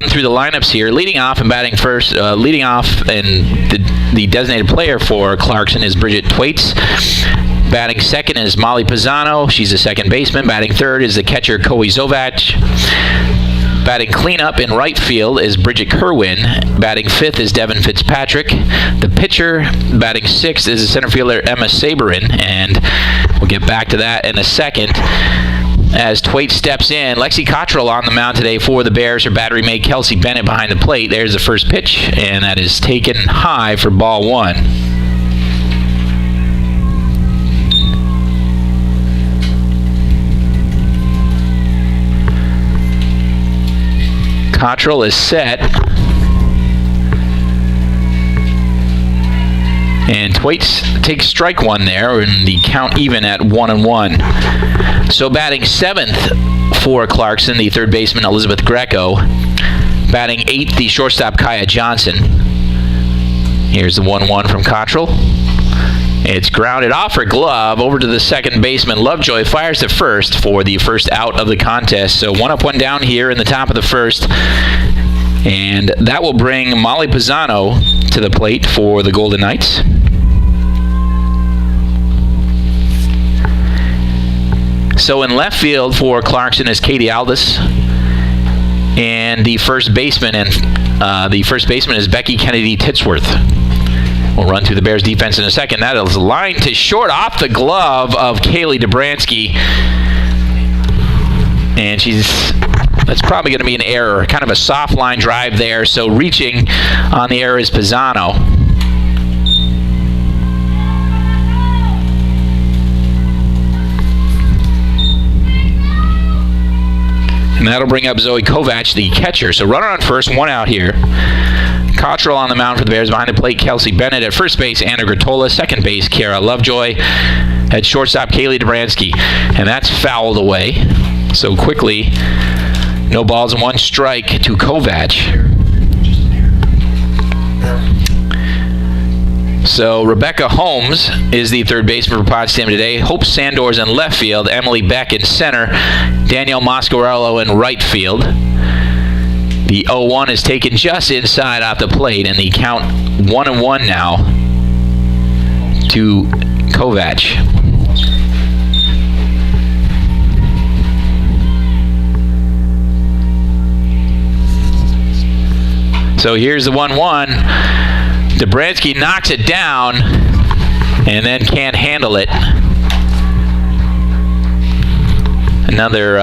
Through the lineups here, leading off and batting first, leading off and the designated player for Clarkson is Bridget Thwaites. Batting second is Molly Pisano. She's the second baseman. Batting third is the catcher Koe Zovac. Batting cleanup in right field is Bridget Kerwin. Batting fifth is Devin Fitzpatrick. The pitcher batting sixth is the center fielder Emma Saberin, and we'll get back to that in a second. As Thwaites steps in, Lexi Cottrell on the mound today for the Bears. Her battery mate Kelsey Bennett behind the plate. There's the first pitch, and that is taken high for ball one. Cottrell is set. And Thwaites takes strike one there, and the count even at 1-1. So batting seventh for Clarkson, the third baseman Elizabeth Greco. Batting eighth, the shortstop Kaya Johnson. Here's the 1-1 from Cottrell. It's grounded off her glove over to the second baseman. Lovejoy fires to first for the first out of the contest. So 1 up, 1 down here in the top of the first. And that will bring Molly Pisano to the plate for the Golden Knights. So in left field for Clarkson is Katie Aldis. And the first baseman is Becky Kennedy Titsworth. We'll run through the Bears defense in a second. That is a line to short off the glove of Kaylee Dobransky. And that's probably going to be an error. Kind of a soft line drive there. So reaching on the error is Pisano. And that'll bring up Zoe Kovac, the catcher. So runner on first, 1 out here. Cottrell on the mound for the Bears. Behind the plate, Kelsey Bennett. At first base, Anna Gratola. Second base, Kara Lovejoy. At shortstop, Kaylee Dobransky. And that's fouled away. So quickly, no balls and 1 strike to Kovac. So Rebecca Holmes is the third baseman for Potsdam today. Hope Sandors in left field. Emily Beck in center. Danielle Moscarello in right field. The 0-1 is taken just inside off the plate, and the count 1-1 now to Kovac. So here's the 1-1. Dobransky knocks it down and then can't handle it. Another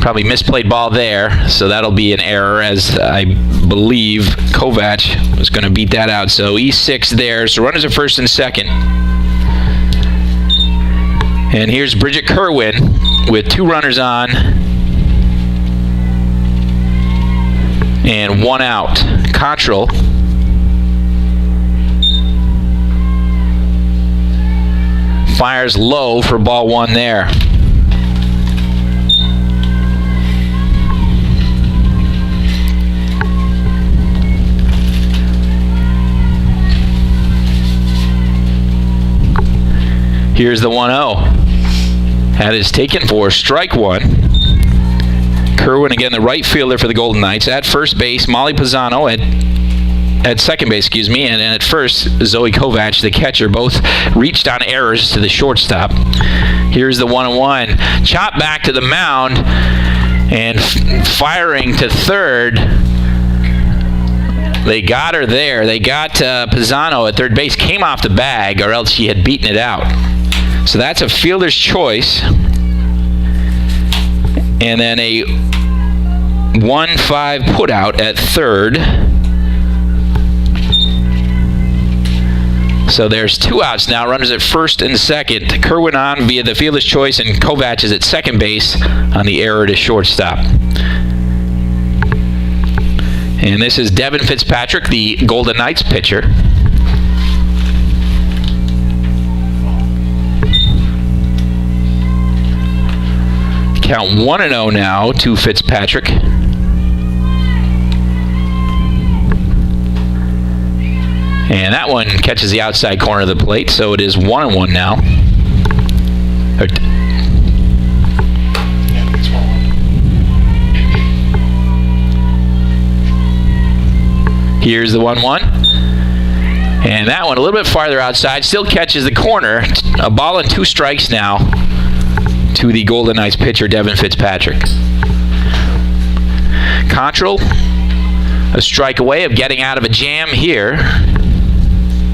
probably misplayed ball there, so that'll be an error, as I believe Kovac was going to beat that out. So E6 there, so runners at first and second. And here's Bridget Kerwin with 2 runners on and 1 out. Cottrell fires low for ball 1 there. Here's the 1-0. That is taken for strike 1. Kerwin, again, the right fielder for the Golden Knights. At first base, Molly Pisano. At second base, and at first, Zoe Kovac, the catcher. Both reached on errors to the shortstop. Here's the 1-1. Chop back to the mound and firing to third. They got her there. They got Pisano at third base. Came off the bag, or else she had beaten it out. So that's a fielder's choice. And then a 1-5 putout at third. So there's 2 outs now. Runners at first and second. Kerwin on via the fielder's choice, and Kovac is at second base on the error to shortstop. And this is Devin Fitzpatrick, the Golden Knights pitcher. Count 1-0 now to Fitzpatrick. And that one catches the outside corner of the plate, so it is 1-1 now. Here's the 1-1. And that one a little bit farther outside. Still catches the corner. A ball and 2 strikes now to the Golden Knights pitcher, Devin Fitzpatrick. Control, a strike away of getting out of a jam here.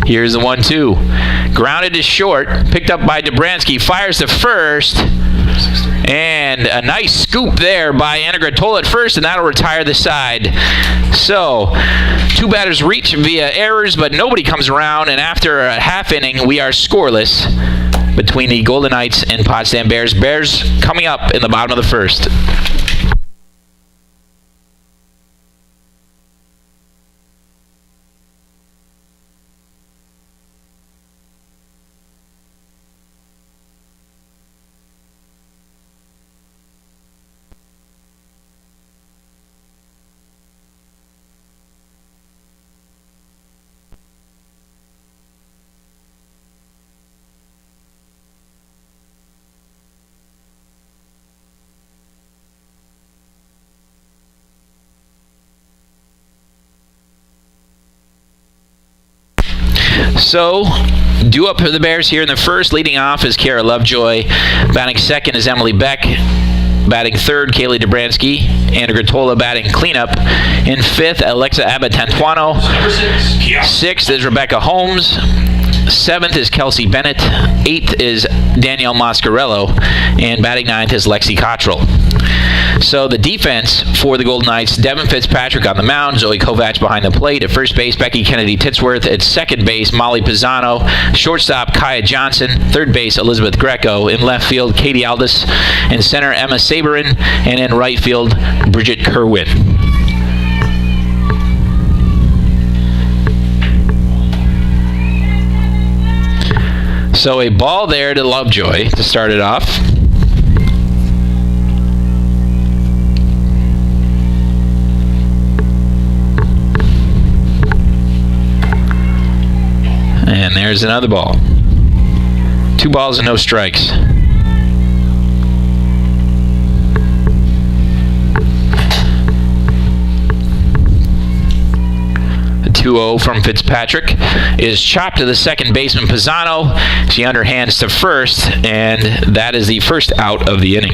Here's the 1-2. Grounded to short. Picked up by Dobransky. Fires to first. And a nice scoop there by Anagratola at first, and that'll retire the side. So, 2 batters reach via errors, but nobody comes around, and after a half inning, we are scoreless between the Golden Knights and Potsdam Bears. Bears coming up in the bottom of the first. So, due up for the Bears here in the first. Leading off is Kara Lovejoy. Batting second is Emily Beck. Batting third, Kaylee Dobransky. Anagratola batting cleanup. In fifth, Alexa Abatantuano. Sixth is Rebecca Holmes. Seventh is Kelsey Bennett. Eighth is Danielle Mascarello. And batting ninth is Lexi Cottrell. So the defense for the Golden Knights, Devin Fitzpatrick on the mound, Zoe Kovacs behind the plate. At first base, Becky Kennedy Titsworth. At second base, Molly Pisano. Shortstop, Kaya Johnson. Third base, Elizabeth Greco. In left field, Katie Aldis. In center, Emma Saberin. And in right field, Bridget Kerwin. So a ball there to Lovejoy to start it off. And there's another ball. 2 balls and no strikes. The 2-0 from Fitzpatrick is chopped to the second baseman, Pisano. She underhands to first, and that is the first out of the inning.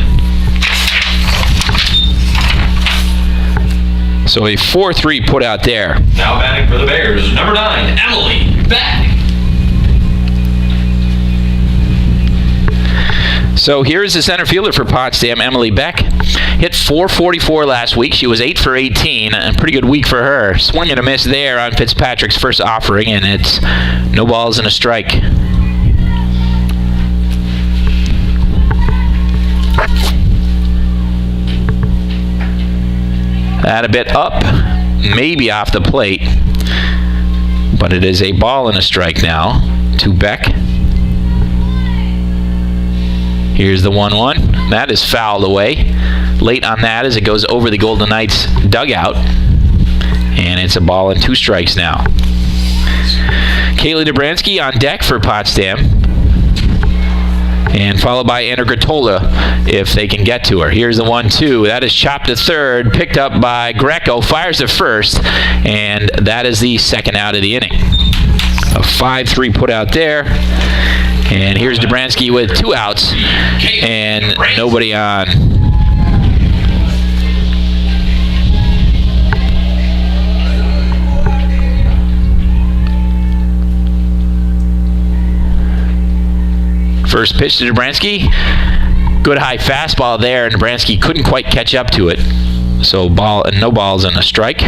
So a 4-3 put out there. Now batting for the Bears, number 9, Emily Beck. So here's the center fielder for Potsdam, Emily Beck. Hit .444 last week. She was 8 for 18. A pretty good week for her. Swing and a miss there on Fitzpatrick's first offering, and it's no balls and a strike. That a bit up, maybe off the plate, but it is a ball and a strike now to Beck. Here's the 1-1. That is fouled away. Late on that as it goes over the Golden Knights dugout. And it's a ball and 2 strikes now. Kaylee Dobransky on deck for Potsdam. And followed by Anagratola if they can get to her. Here's the 1-2. That is chopped to third. Picked up by Greco. Fires to first. And that is the second out of the inning. A 5-3 put out there. And here's Dobransky with 2 outs and nobody on. First pitch to Dobransky. Good high fastball there, and Dobransky couldn't quite catch up to it. So no balls and a strike.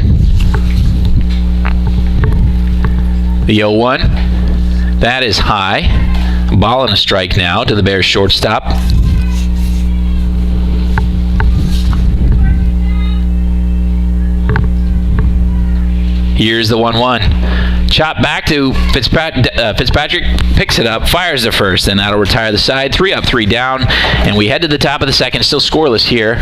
The 0-1. That is high. Ball and a strike now to the Bears shortstop. Here's the 1-1. Chop back to Fitzpatrick, picks it up, fires to first, and that'll retire the side. 3 up, 3 down, and we head to the top of the second, still scoreless here.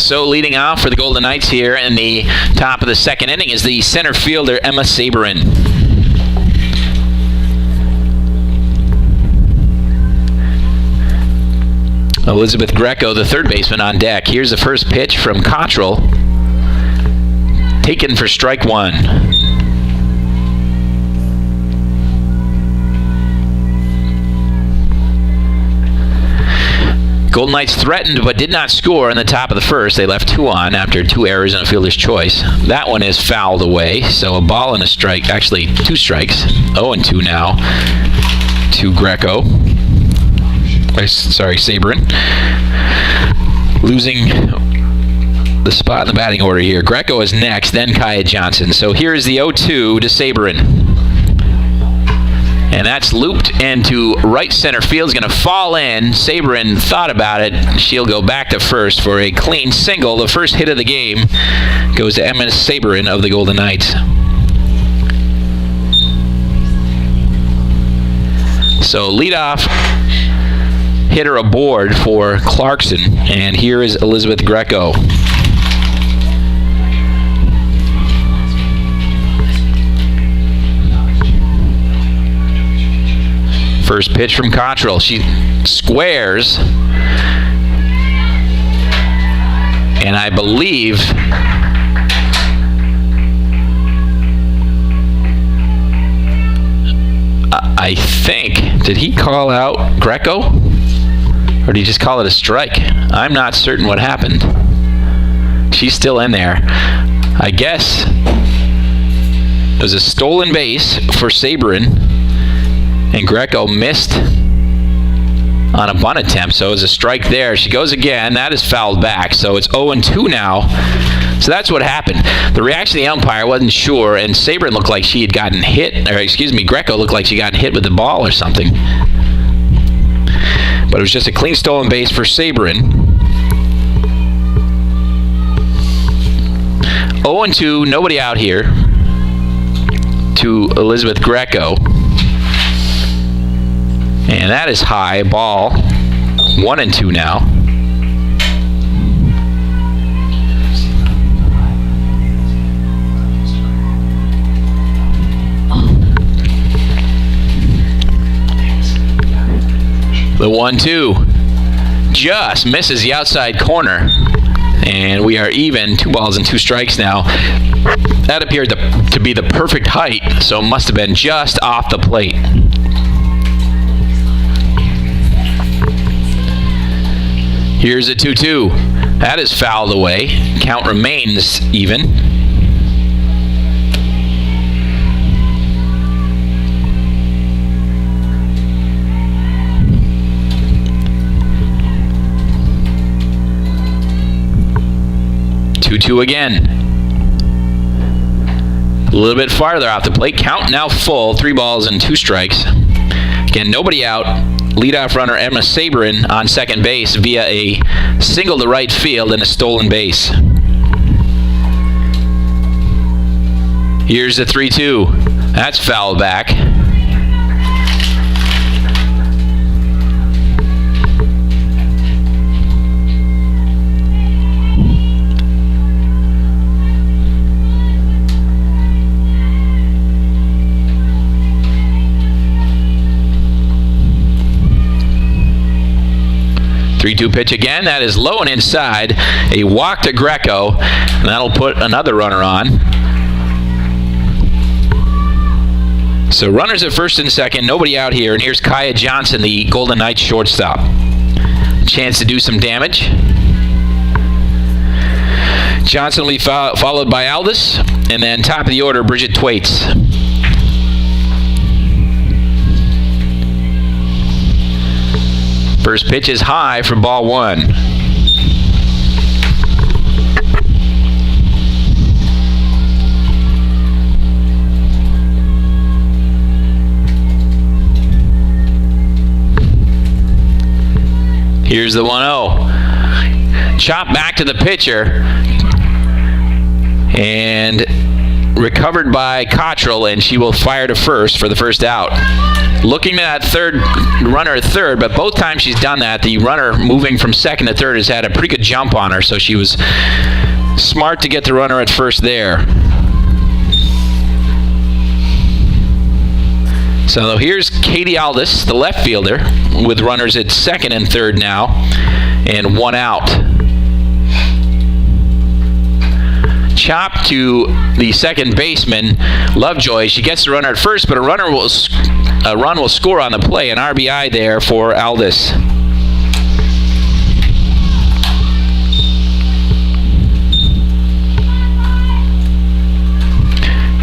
So leading off for the Golden Knights here in the top of the second inning is the center fielder, Emma Sabourin. Elizabeth Greco, the third baseman, on deck. Here's the first pitch from Cottrell. Taken for strike one. Golden Knights threatened but did not score in the top of the first. They left 2 on after 2 errors and a fielder's choice. That one is fouled away, so a ball and a strike. Actually, 2 strikes. 0-2 now to Greco. Sorry, Sabourin. Losing the spot in the batting order here. Greco is next, then Kaya Johnson. So here's the 0-2 to Sabourin. And that's looped into right center field. Is going to fall in. Sabourin thought about it. She'll go back to first for a clean single. The first hit of the game goes to Emma Sabourin of the Golden Knights. So leadoff hitter aboard for Clarkson. And here is Elizabeth Greco. First pitch from Cottrell. She squares. And I believe I think, did he call out Greco? Or did he just call it a strike? I'm not certain what happened. She's still in there. I guess it was a stolen base for Sabourin. And Greco missed on a bunt attempt, so it was a strike there. She goes again. That is fouled back, so it's 0-2 now. So that's what happened. The reaction of the umpire wasn't sure, and Sabourin looked like she had gotten hit, or excuse me, Greco looked like she got hit with the ball or something. But it was just a clean stolen base for Sabourin. 0-2, nobody out here to Elizabeth Greco. And that is high ball. 1-2 now. The 1-2 just misses the outside corner. And we are even. 2 balls and 2 strikes now. That appeared to be the perfect height, so it must have been just off the plate. Here's a 2-2. That is fouled away. Count remains even. Two again. A little bit farther off the plate. Count now full. 3 balls and 2 strikes. Again, nobody out. Leadoff runner Emma Sabourin on second base via a single to right field and a stolen base. Here's the 3-2. That's fouled back. Three-two pitch again. That is low and inside. A walk to Greco. And that'll put another runner on. So runners at first and second. Nobody out here. And here's Kaya Johnson, the Golden Knights shortstop. Chance to do some damage. Johnson will be followed by Aldis. And then top of the order, Bridget Thwaites. First pitch is high for ball 1. Here's the 1-0. Chop back to the pitcher. And recovered by Cottrell, and she will fire to first for the first out. Looking at that runner at third, but both times she's done that, the runner moving from second to third has had a pretty good jump on her, so she was smart to get the runner at first there. So here's Katie Aldis, the left fielder, with runners at second and third now, and one out. Chop to the second baseman, Lovejoy. She gets the runner at first, but a run will score on the play, an RBI there for Aldis.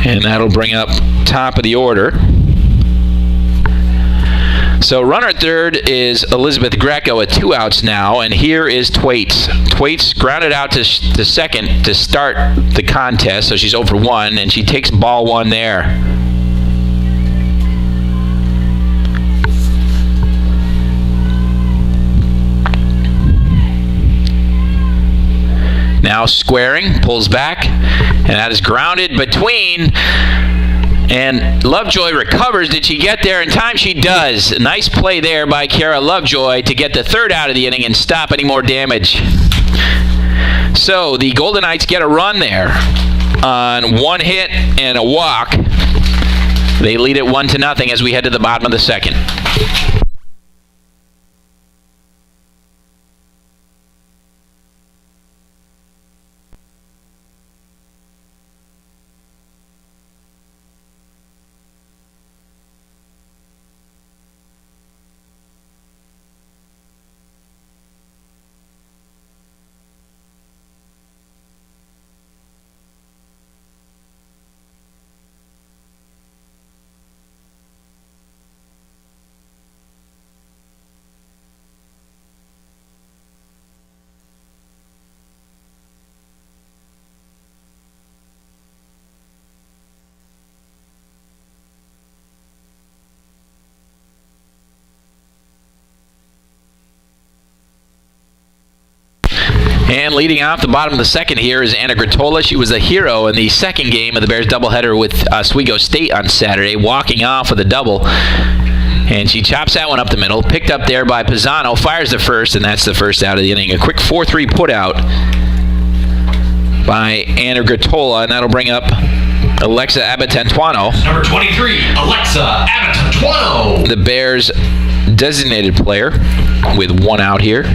And that'll bring up top of the order. So runner at third is Elizabeth Greco at 2 outs now, and here is Thwaites. Thwaites grounded out to second to start the contest, so she's 0 for 1, and she takes ball 1 there. Now squaring, pulls back, and that is grounded between. And Lovejoy recovers. Did she get there in time? She does. Nice play there by Kara Lovejoy to get the third out of the inning and stop any more damage. So the Golden Knights get a run there on 1 hit and a walk. They lead it 1-0 as we head to the bottom of the second. And leading off the bottom of the second here is Anna Gratola. She was a hero in the second game of the Bears doubleheader with Oswego State on Saturday, walking off with a double. And she chops that one up the middle, picked up there by Pisano, fires the first, and that's the first out of the inning. A quick 4-3 putout by Anna Gratola, and that'll bring up Alexa Abatantuano. Number 23, Alexa Abatantuano. The Bears' designated player with 1 out here.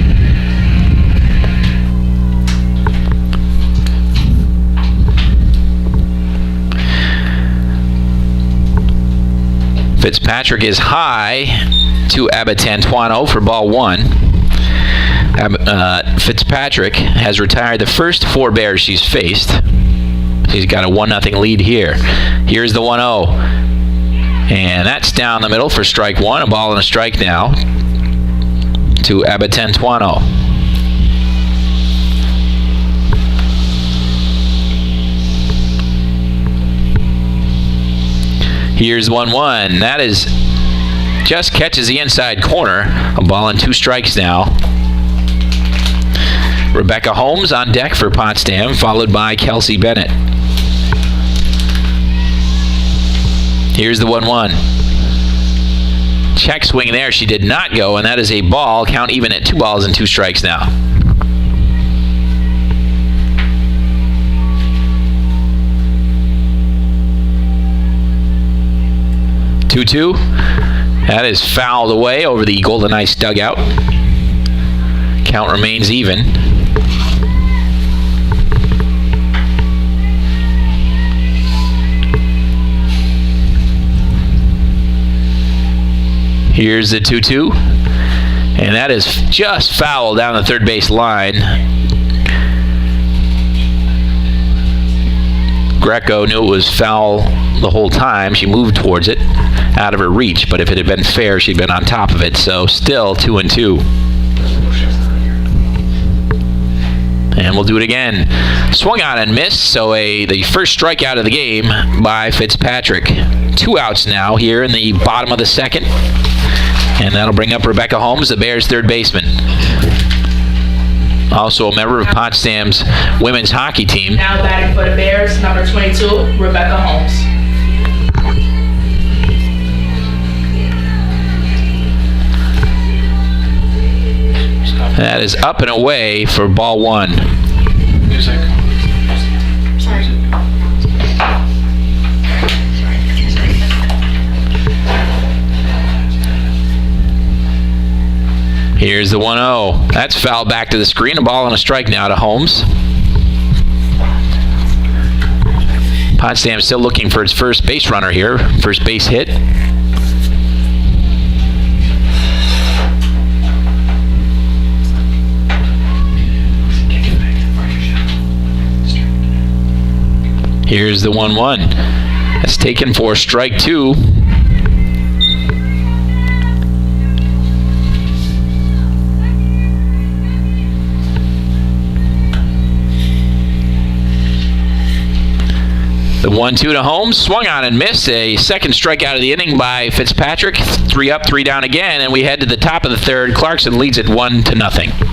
Fitzpatrick is high to Abatantuano for ball 1. Fitzpatrick has retired the first 4 Bears she's faced. She's got a 1-0 lead here. Here's the 1-0. And that's down the middle for strike 1. A ball and a strike now to Abatantuano. Here's 1-1. That is just catches the inside corner. A ball and 2 strikes now. Rebecca Holmes on deck for Potsdam, followed by Kelsey Bennett. Here's the 1-1. Check swing there. She did not go, and that is a ball. Count even at 2 balls and 2 strikes now. Two. That is fouled away over the Golden Knights dugout. Count remains even. Here's the 2-2. And that is just foul down the third base line. Greco knew it was foul the whole time. She moved towards it, out of her reach, but if it had been fair, she'd been on top of it. So still 2-2. And we'll do it again. Swung on and missed, so the first strikeout of the game by Fitzpatrick. 2 outs now here in the bottom of the second. And that'll bring up Rebecca Holmes, the Bears' third baseman. also a member of Potsdam's women's hockey team. Now batting for the Bears, number 22, Rebecca Holmes. That is up and away for ball one. Music. Here's the 1-0. That's fouled back to the screen. A ball and a strike now to Holmes. Potsdam still looking for its first base runner here. First base hit. Here's the 1-1. That's taken for strike two. The 1-2 to Holmes, swung on and missed. A second strikeout of the inning by Fitzpatrick. 3 up, 3 down again, and we head to the top of the third. Clarkson leads it 1-0.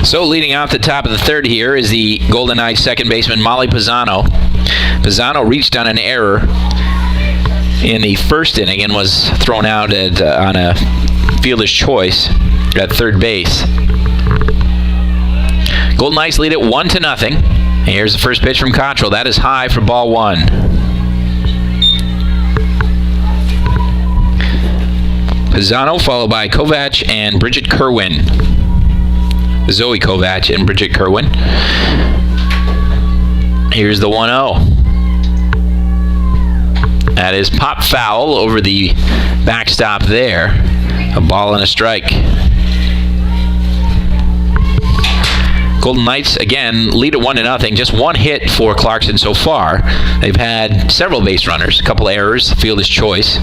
So leading off the top of the third here is the Golden Knights second baseman Molly Pisano. Pisano reached on an error in the first inning and was thrown out on a fielder's choice at third base. Golden Knights lead it 1-0. Here's the first pitch from Cottrell. That is high for ball one. Pisano followed by Kovac and Bridget Kerwin. Zoe Kovac and Bridget Kerwin. Here's the 1-0. That is pop foul over the backstop there. A ball and a strike. Golden Knights, again, lead at 1-0. Just one hit for Clarkson so far. They've had several base runners, a couple errors, fielder's choice.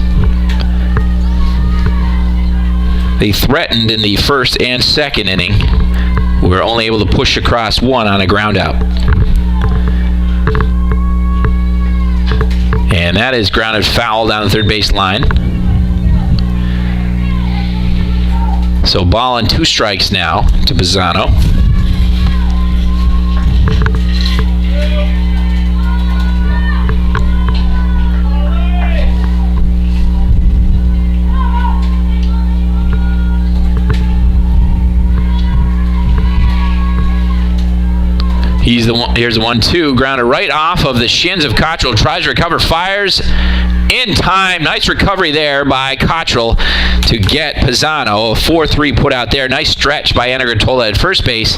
They threatened in the first and second inning. We were only able to push across one on a ground out. And that is grounded foul down the third base line. So ball and 2 strikes now to Pisano. Here's the 1-2, grounded right off of the shins of Cottrell. Tries to recover, fires in time. Nice recovery there by Cottrell to get Pisano. A 4-3 put out there. Nice stretch by Anna Gratola at first base.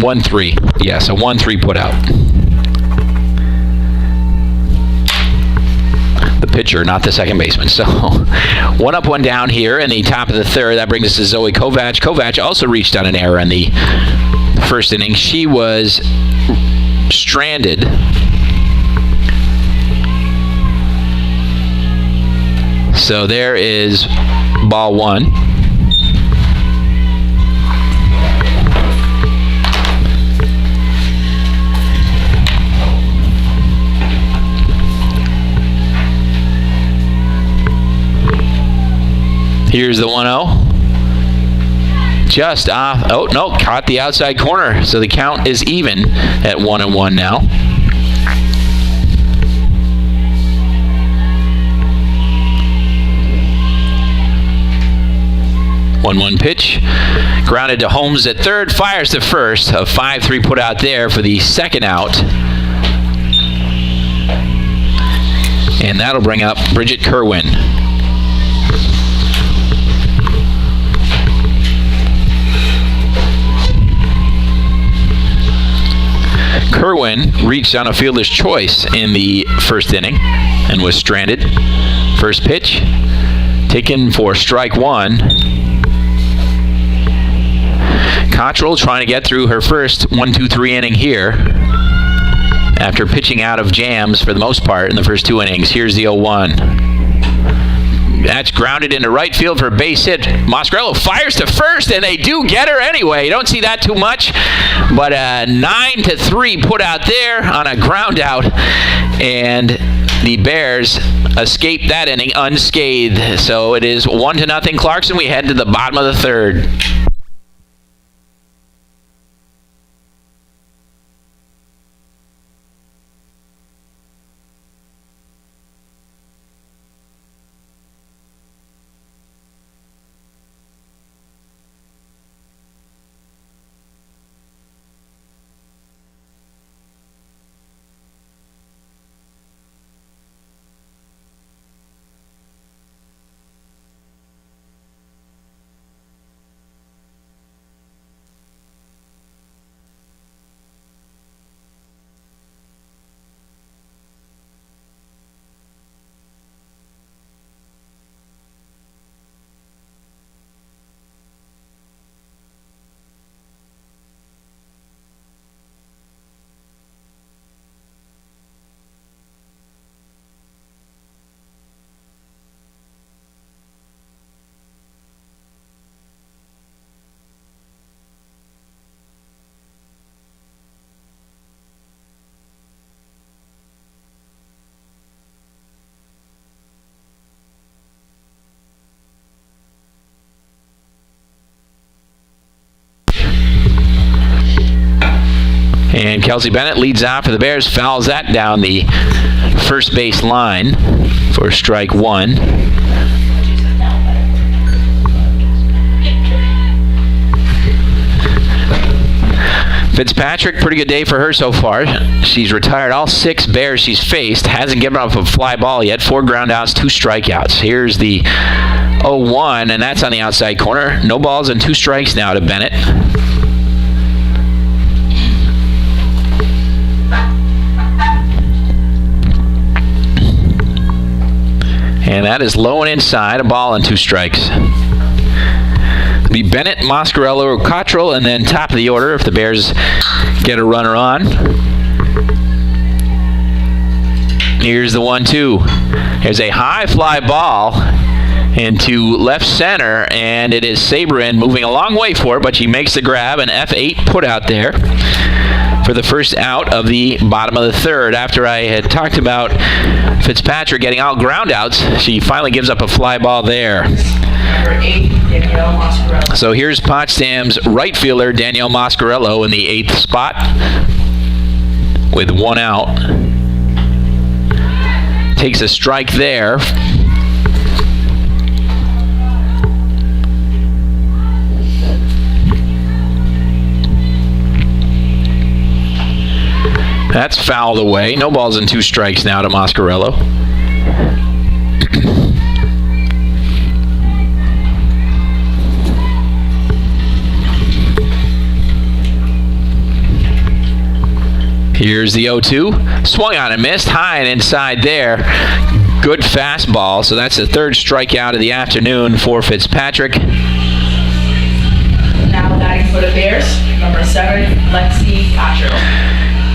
1-3. Yes, a 1-3 put out. The pitcher, not the second baseman. So 1 up, 1 down here in the top of the third. That brings us to Zoe Kovac. Kovac also reached on an error in the first inning. She was stranded. So there is ball one. Here's the 1-0. Just off. Oh, no, caught the outside corner. So the count is even at 1-1 now. 1-1 pitch. Grounded to Holmes at third. Fires to first. A 5-3 put out there for the second out. And that'll bring up Bridget Kerwin. Kerwin reached on a fielder's choice in the first inning and was stranded. First pitch taken for strike one. Cottrell trying to get through her first 1-2-3 inning here after pitching out of jams for the most part in the first two innings. Here's the 0-1. That's grounded into right field for a base hit. Moscarello fires to first, and they do get her anyway. You don't see that too much, but a 9-3 put out there on a ground out, and the Bears escape that inning unscathed. So it is 1-0 Clarkson. We head to the bottom of the third. And Kelsey Bennett leads off for the Bears, fouls that down the first base line for strike one. Fitzpatrick, pretty good day for her so far. She's retired all 6 Bears she's faced, hasn't given up a fly ball yet, 4 groundouts, 2 strikeouts. Here's the 0-1, and that's on the outside corner. No balls and 2 strikes now to Bennett. And that is low and inside, a ball and 2 strikes. It'll be Bennett, Moscarello, or Cottrell, and then top of the order if the Bears get a runner on. Here's the 1-2. There's a high fly ball into left center, and it is Sabrin moving a long way for it, but she makes the grab, an F8 put out there for the first out of the bottom of the third. After I had talked about Fitzpatrick getting all ground outs, she finally gives up a fly ball there. Number 8, Danielle Moscarello. So here's Potsdam's right fielder, Danielle Moscarello, in the 8th spot with 1 out. Takes a strike there. That's fouled away. No balls and 2 strikes now to Moscarello. Here's the 0-2. Swung on and missed. High and inside there. Good fastball. So that's the 3rd strikeout of the afternoon for Fitzpatrick. Now batting for the Bears, number 7, Lexi Cottrell.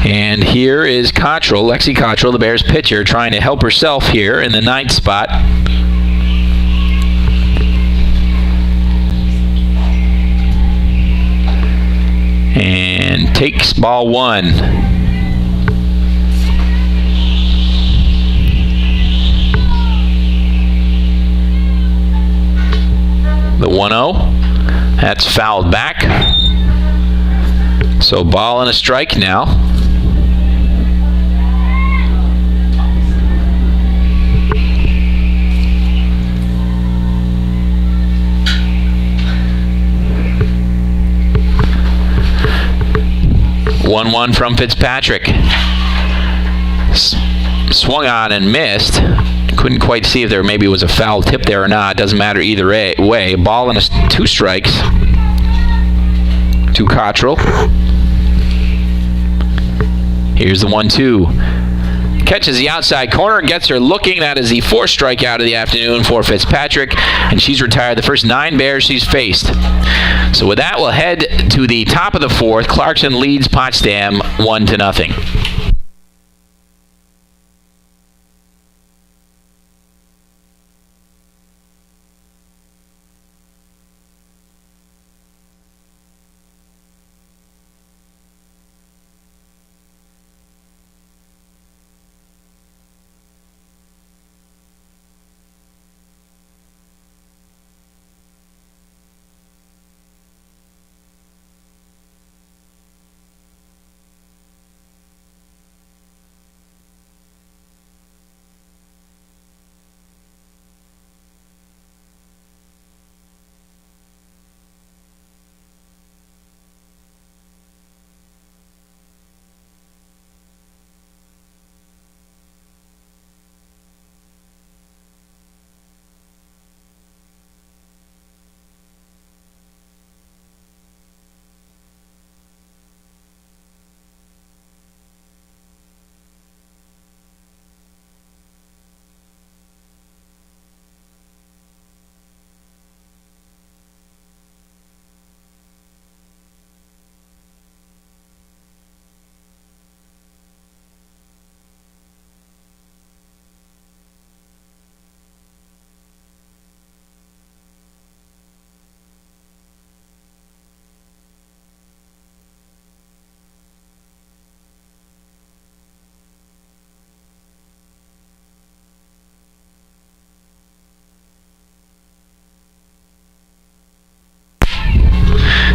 And here is Cottrell, Lexi Cottrell, the Bears pitcher, trying to help herself here in the 9th spot. And takes ball 1. The 1-0. That's fouled back. So ball and a strike now. One from Fitzpatrick. Swung on and missed. Couldn't quite see if there maybe was a foul tip there or not. Doesn't matter either way. Ball and 2 strikes to Cottrell. Here's the 1-2. Catches the outside corner and gets her looking. That is the 4th strikeout of the afternoon for Fitzpatrick, and she's retired the first 9 Bears she's faced. So with that, we'll head to the top of the 4th. Clarkson leads Potsdam 1-0.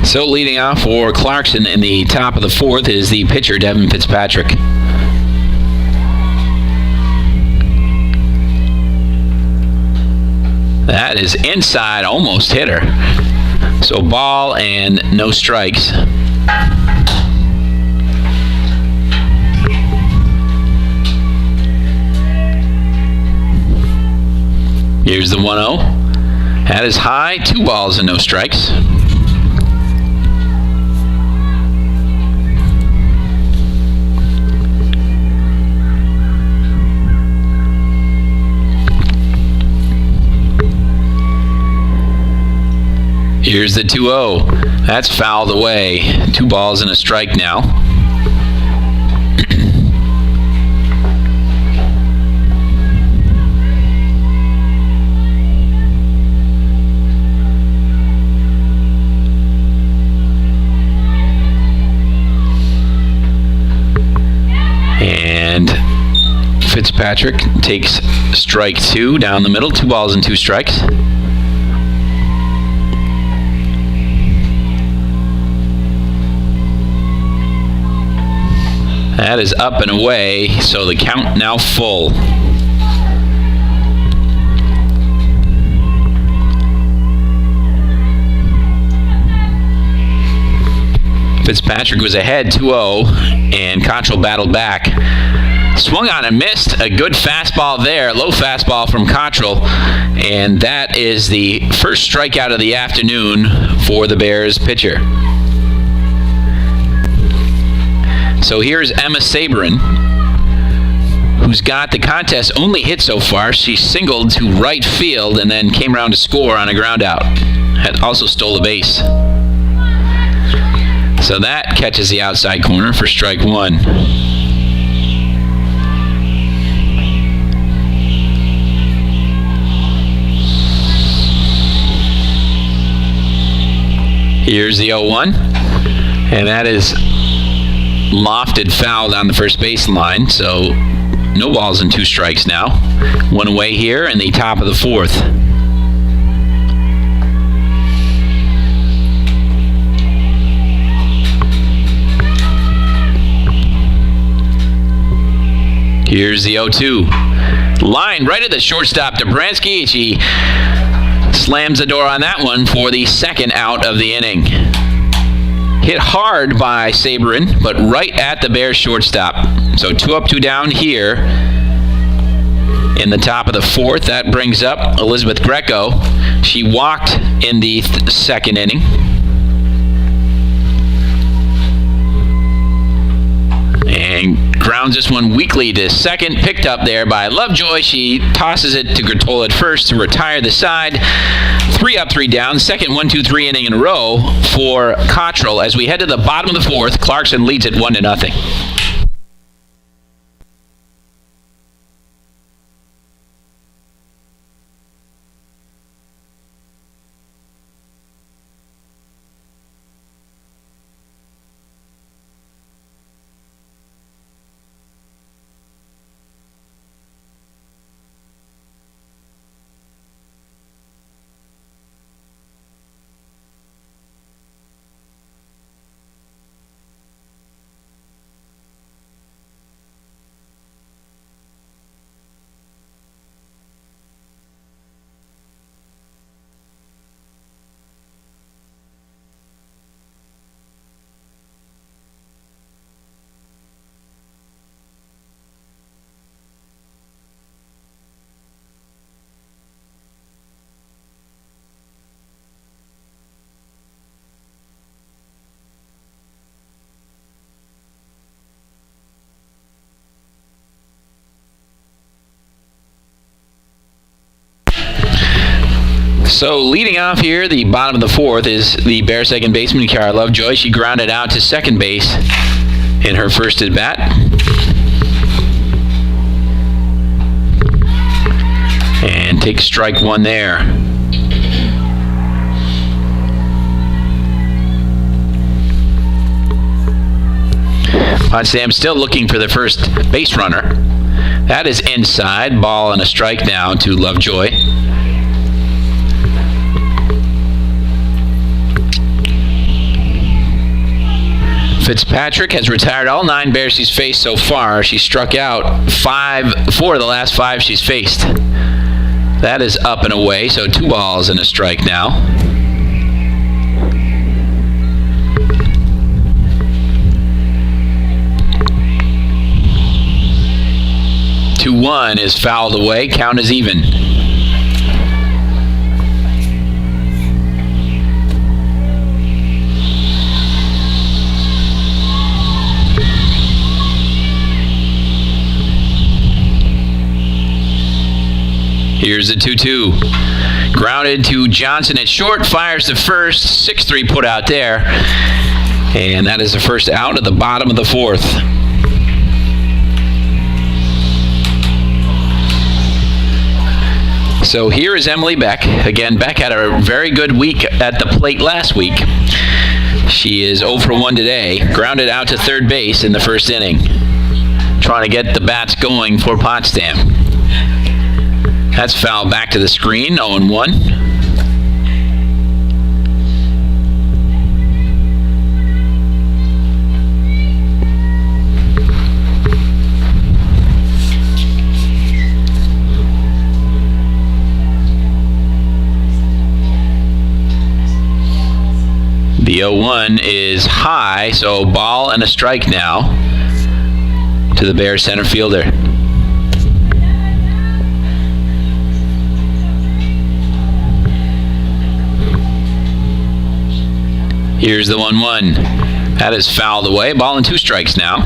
So leading off for Clarkson in the top of the 4th is the pitcher, Devin Fitzpatrick. That is inside, almost hit her. So ball and no strikes. Here's the 1-0. That is high, 2 balls and no strikes. Here's the 2-0. That's fouled away. 2 balls and a strike now. And Fitzpatrick takes strike 2 down the middle. 2 balls and 2 strikes. That is up and away, so the count now full. Fitzpatrick was ahead 2-0, and Cottrell battled back. Swung on and missed. A good fastball there, low fastball from Cottrell, and that is the first strikeout of the afternoon for the Bears pitcher. So here's Emma Sabrin, who's got the contest only hit so far. She singled to right field and then came around to score on a ground out. Had also stole a base. So that catches the outside corner for strike 1. Here's the 0-1, and that is lofted foul down the first base line, so no balls and 2 strikes now. 1 away here in the top of the 4th. Here's the 0-2. Line right at the shortstop, Dobransky. She slams the door on that one for the second out of the inning. Hit hard by Sabrin, but right at the Bears shortstop. So 2 up, 2 down here in the top of the fourth. That brings up Elizabeth Greco. She walked in the second inning. And grounds this one weakly to second. Picked up there by Lovejoy. She tosses it to Gertola at first to retire the side. 3 up, 3 down. Second 1-2-3 inning in a row for Cottrell. As we head to the bottom of the fourth, Clarkson leads it 1-0. So leading off here, the bottom of the fourth, is the Bear second baseman, Kiara Lovejoy. She grounded out to second base in her first at bat. And takes strike one there. Potsdam still looking for the first base runner. That is inside. Ball and a strike now to Lovejoy. Fitzpatrick has retired all 9 Bears she's faced so far. She struck out 4 of the last 5 she's faced. That is up and away, so 2 balls and a strike now. 2-1 is fouled away. Count is even. Here's the 2-2. Grounded to Johnson at short. Fires to first. 6-3 put out there. And that is the first out at the bottom of the fourth. So here is Emily Beck. Again, Beck had a very good week at the plate last week. She is 0 for 1 today. Grounded out to third base in the first inning. Trying to get the bats going for Potsdam. That's fouled back to the screen, 0-1. The 0-1 is high, so ball and a strike now to the Bears center fielder. Here's the 1-1. That is fouled away. Ball and 2 strikes now.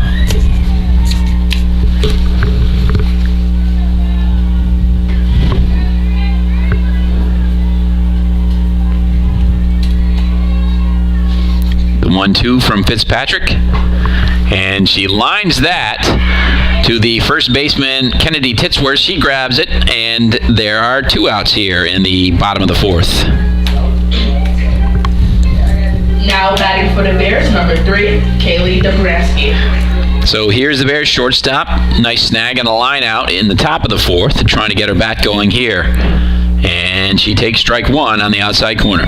The 1-2 from Fitzpatrick. And she lines that to the first baseman, Kennedy Titsworth. She grabs it, and there are 2 outs here in the bottom of the fourth. Now batting for the Bears, number 3, Kaylee Dobransky. So here's the Bears shortstop. Nice snag and a line out in the top of the fourth, trying to get her bat going here. And she takes strike 1 on the outside corner.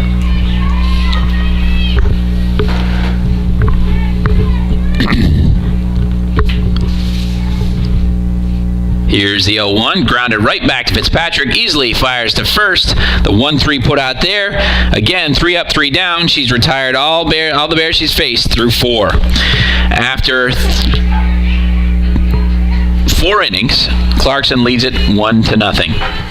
Here's the 0-1, grounded right back to Fitzpatrick, easily fires to first. The 1-3 put out there. Again, 3 up, 3 down. She's retired all the bears she's faced through 4. After 4 innings, Clarkson leads it 1-0.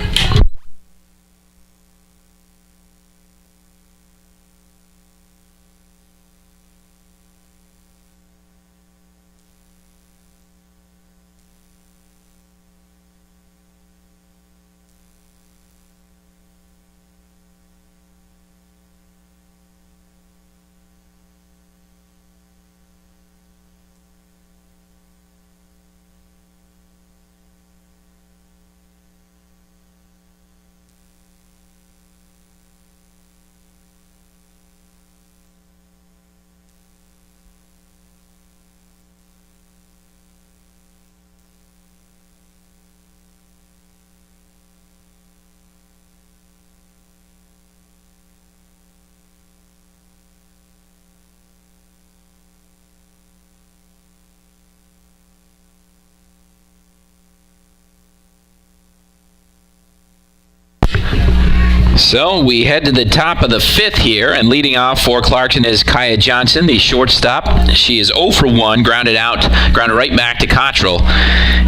So we head to the top of the 5th here, and leading off for Clarkson is Kaya Johnson, the shortstop. She is 0 for 1, grounded right back to Cottrell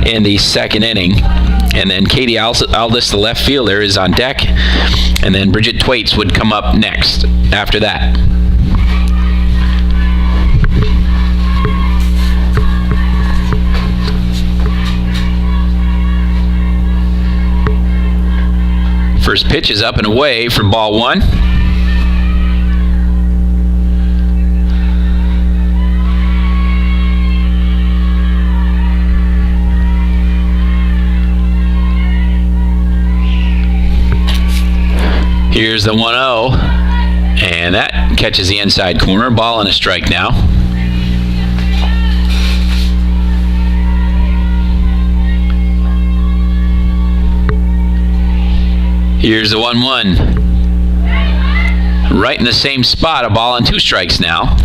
in the 2nd inning. And then Katie Aldis, the left fielder, is on deck. And then Bridget Thwaites would come up next after that. First pitch is up and away for ball 1. Here's the 1-0, and that catches the inside corner. Ball and a strike now. Here's the 1-1. Right in the same spot, a ball and 2 strikes now.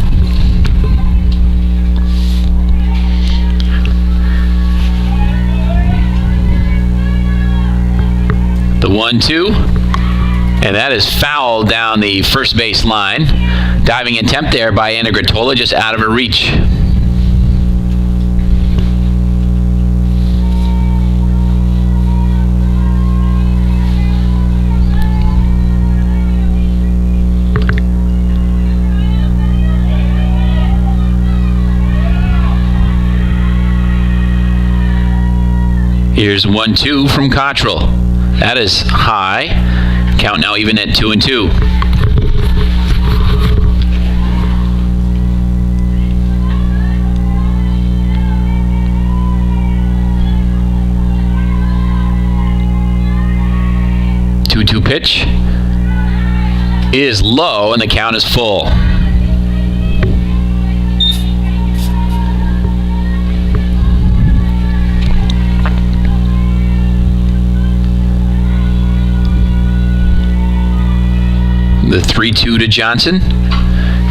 The 1-2, and that is foul down the first base line. Diving attempt there by Anna Gratola, just out of her reach. Here's 1-2 from Cottrell. That is high. Count now even at 2-2. Two pitch is low, and the count is full. The 3-2 to Johnson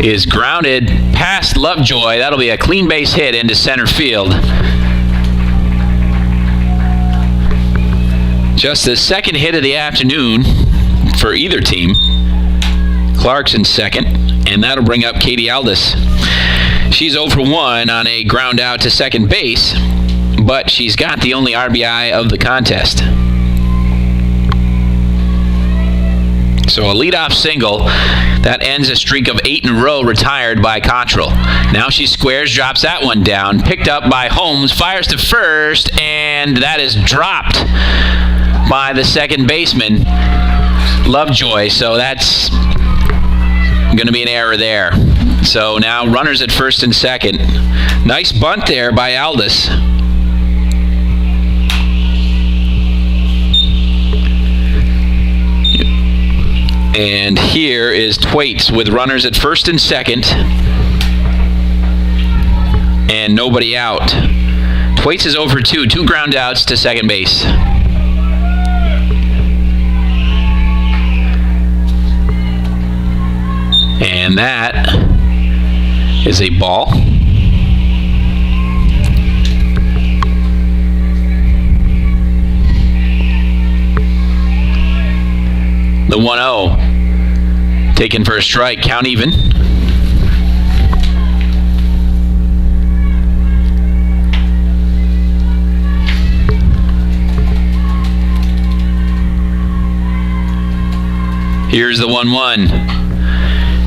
is grounded past Lovejoy. That'll be a clean base hit into center field. Just the second hit of the afternoon for either team. Clarkson's second, and that'll bring up Katie Aldis. She's 0 for 1 on a ground out to second base, but she's got the only RBI of the contest. So a leadoff single that ends a streak of 8 in a row retired by Cottrell. Now she squares, drops that one down, picked up by Holmes, fires to first, and that is dropped by the second baseman, Lovejoy. So that's going to be an error there. So now runners at first and second. Nice bunt there by Aldis. And here is Thwaites with runners at first and second. And nobody out. Thwaites is 0 for 2. 2 ground outs to second base. And that is a ball. . 2 The 1-0. Taken for a strike. Count even. Here's the 1-1.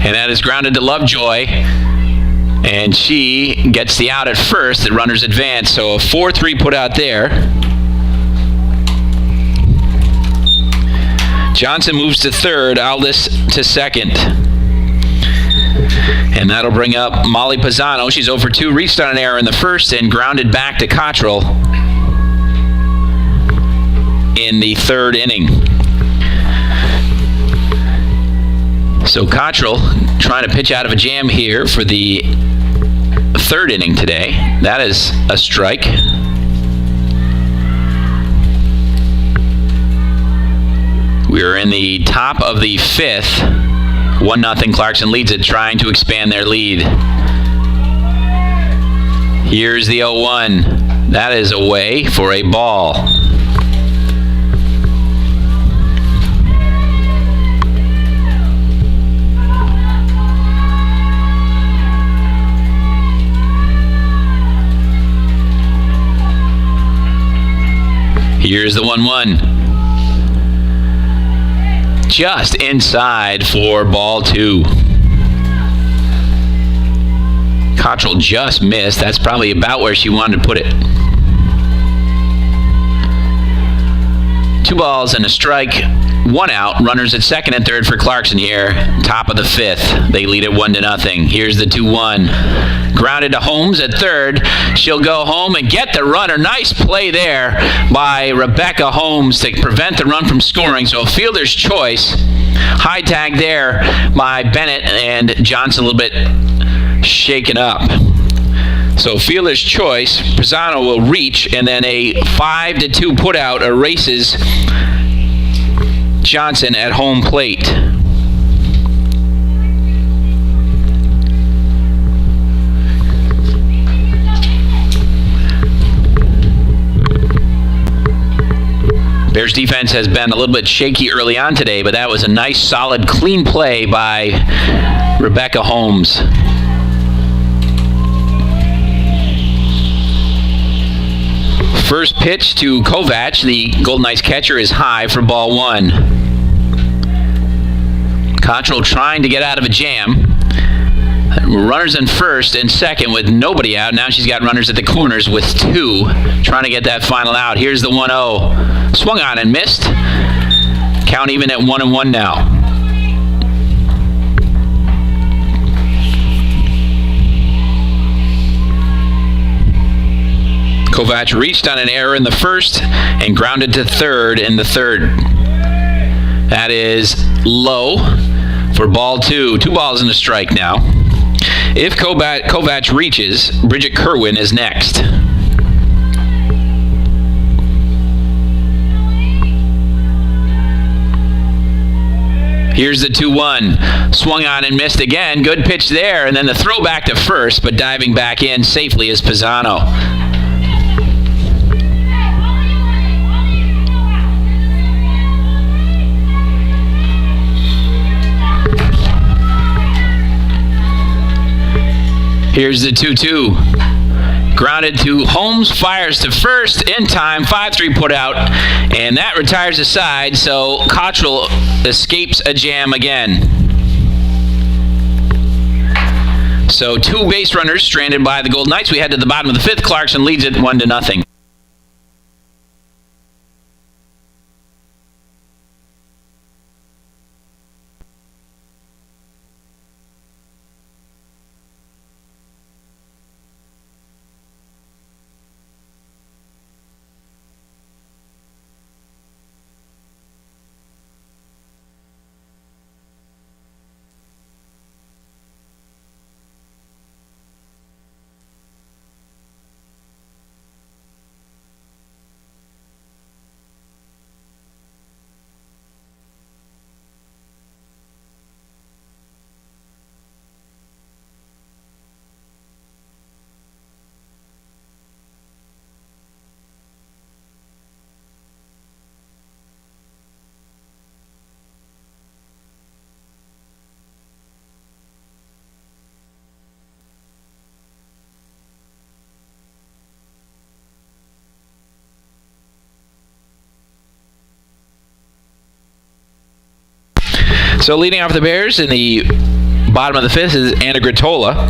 And that is grounded to Lovejoy. And she gets the out at first. The runners advance. So a 4-3 put out there. Johnson moves to third. Aldis to second. And that'll bring up Molly Pisano. She's 0 for 2. Reached on an error in the first and grounded back to Cottrell in the third inning. So Cottrell trying to pitch out of a jam here for the third inning today. That is a strike. We're in the top of the fifth. 1-0. Clarkson leads it, trying to expand their lead. Here's the 0-1. That is away for a ball. Here's the 1-1. Just inside for ball 2. Cottrell just missed. That's probably about where she wanted to put it. 2 balls and a strike. 1 out. Runners at second and third for Clarkson here. Top of the fifth. They lead it 1-0. Here's the 2-1. Grounded to Holmes at third. She'll go home and get the runner. Nice play there by Rebecca Holmes to prevent the run from scoring. So a fielder's choice. High tag there by Bennett, and Johnson a little bit shaken up. So fielder's choice. Pisano will reach, and then a 5-2 putout erases Johnson at home plate. Bears defense has been a little bit shaky early on today, but that was a nice, solid, clean play by Rebecca Holmes. First pitch to Kovac, the Golden Knights catcher, is high for ball 1. Cottrell trying to get out of a jam. Runners in first and second with nobody out. Now she's got runners at the corners with 2, trying to get that final out. Here's the 1-0. Swung on and missed. Count even at 1-1 now. Kovac reached on an error in the first and grounded to third in the third. That is low for ball 2. 2 balls and a strike now. If Kovac reaches, Bridget Kerwin is next. Here's the 2-1. Swung on and missed again. Good pitch there, and then the throw back to first, but diving back in safely is Pisano. Here's the 2-2. Grounded to Holmes, fires to first in time. 5-3 put out, and that retires the side, so Cottrell escapes a jam again. So 2 base runners stranded by the Golden Knights. We head to the bottom of the fifth. Clarkson leads it 1-0. So leading off the Bears in the bottom of the fifth is Anna Gratola.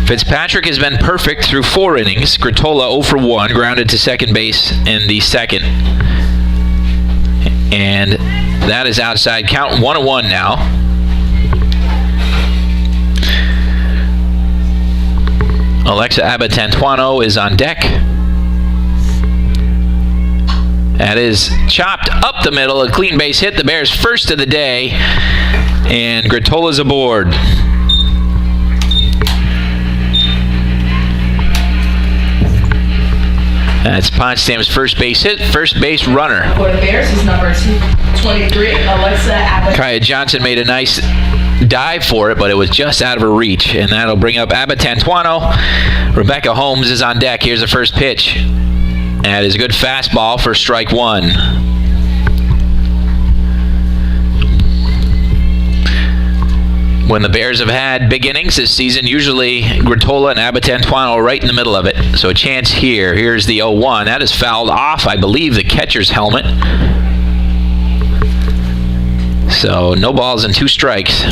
Fitzpatrick has been perfect through 4 innings. Gratola 0 for 1, grounded to second base in the second. And that is outside count, 1-1 now. Alexa Abatantuano is on deck. That is chopped up the middle, a clean base hit, the Bears' first of the day, and Gratola's aboard. That's Potsdam's first base hit, first base runner. For the Bears is number 23, Alexa Abbott. Kaya Johnson made a nice dive for it, but it was just out of her reach. And that'll bring up Abatantuano. Rebecca Holmes is on deck. Here's the first pitch. That is a good fastball for strike 1. When the Bears have had big innings this season, usually Gratola and Abatantuano are right in the middle of it. So a chance here. Here's the 0-1. That is fouled off, I believe, the catcher's helmet. So no balls and 2 strikes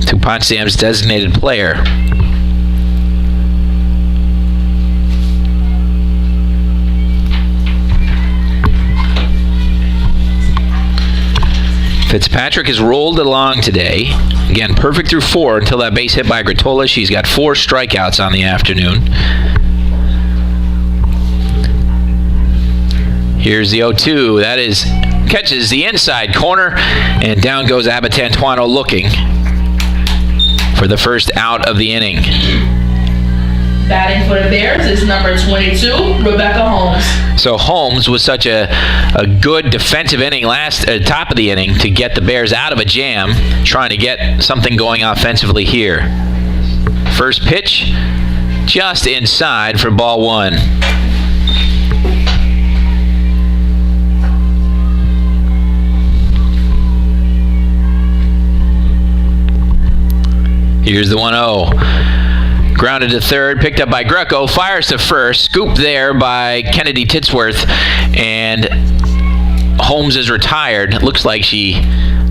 to Potsdam's designated player. Fitzpatrick has rolled along today. Again, perfect through 4 until that base hit by Gratola. She's got 4 strikeouts on the afternoon. Here's the 0-2. That is catches the inside corner, and down goes Abatantuano looking for the first out of the inning. Batting for the Bears is number 22, Rebecca Holmes. So Holmes was such a good defensive inning top of the inning to get the Bears out of a jam, trying to get something going offensively here. First pitch, just inside for ball 1. Here's the 1-0. Grounded to third, picked up by Greco, fires to first, scooped there by Kennedy Titsworth, and Holmes is retired. It looks like I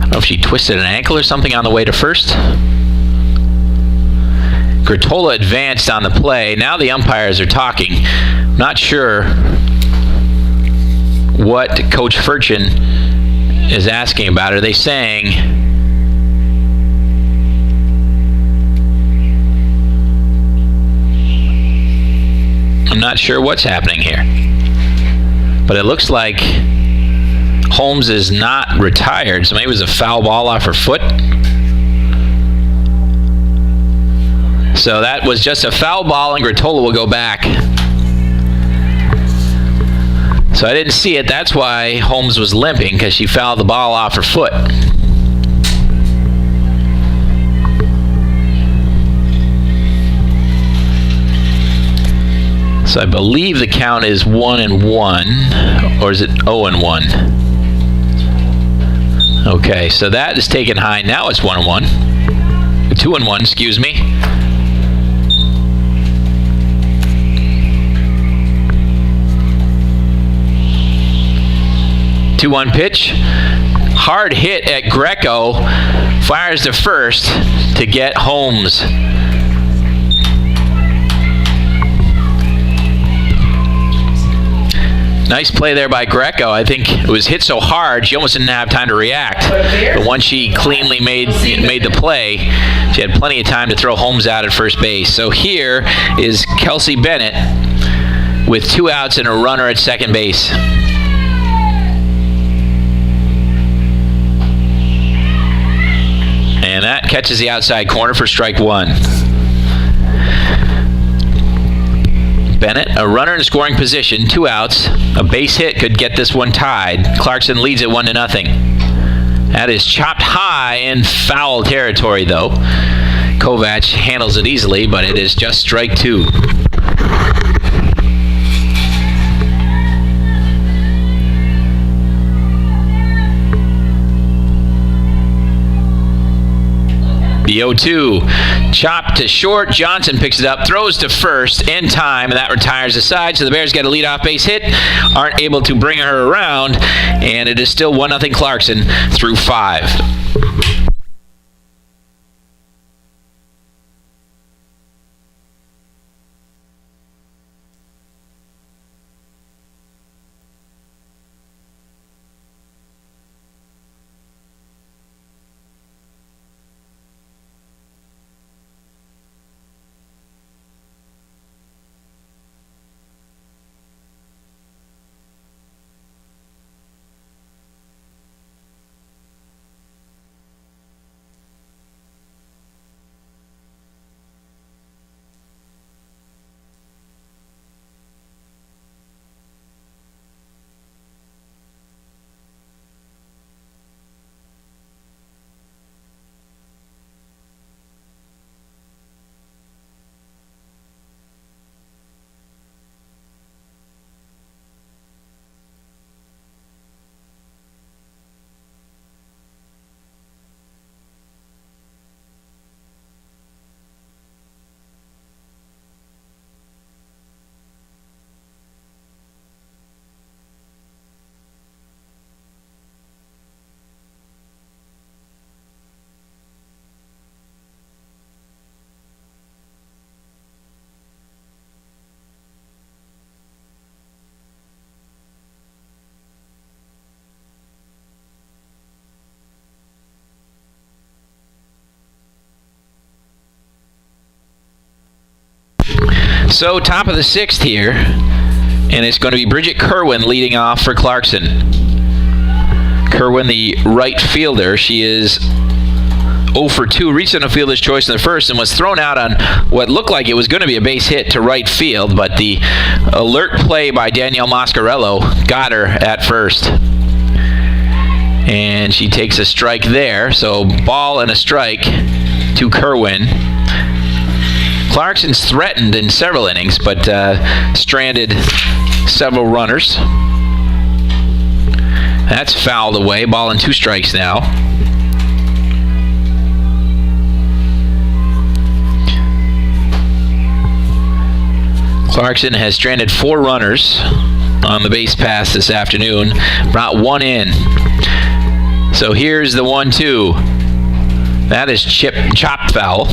don't know if she twisted an ankle or something on the way to first. Gratola advanced on the play. Now the umpires are talking. Not sure what Coach Furchin is asking about. Are they saying... I'm not sure what's happening here. But it looks like Holmes is not retired, so maybe it was a foul ball off her foot. So that was just a foul ball, and Gratola will go back. So I didn't see it. That's why Holmes was limping, because she fouled the ball off her foot. So I believe the count is 1-1, or is it 0-1? Okay, so that is taken high. Now it's 1-1. 2-1, excuse me. Two-one pitch. Hard hit at Greco. Fires to first to get Holmes. Nice play there by Greco. I think it was hit so hard she almost didn't have time to react. But once she cleanly made the play, she had plenty of time to throw Holmes out at first base. So here is Kelsey Bennett with 2 outs and a runner at second base. And that catches the outside corner for strike 1. Bennett, a runner in scoring position, 2 outs. A base hit could get this one tied. Clarkson leads it 1-0. That is chopped high in foul territory, though. Kovac handles it easily, but it is just strike 2. The 0-2. Chop to short. Johnson picks it up, throws to first in time, and that retires the side. So the Bears get a leadoff base hit. Aren't able to bring her around, and it is still 1-0 Clarkson through 5. So top of the 6th here, and it's going to be Bridget Kerwin leading off for Clarkson. Kerwin, the right fielder, she is 0 for 2, reached on a fielder's choice in the first and was thrown out on what looked like it was going to be a base hit to right field, but the alert play by Danielle Mascarello got her at first. And she takes a strike there, so ball and a strike to Kerwin. Clarkson's threatened in several innings, but stranded several runners. That's fouled away. Ball and 2 strikes now. Clarkson has stranded 4 runners on the base pass this afternoon. Brought 1 in. So here's the 1-2. That is chopped foul.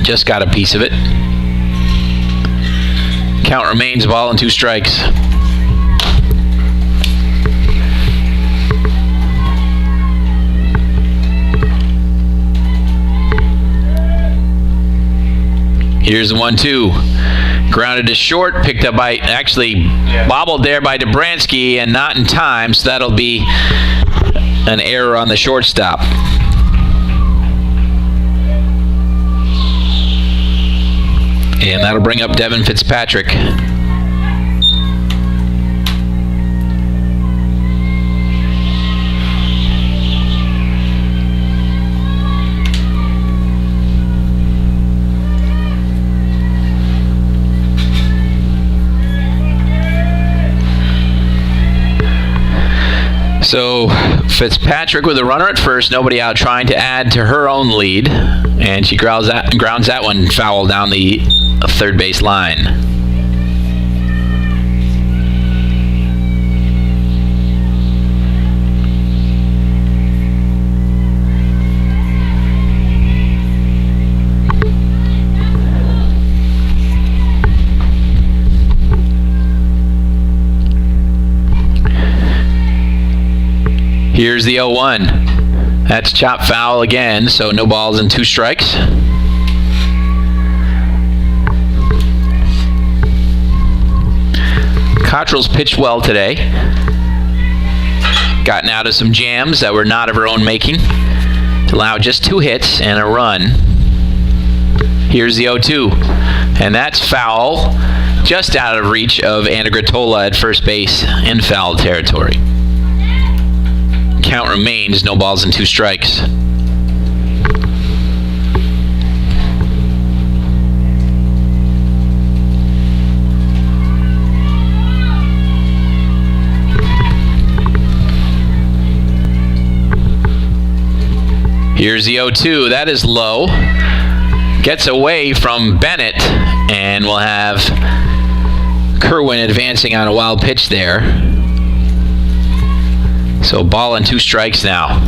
Just got a piece of it. Count remains ball and 2 strikes. Here's the 1-2. Grounded to short, picked up by, bobbled there by Dobransky and not in time, so that'll be an error on the shortstop. And that'll bring up Devin Fitzpatrick. So Fitzpatrick with a runner at first, nobody out, trying to add to her own lead, and she grounds that one foul down the third base line. Here's the 0-1. That's chop foul again, so no balls and 2 strikes. Cottrell's pitched well today. Gotten out of some jams that were not of her own making to allow just 2 hits and a run. Here's the 0-2. And that's foul, just out of reach of Anna Gratola at first base in foul territory. Count remains, no balls and 2 strikes. Here's the 0-2. That is low. Gets away from Bennett, and we'll have Kerwin advancing on a wild pitch there. So ball and 2 strikes now.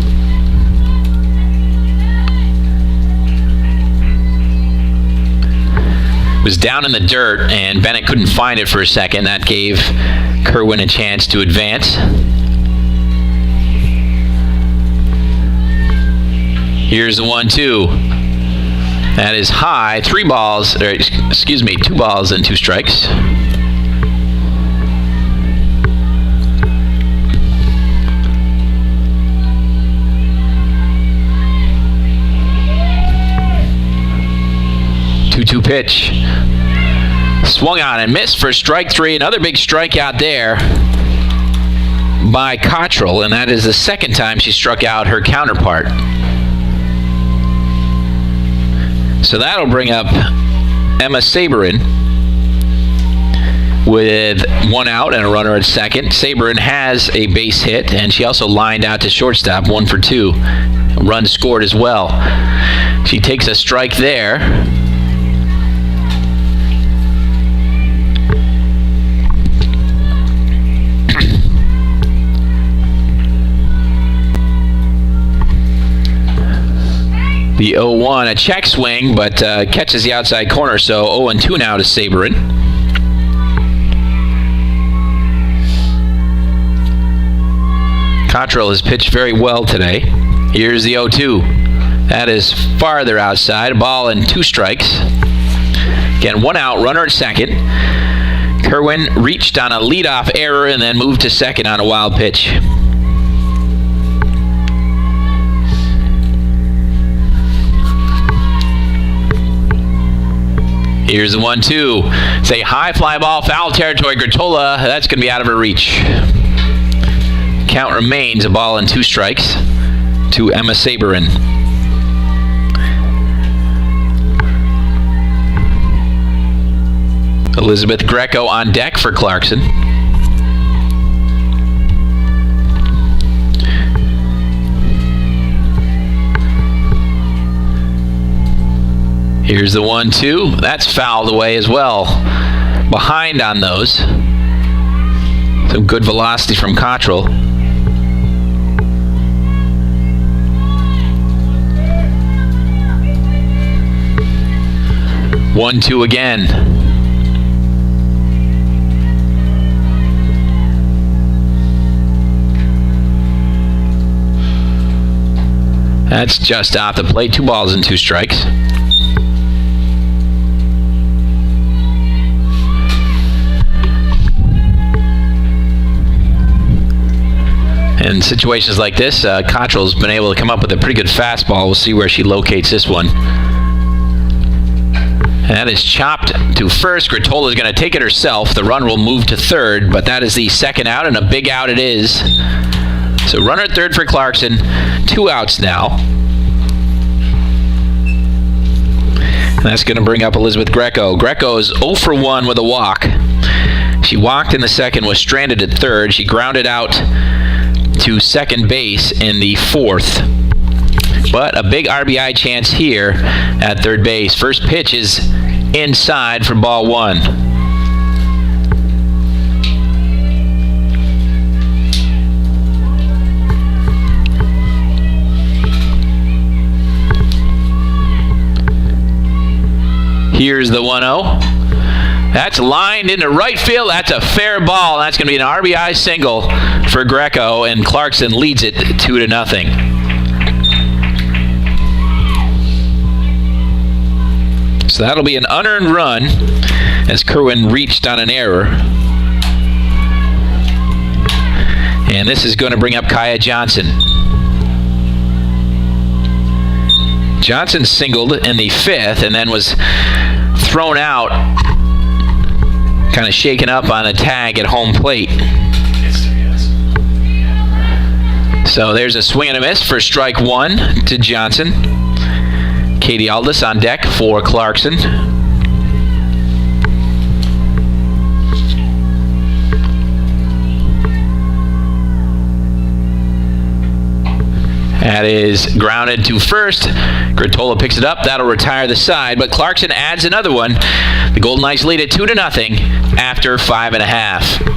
It was down in the dirt, and Bennett couldn't find it for a second. That gave Kerwin a chance to advance. Here's the 1-2. That is high. 2 balls and 2 strikes. Two pitch. Swung on and missed for strike 3. Another big strikeout there by Cottrell, and that is the second time she struck out her counterpart. So that'll bring up Emma Saberin with 1 out and a runner at second. Saberin has a base hit, and she also lined out to shortstop, 1 for 2. A run scored as well. She takes a strike there. The 0-1, a check swing, but catches the outside corner, so 0-2 now to Saberin. Cottrell has pitched very well today. Here's the 0-2. That is farther outside, a ball and 2 strikes. Again, 1 out, runner at second. Kerwin reached on a leadoff error and then moved to second on a wild pitch. Here's the 1-2. It's a high fly ball, foul territory. Gratola, that's going to be out of her reach. Count remains a ball and 2 strikes to Emma Saberin. Elizabeth Greco on deck for Clarkson. Here's the 1-2. That's fouled away as well. Behind on those. Some good velocity from Cottrell. One, 2 again. That's just off the plate. 2 balls and 2 strikes. In situations like this, Cottrell's been able to come up with a pretty good fastball. We'll see where she locates this one. And that is chopped to first. Gratola is going to take it herself. The run will move to third, but that is the second out, and a big out it is. So runner at third for Clarkson. 2 outs now. And that's going to bring up Elizabeth Greco. Greco is 0 for 1 with a walk. She walked in the second, was stranded at third. She grounded out to second base in the 4th. But a big RBI chance here at third base. First pitch is inside for ball 1. Here's the 1-0. That's lined into right field. That's a fair ball. That's going to be an RBI single for Greco, and Clarkson leads it 2-0. So that'll be an unearned run as Kerwin reached on an error. And this is going to bring up Kaya Johnson. Johnson singled in the 5th and then was thrown out, kind of shaken up on a tag at home plate. So there's a swing and a miss for strike 1 to Johnson. Katie Aldis on deck for Clarkson. That is grounded to first. Gratola picks it up. That'll retire the side, but Clarkson adds another one. The Golden Knights lead it 2-0 after 5.5.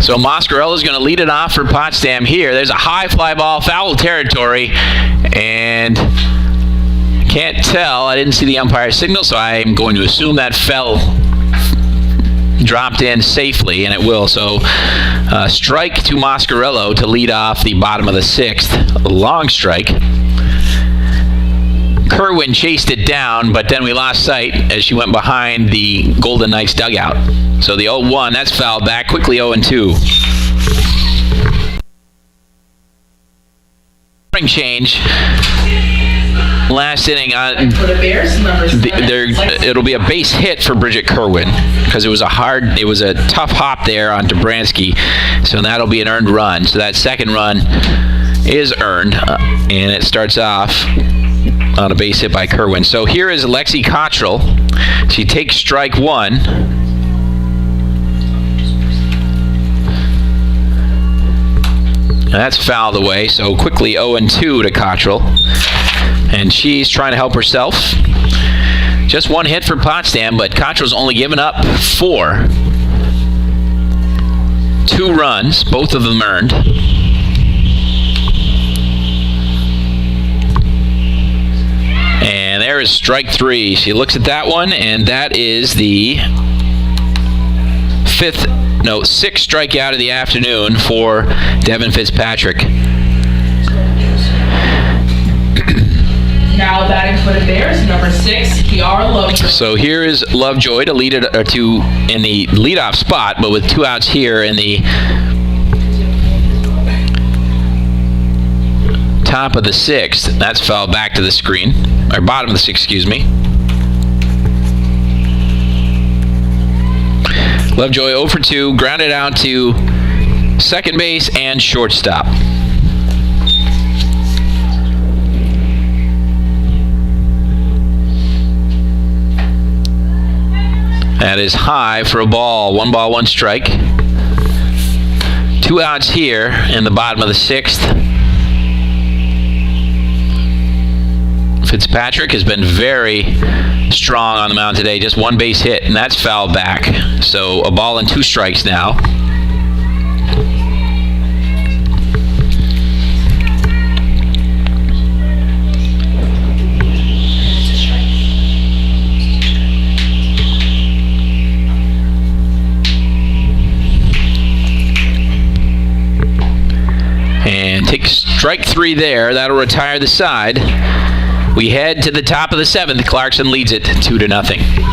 So Moscarella's going to lead it off for Potsdam here. There's a high fly ball, foul territory, and can't tell. I didn't see the umpire signal, so I'm going to assume that dropped in safely, and it will. So strike to Moscarello to lead off the bottom of the 6th. A long strike. Kerwin chased it down, but then we lost sight as she went behind the Golden Knights dugout. So the 0-1, that's fouled back. Quickly 0-2. Change. Last inning. For the Bears, it'll be a base hit for Bridget Kerwin because it was a tough hop there on Dobransky. So that'll be an earned run. So that second run is earned, and it starts off on a base hit by Kerwin. So here is Lexi Cottrell. She takes strike 1. And that's fouled away. So quickly 0-2 to Cottrell. And she's trying to help herself. Just one hit for Potsdam, but Cottrell's only given up 4. 2 runs, both of them earned. And there is strike 3. She looks at that one, and that is the 6th strikeout of the afternoon for Devin Fitzpatrick. Now batting for the Bears, number 6, Kiara Lovejoy. So here is Lovejoy to lead it in the leadoff spot, but with 2 outs here in the top of the 6th. That's fouled back to the screen, or bottom of the 6th, excuse me. Lovejoy 0-2, grounded out to second base and shortstop. That is high for a ball. 1 ball, 1 strike. 2 outs here in the bottom of the 6th. Fitzpatrick has been very strong on the mound today. Just 1 base hit, and that's fouled back. So a ball and 2 strikes now. And take strike 3 there. That'll retire the side. We head to the top of the 7th. Clarkson leads it 2-0.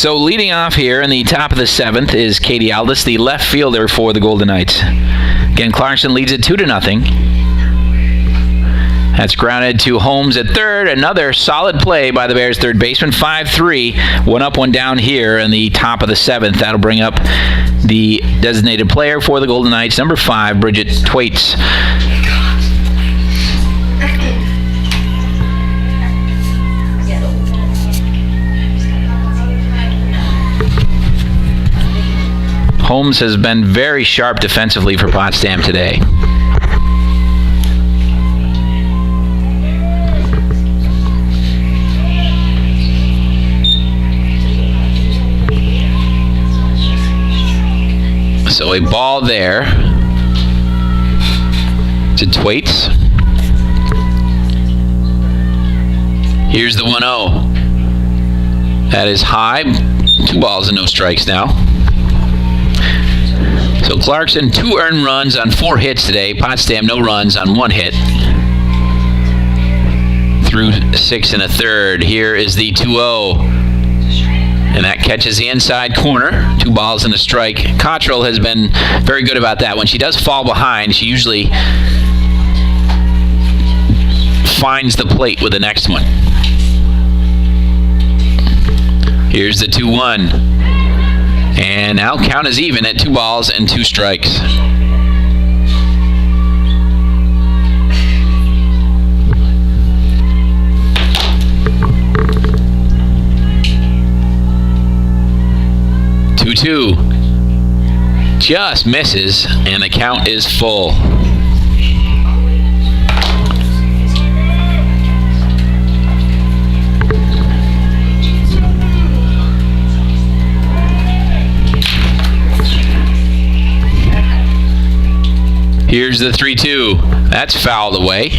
So leading off here in the top of the 7th is Katie Aldis, the left fielder for the Golden Knights. Again, Clarkson leads it 2-0. That's grounded to Holmes at third. Another solid play by the Bears third baseman. 5-3. One up, one down here in the top of the 7th. That'll bring up the designated player for the Golden Knights, number 5, Bridget Thwaites. Holmes has been very sharp defensively for Potsdam today. So a ball there to Thwaites. Here's the 1-0. That is high. 2 balls and no strikes now. So Clarkson, 2 earned runs on 4 hits today. Potsdam, no runs on 1 hit. Through 6 1/3. Here is the 2-0. And that catches the inside corner. 2 balls and a strike. Cottrell has been very good about that. When she does fall behind, she usually finds the plate with the next one. Here's the 2-1. And now count is even at 2 balls and 2 strikes. Two just misses, and the count is full. Here's the 3-2. That's fouled away.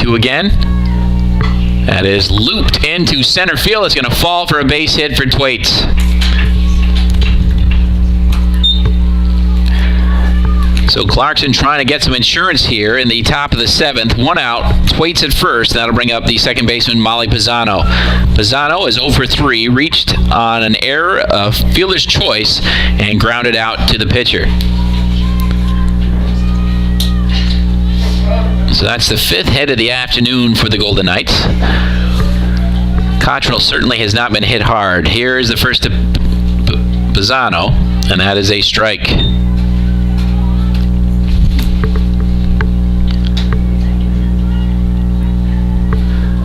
Again. That is looped into center field. It's going to fall for a base hit for Thwaites. So Clarkson trying to get some insurance here in the top of the 7th. 1 out. Thwaites at first. That'll bring up the second baseman, Molly Pisano. Pisano is 0 for 3, reached on an error of fielder's choice and grounded out to the pitcher. So that's the 5th hit of the afternoon for the Golden Knights. Cottrell certainly has not been hit hard. Here is the first to Pisano, and that is a strike.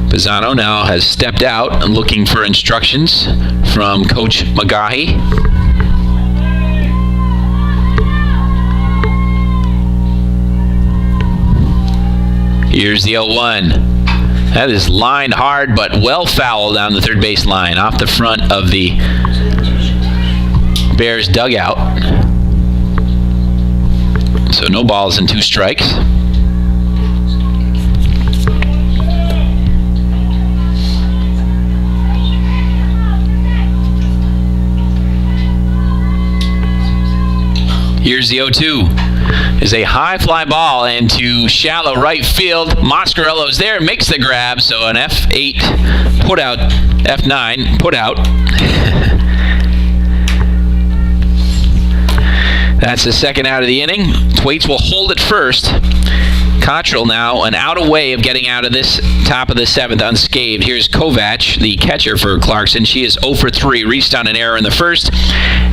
Pisano now has stepped out and looking for instructions from Coach McGaughy. Here's the 0-1. That is lined hard, but well fouled down the third base line, off the front of the Bears dugout. So no balls and 2 strikes. Here's the 0-2. Is a high fly ball into shallow right field. Moscarello's there, makes the grab, so an F8 put out, F9 put out. That's the 2nd out of the inning. Thwaites will hold it first. Cottrell now an out away of getting out of this top of the 7th unscathed. Here's Kovac, the catcher for Clarkson. She is 0 for 3, reached on an error in the first,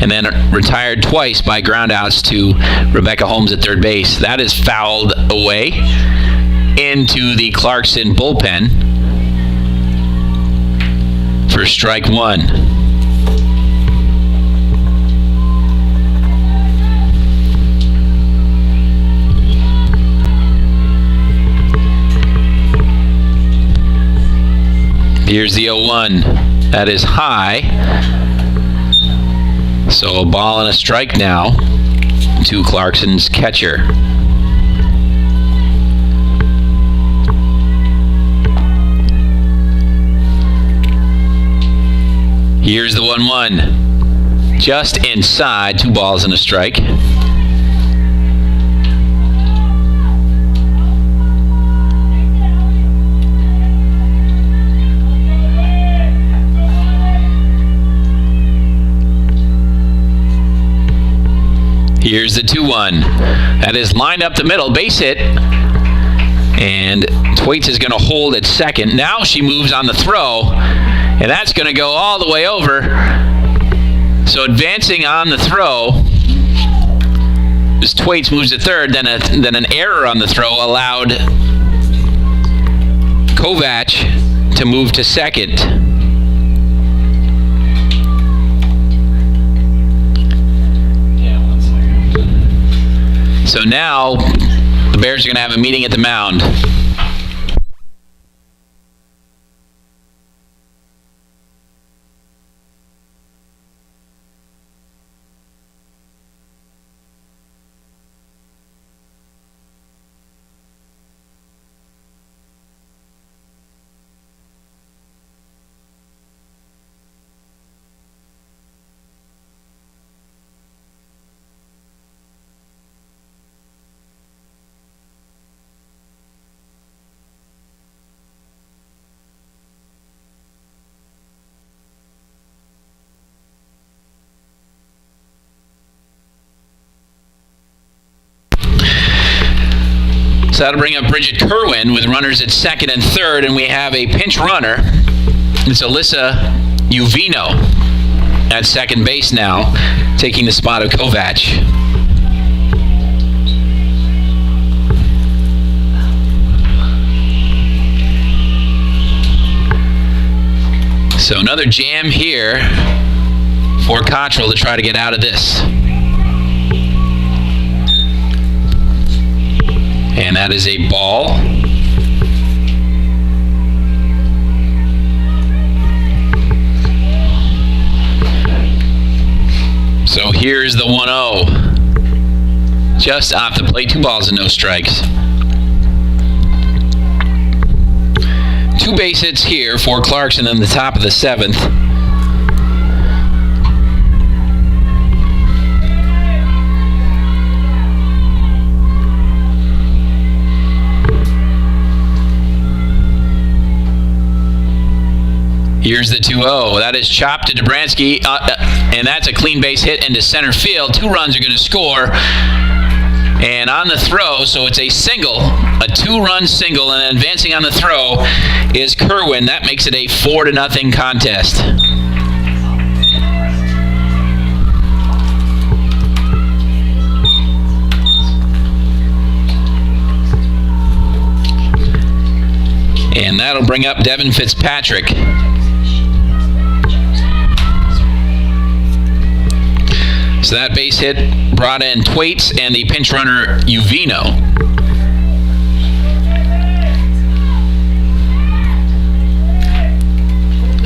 and then retired twice by groundouts to Rebecca Holmes at third base. That is fouled away into the Clarkson bullpen for strike 1. Here's the 0-1. That is high. So a ball and a strike now to Clarkson's catcher. 1-1. Just inside, 2 balls and a strike. Here's the 2-1. That is lined up the middle, base hit. And Thwaites is going to hold at second. Now she moves on the throw, and that's going to go all the way over. So advancing on the throw, as Thwaites moves to third, then an error on the throw allowed Kovac to move to second. So now, the Bears are going to have a meeting at the mound. So that'll bring up Bridget Kerwin with runners at second and third, and we have a pinch runner. It's Alyssa Uvino at second base now, taking the spot of Kovac. So another jam here for Cottrell to try to get out of this. And that is a ball. So here's the 1-0. Just off the plate, 2 balls and no strikes. 2 base hits here for Clarkson in the top of the 7th. Here's the 2-0. That is chopped to Dobransky, and that's a clean base hit into center field. 2 runs are going to score. And on the throw, so it's a single, a 2-run single, and advancing on the throw is Kerwin. That makes it a 4-0 contest. And that'll bring up Devin Fitzpatrick. So that base hit brought in Thwaites and the pinch runner Uvino.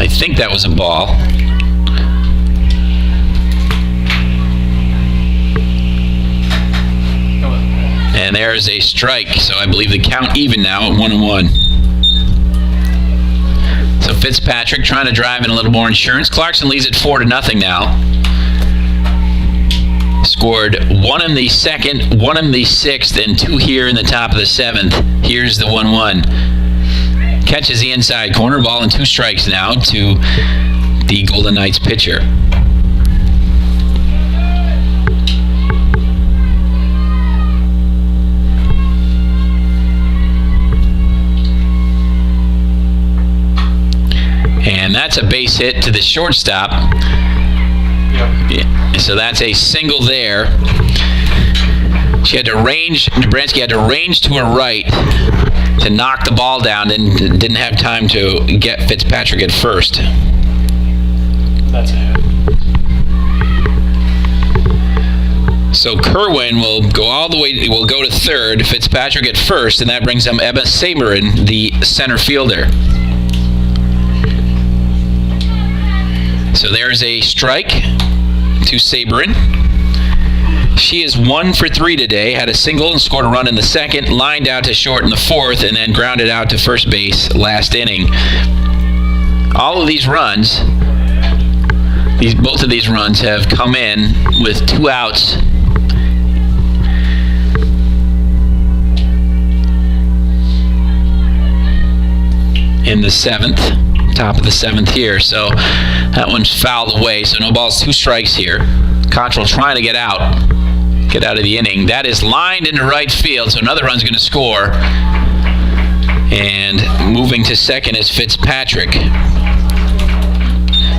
I think that was a ball. And there's a strike, so I believe the count even now at 1-1. So Fitzpatrick trying to drive in a little more insurance. Clarkson leads it 4-0 now. Scored 1 in the 2nd, 1 in the 6th, and 2 here in the top of the 7th. Here's the 1-1. Catches the inside corner, ball and 2 strikes now to the Golden Knights pitcher. And that's a base hit to the shortstop. Yeah. So that's a single there. She had to range, Dobransky had to range to her right to knock the ball down and didn't have time to get Fitzpatrick at first. That's a hit. So Kerwin will go all the way, will go to third, Fitzpatrick at first, and that brings up Emma Saberin, the center fielder. So there's a strike to Saberin. She is 1 for 3 today, had a single and scored a run in the 2nd, lined out to short in the 4th, and then grounded out to first base last inning. All of these runs Both of these runs have come in with 2 outs. In the 7th, top of the 7th here. So that one's fouled away. So no balls, 2 strikes here. Cottrell trying to get out of the inning. That is lined into right field. So another run's going to score. And moving to second is Fitzpatrick.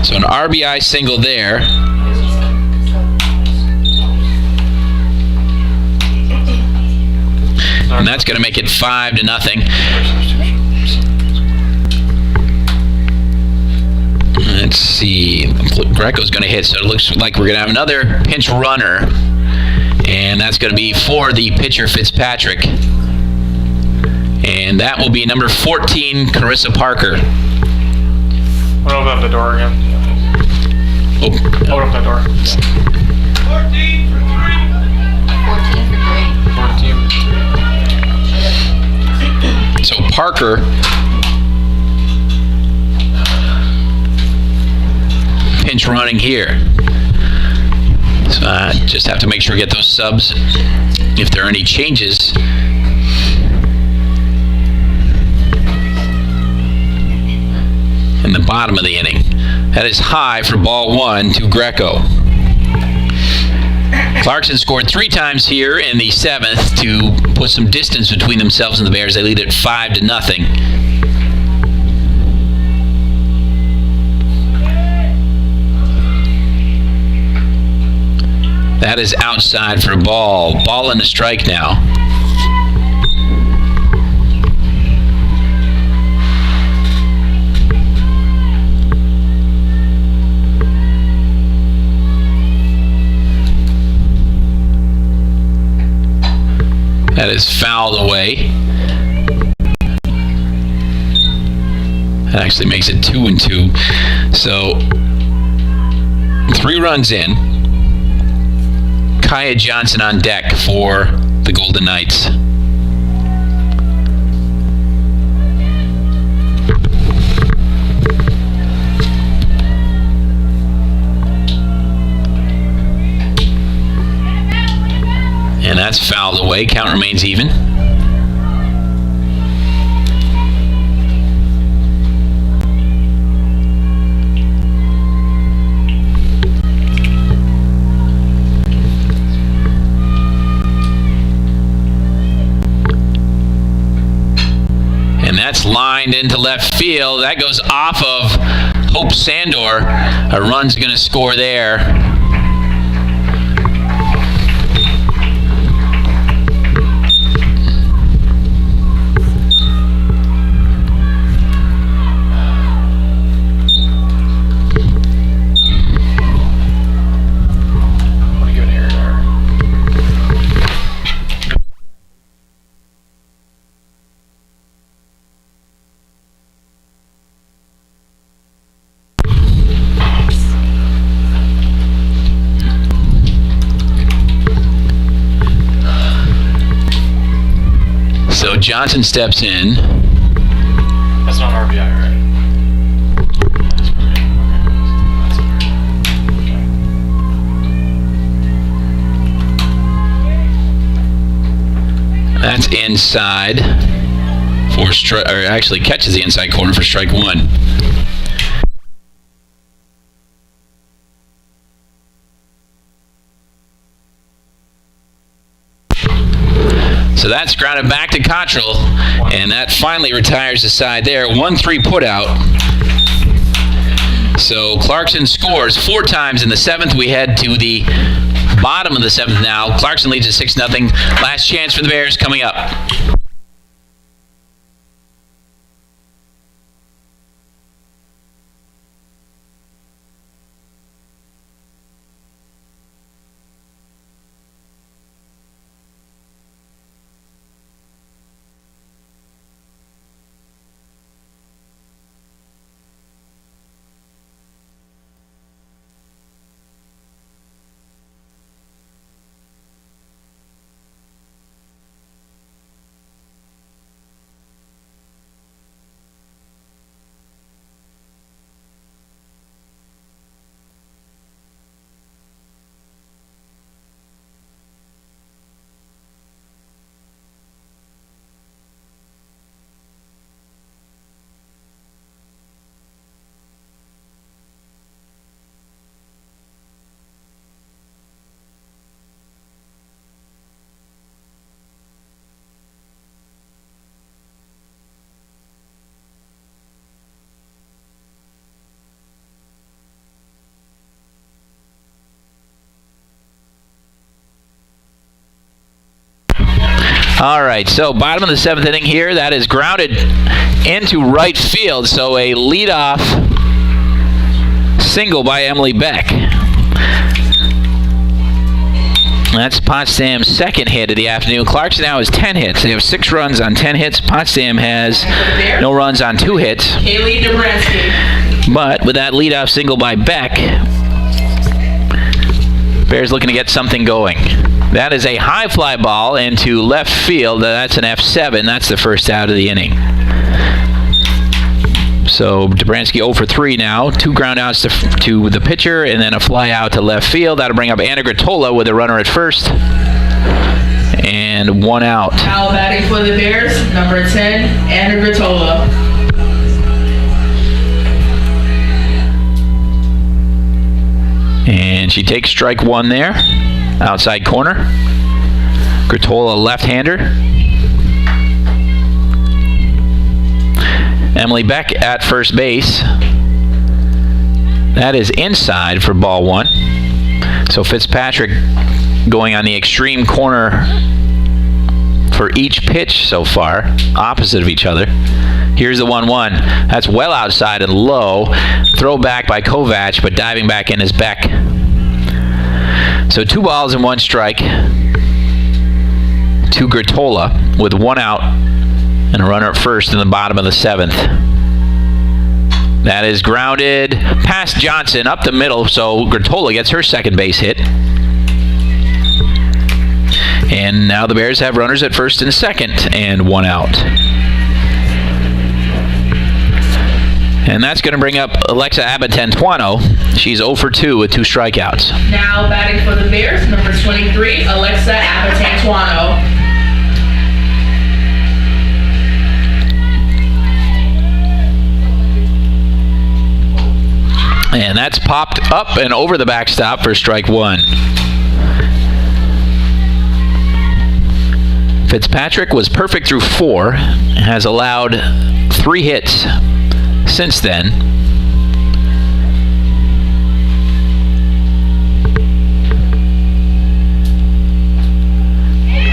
So an RBI single there. And that's going to make it 5-0. Let's see. Greco's going to hit, so it looks like we're going to have another pinch runner. And that's going to be for the pitcher, Fitzpatrick. And that will be number 14, Carissa Parker. Open up the door again. Open up that door. 14 for 3. 14. So Parker pinch running here. So I just have to make sure to get those subs if there are any changes. In the bottom of the inning. That is high for ball 1 to Greco. Clarkson scored 3 times here in the 7th to put some distance between themselves and the Bears. They lead it 5-0. That is outside for a ball. Ball and a strike now. That is fouled away. That actually makes it 2-2. So 3 runs in. Kaya Johnson on deck for the Golden Knights. And that's fouled away. Count remains even. And that's lined into left field. That goes off of Hope Sandor. A run's going to score there. So Johnson steps in. That's not RBI, right? That's inside for strike, or actually catches the inside corner for strike 1. So that's grounded back to Cottrell, and that finally retires the side there. 1-3 put out. So Clarkson scores 4 times in the 7th. We head to the bottom of the 7th now. Clarkson leads at 6-0. Last chance for the Bears coming up. All right, so bottom of the 7th inning here. That is grounded into right field. So a leadoff single by Emily Beck. That's Potsdam's second hit of the afternoon. Clarkson now has 10 hits. They have 6 runs on 10 hits. Potsdam has no runs on 2 hits. Kaylee Dobransky. But with that leadoff single by Beck, Bears looking to get something going. That is a high fly ball into left field. That's an F7. That's the first out of the inning. So Dobransky 0 for 3 now. 2 ground outs to the pitcher and then a fly out to left field. That'll bring up Anna Gratola with a runner at first. And 1 out. Now batting for the Bears, number 10, Anna Gratola. And she takes strike 1 there. Outside corner. Gratola left-hander. Emily Beck at first base. That is inside for ball 1. So Fitzpatrick going on the extreme corner for each pitch so far, opposite of each other. Here's the 1-1. That's well outside and low. Throw back by Kovac, but diving back in is Beck. So 2 balls and 1 strike to Gratola with 1 out and a runner at first in the bottom of the 7th. That is grounded past Johnson up the middle, so Gratola gets her second base hit. And now the Bears have runners at first and second and 1 out. And that's going to bring up Alexa Abatantuano. She's 0 for 2 with 2 strikeouts. Now batting for the Bears, number 23, Alexa Abatantuano. And that's popped up and over the backstop for strike 1. Fitzpatrick was perfect through 4, has allowed 3 hits since then.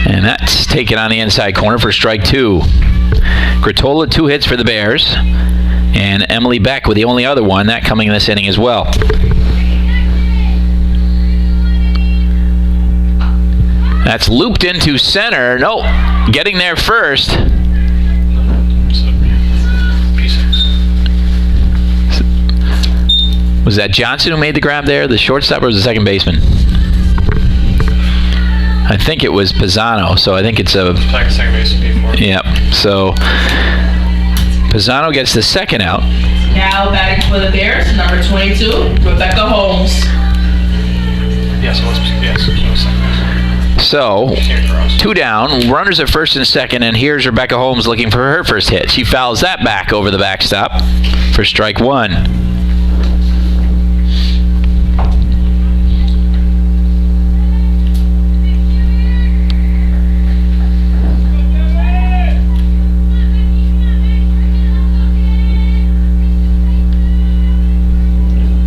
And that's taken on the inside corner for strike 2. Gratola 2 hits for the Bears. And Emily Beck with the only other one, that coming in this inning as well. That's looped into center. No, getting there first. Was that Johnson who made the grab there, the shortstop, or was the second baseman? I think it was Pisano, so I think it's a... Second base before. Yep, so Pisano gets the second out. Now batting for the Bears, number 22, Rebecca Holmes. Yes, it was second base. So, 2 down, runners at first and second, and here's Rebecca Holmes looking for her first hit. She fouls that back over the backstop for strike 1.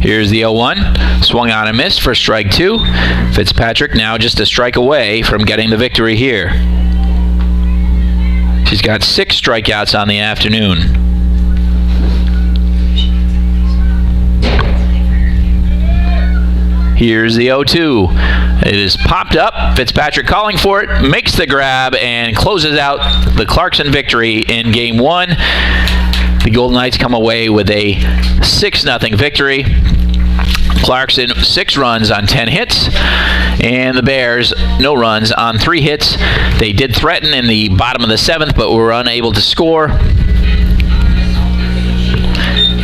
Here's the 0-1. Swung on and missed for strike 2. Fitzpatrick now just a strike away from getting the victory here. She's got 6 strikeouts on the afternoon. Here's the 0-2. It is popped up. Fitzpatrick calling for it, makes the grab, and closes out the Clarkson victory in Game 1. The Golden Knights come away with a 6-0 victory. Clarkson 6 runs on 10 hits, and the Bears no runs on 3 hits. They did threaten in the bottom of the 7th, but were unable to score.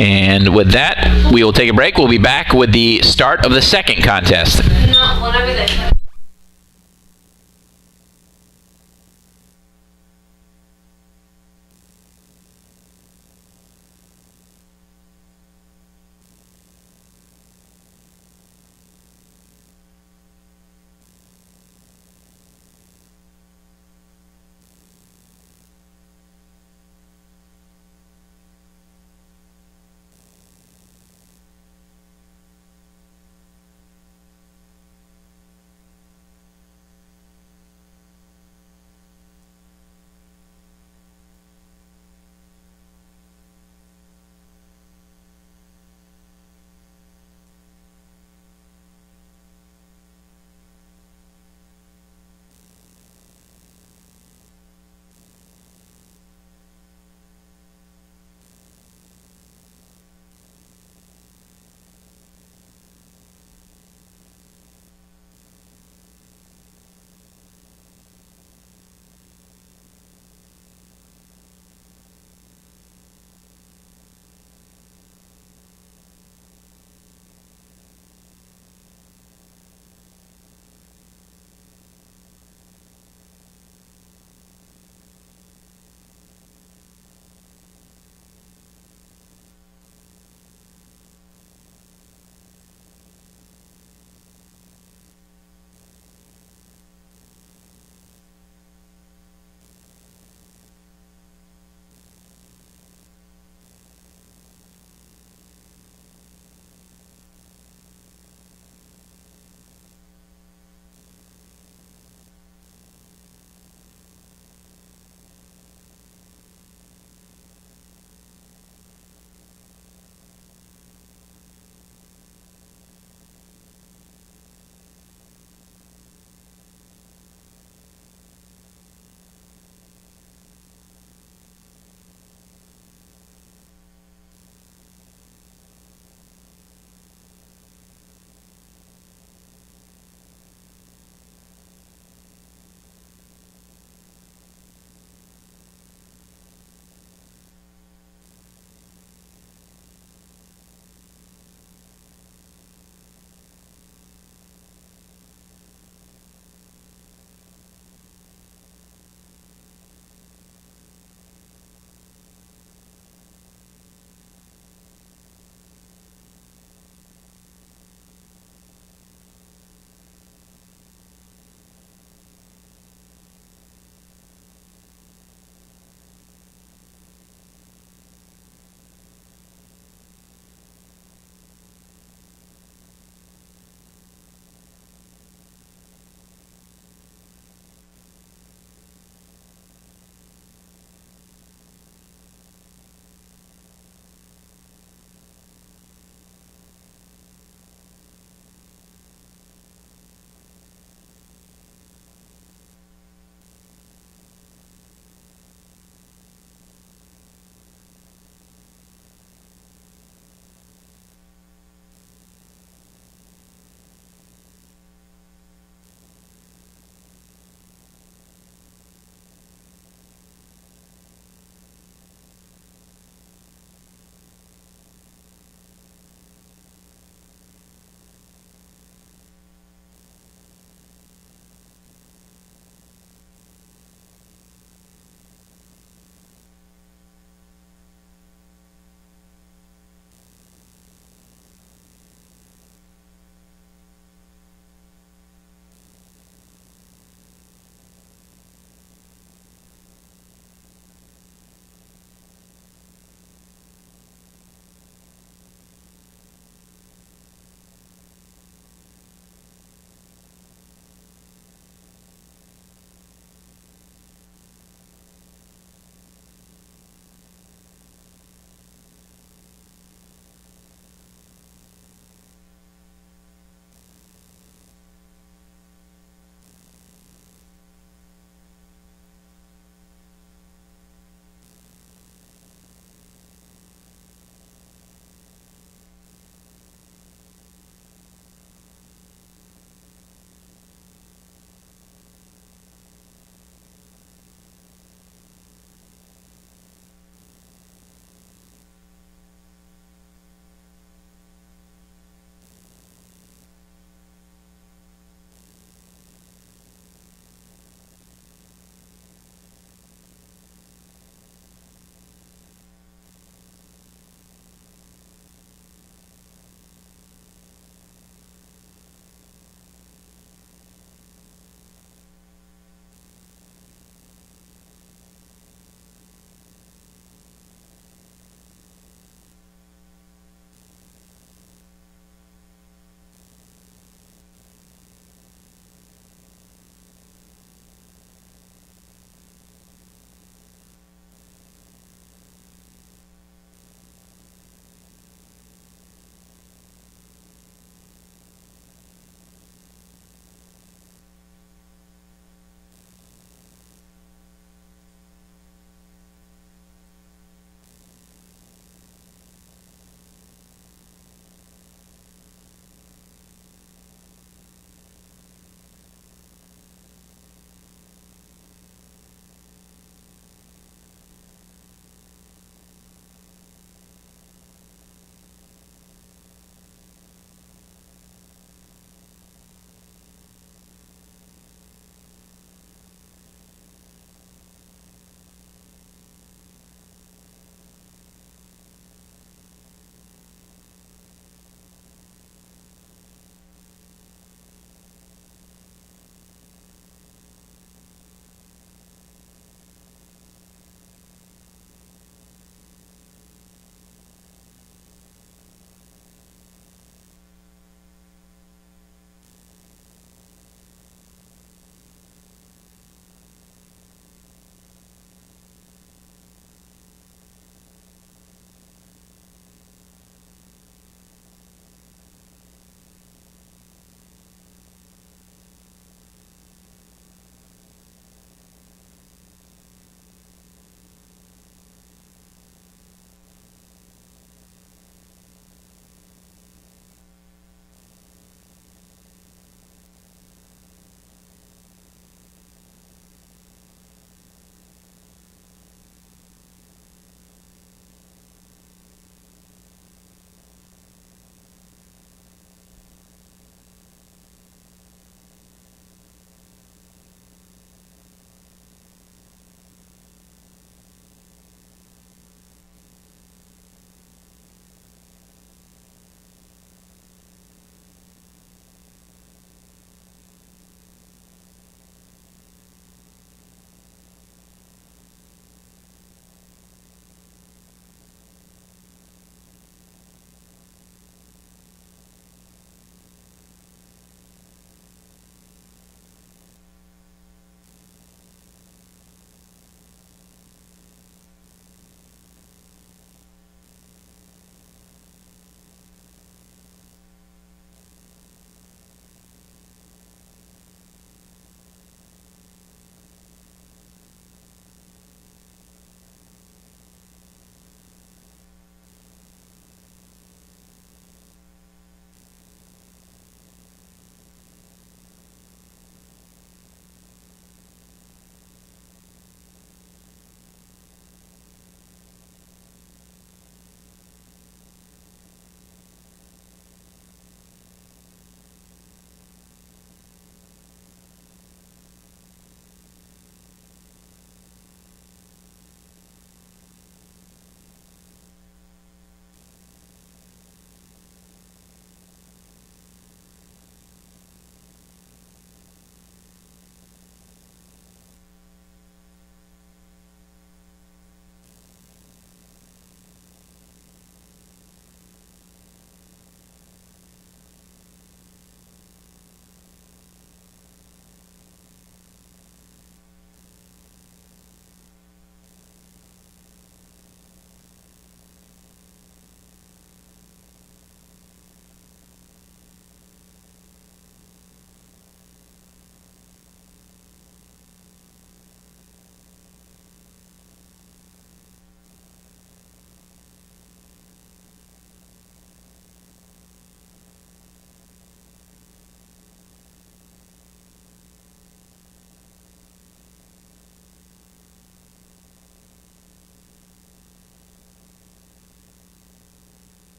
And with that, we will take a break. We'll be back with the start of the second contest. No, whatever they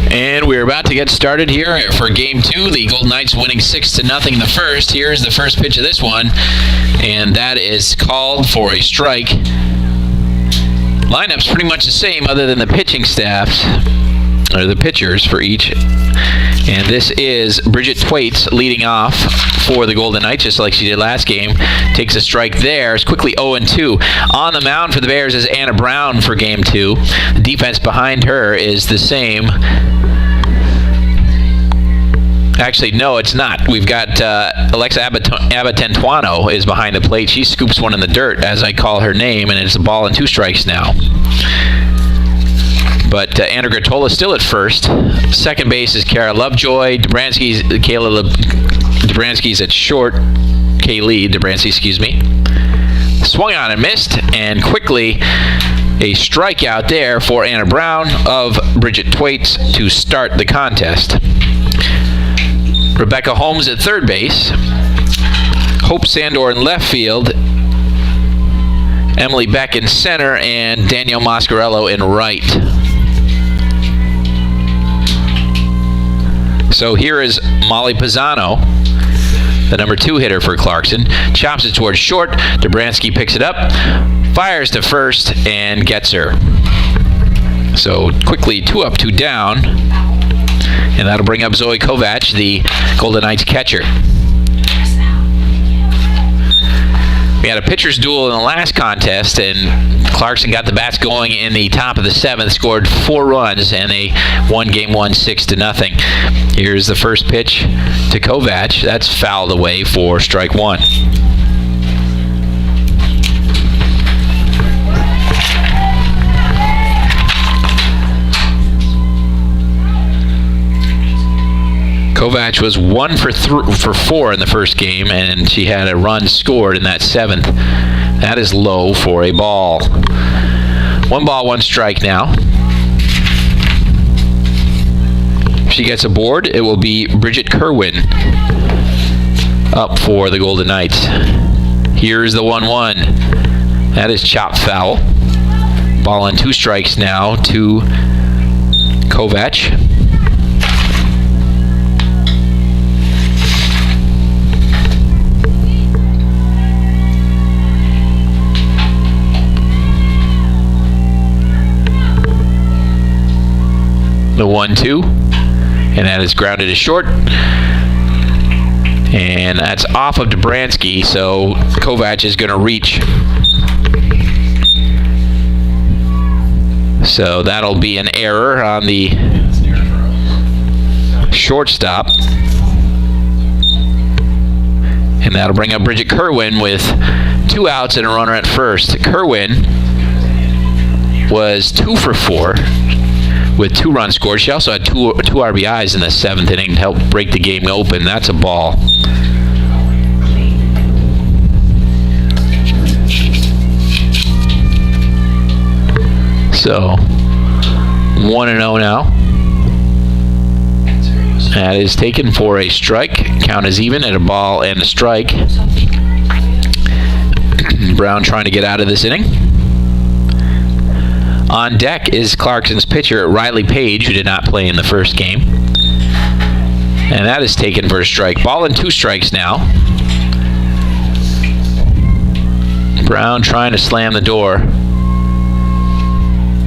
And we're about to get started here for Game 2. The Golden Knights winning 6-0 in the first. Here's the first pitch of this one, and that is called for a strike. Lineup's pretty much the same other than the pitching staffs, or the pitchers for each. And this is Bridget Thwaites leading off for the Golden Knights, just like she did last game. Takes a strike there. It's quickly 0-2. On the mound for the Bears is Anna Brown for Game 2. The defense behind her is the same. Actually, no, it's not. We've got Alexa Abatantuano is behind the plate. She scoops one in the dirt, as I call her name, and it's a ball and 2 strikes now. But Andrew Gratola still at first. Second base is Kara Lovejoy. Kayla Dobransky's at short. Kaylee Dobransky, excuse me. Swung on and missed, and quickly a strikeout there for Anna Brown of Bridget Thwaites to start the contest. Rebecca Holmes at third base. Hope Sandor in left field. Emily Beck in center, and Danielle Mascarello in right. So here is Molly Pisano, the number 2 hitter for Clarkson. Chops it towards short. Dobransky picks it up, fires to first, and gets her. So quickly 2 up, 2 down. And that'll bring up Zoe Kovac, the Golden Knights catcher. We had a pitcher's duel in the last contest, and Clarkson got the bats going in the top of the 7th, scored 4 runs, and they won Game 1 6-0. Here's the first pitch to Kovac. That's fouled away for strike 1. Kovac was 1 for 4 in the first game, and she had a run scored in that 7th. That is low for a ball. 1 ball, 1 strike now. If she gets aboard, it will be Bridget Kerwin up for the Golden Knights. Here's the 1-1. That is chopped foul. Ball and 2 strikes now to Kovac. The 1-2, and that is grounded to short, and that's off of Dobransky, so Kovac is going to reach. So that'll be an error on the shortstop, and that'll bring up Bridget Kerwin with 2 outs and a runner at first. Kerwin was 2 for 4. With 2 runs scored. She also had two RBIs in the 7th inning to help break the game open. That's a ball. So 1-0 now. That is taken for a strike. Count is even at a ball and a strike. Brown trying to get out of this inning. On deck is Clarkson's pitcher, Riley Page, who did not play in the first game. And that is taken for a strike. Ball and 2 strikes now. Brown trying to slam the door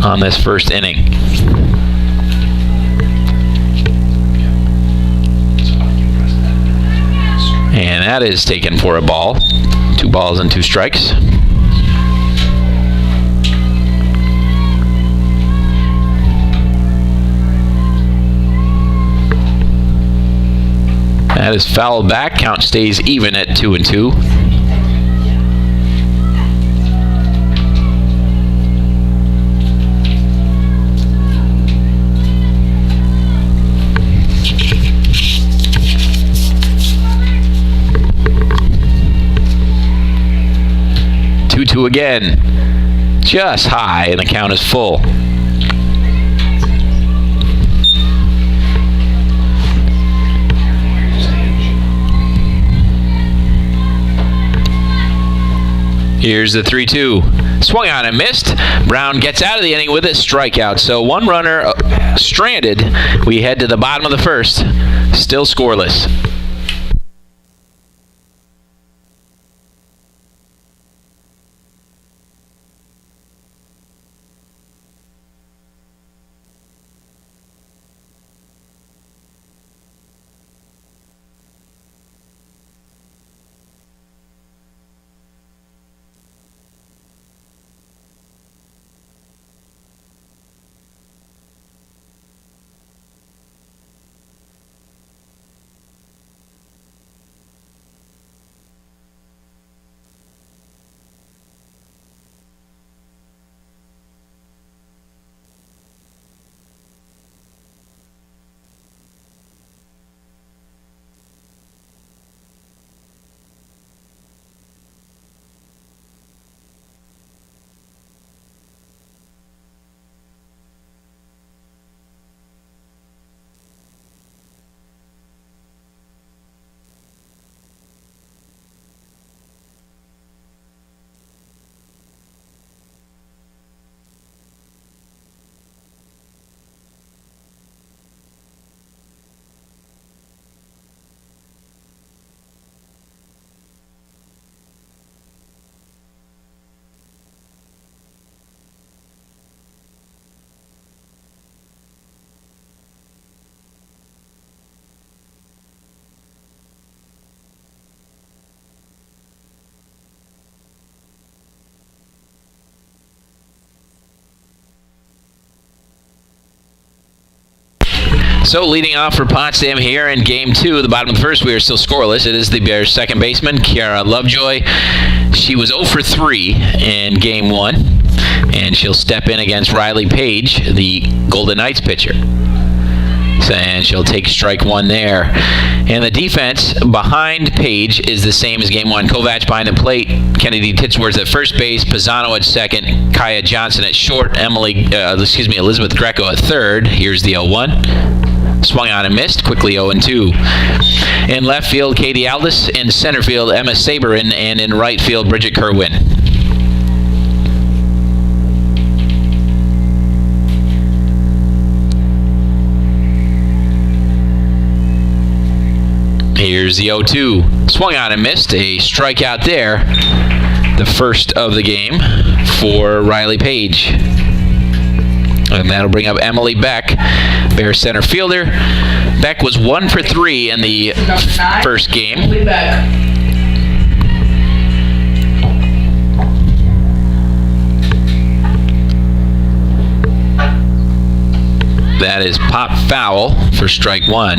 on this first inning. And that is taken for a ball. 2 balls and 2 strikes. That is fouled back. Count stays even at 2-2. Again, just high, and the count is full. Here's the 3-2. Swung on and missed. Brown gets out of the inning with a strikeout. So one runner stranded. We head to the bottom of the first. Still scoreless. So leading off for Potsdam here in Game 2, the bottom of the first, we are still scoreless. It is the Bears' second baseman, Kiara Lovejoy. She was 0 for 3 in Game 1, and she'll step in against Riley Page, the Golden Knights pitcher. And she'll take strike 1 there. And the defense behind Page is the same as Game 1. Kovacs behind the plate, Kennedy Titsworth at first base, Pisano at second, Kaya Johnson at short, Elizabeth Greco at third. Here's the 0-1. Swung on and missed, quickly 0-2. In left field, Katie Aldis. In center field, Emma Saberin. And in right field, Bridget Kerwin. Here's the 0-2. Swung on and missed, a strikeout there. The first of the game for Riley Page. And that'll bring up Emily Beck, Bears center fielder. Beck was 1 for 3 in the first game. Emily Beck. That is pop foul for strike 1.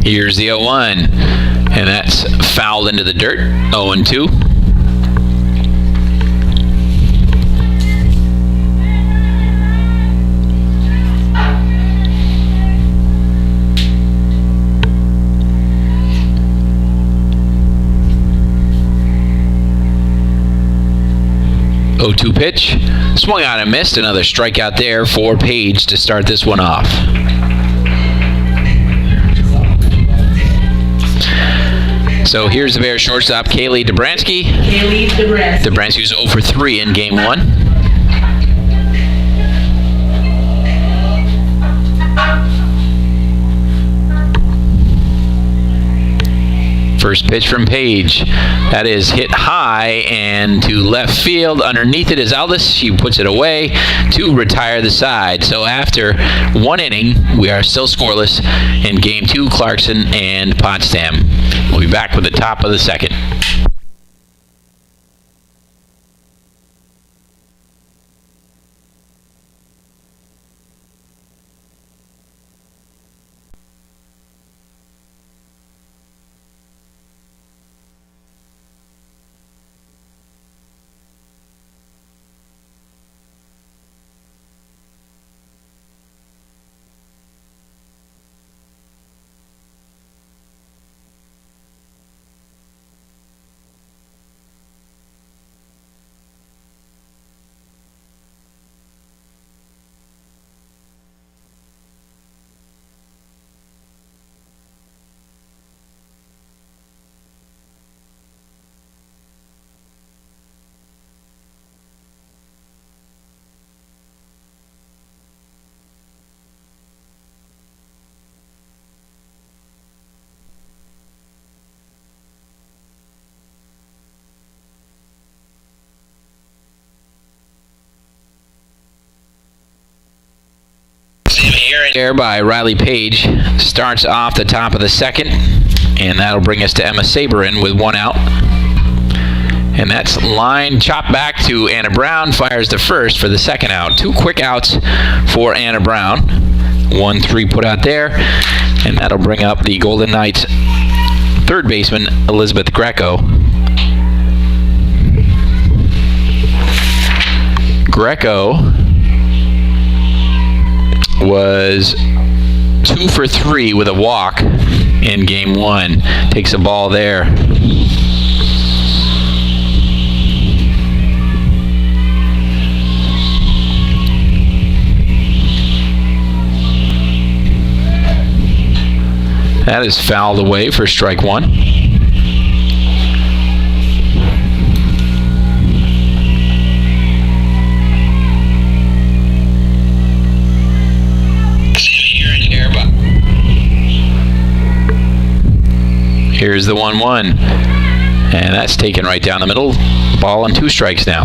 Here's the 0-1, and that's fouled into the dirt. 0-2. Oh-2 pitch, swung on and missed. Another strikeout there for Page to start this one off. So here's the Bears shortstop, Kaylee Dobransky. Dobransky was 0 for 3 in Game 1. First pitch from Page. That is hit high and to left field. Underneath it is Aldis. She puts it away to retire the side. So after 1 inning, we are still scoreless in Game 2, Clarkson and Potsdam. We'll be back with the top of the second. there by Riley Page starts off the top of the second, and that'll bring us to Emma Saberin with 1 out. And that's line chopped back to Anna Brown, fires to first for the second out. 2 quick outs for Anna Brown. 1-3 put out there, and that'll bring up the Golden Knights third baseman Elizabeth Greco. Greco was 2 for 3 with a walk in game 1. Takes a ball there. That is fouled away for strike 1. Here's the 1-1, and that's taken right down the middle. Ball and 2 strikes now.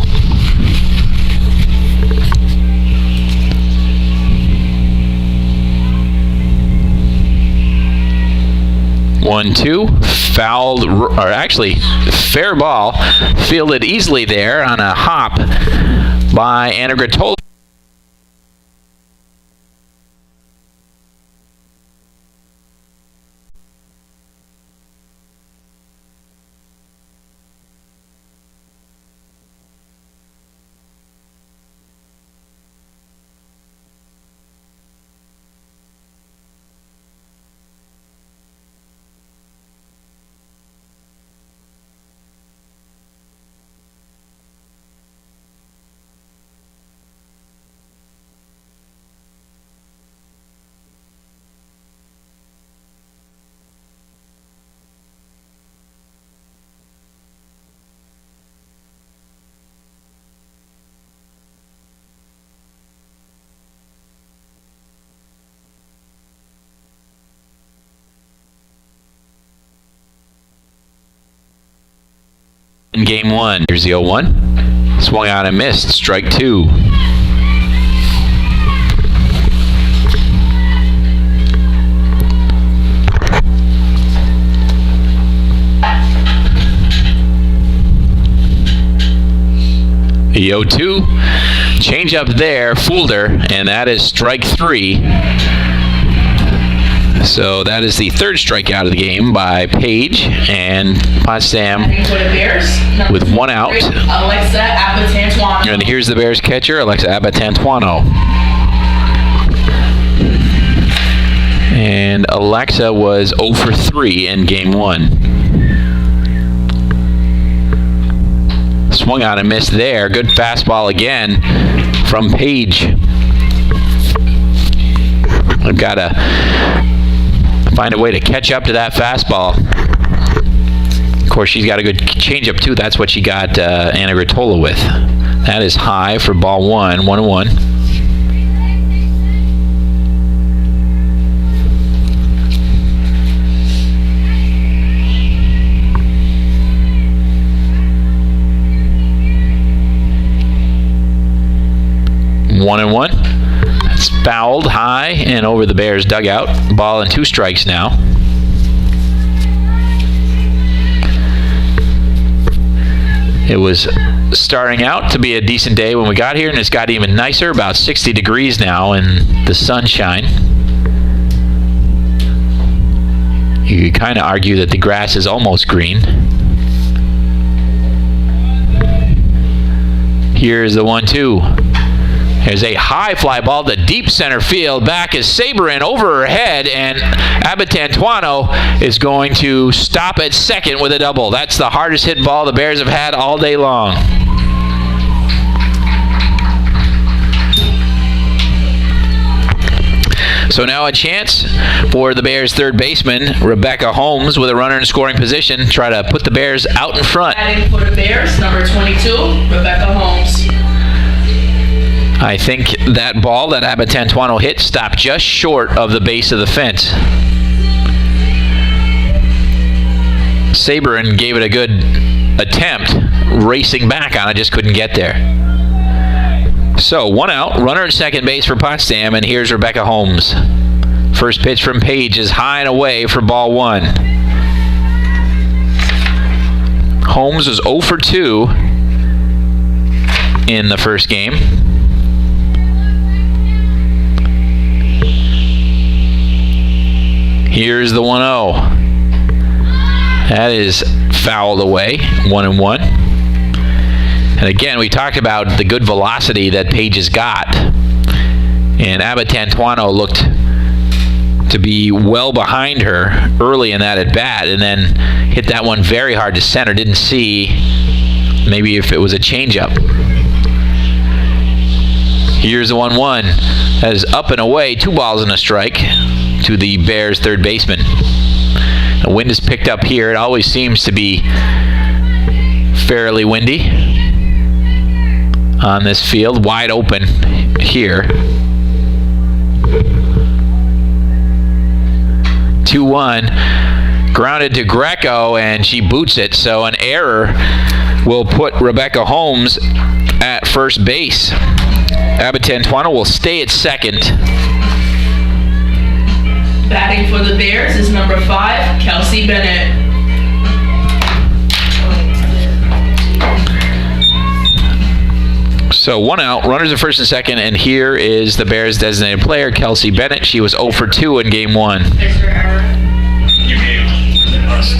One, 2, fouled, or actually fair ball, fielded easily there on a hop by Anna Gratola. In game 1, here's the 0-1. Swung out and missed. Strike 2. The 0-2. Change up there, fooled her, and that is strike 3. So that is the third strikeout of the game by Page, and Potsdam with 1 out. Alexa Abatantuano. And here's the Bears catcher, Alexa Abatantuano. And Alexa was 0 for 3 in game 1. Swung out and missed there. Good fastball again from Page. I've got to find a way to catch up to that fastball. Of course, she's got a good changeup too. That's what she got Anna Gratola with. That is high for ball 1, 1-1. One and 1. It's fouled high and over the Bears dugout. Ball and 2 strikes now. It was starting out to be a decent day when we got here, and it's got even nicer, about 60 degrees now in the sunshine. You could kind of argue that the grass is almost green. Here's the 1-2. There's a high fly ball to deep center field. Back is Saberin over her head, and Abatantuano is going to stop at second with a double. That's the hardest hit ball the Bears have had all day long. So now a chance for the Bears' third baseman, Rebecca Holmes, with a runner in scoring position, try to put the Bears out in front. Batting for the Bears, number 22, Rebecca Holmes. I think that ball that Abatantuano hit stopped just short of the base of the fence. Saberin gave it a good attempt, racing back on it, just couldn't get there. So 1 out, runner at second base for Potsdam, and here's Rebecca Holmes. First pitch from Page is high and away for ball 1. Holmes was 0 for 2 in the first game. Here's the 1-0. That is fouled away, 1-1. And again, we talked about the good velocity that Page has got. And Abatantuano looked to be well behind her early in that at bat, and then hit that one very hard to center. Didn't see maybe if it was a changeup. Here's the 1-1. That is up and away, 2 balls and a strike to the Bears' third baseman. The wind is picked up here. It always seems to be fairly windy on this field. Wide open here. 2-1, grounded to Greco, and she boots it, so an error will put Rebecca Holmes at first base. Abatantuano will stay at second. Batting for the Bears is number 5, Kelsey Bennett. So 1 out, runners at first and second, and here is the Bears' designated player, Kelsey Bennett. She was 0 for 2 in game 1. You gave us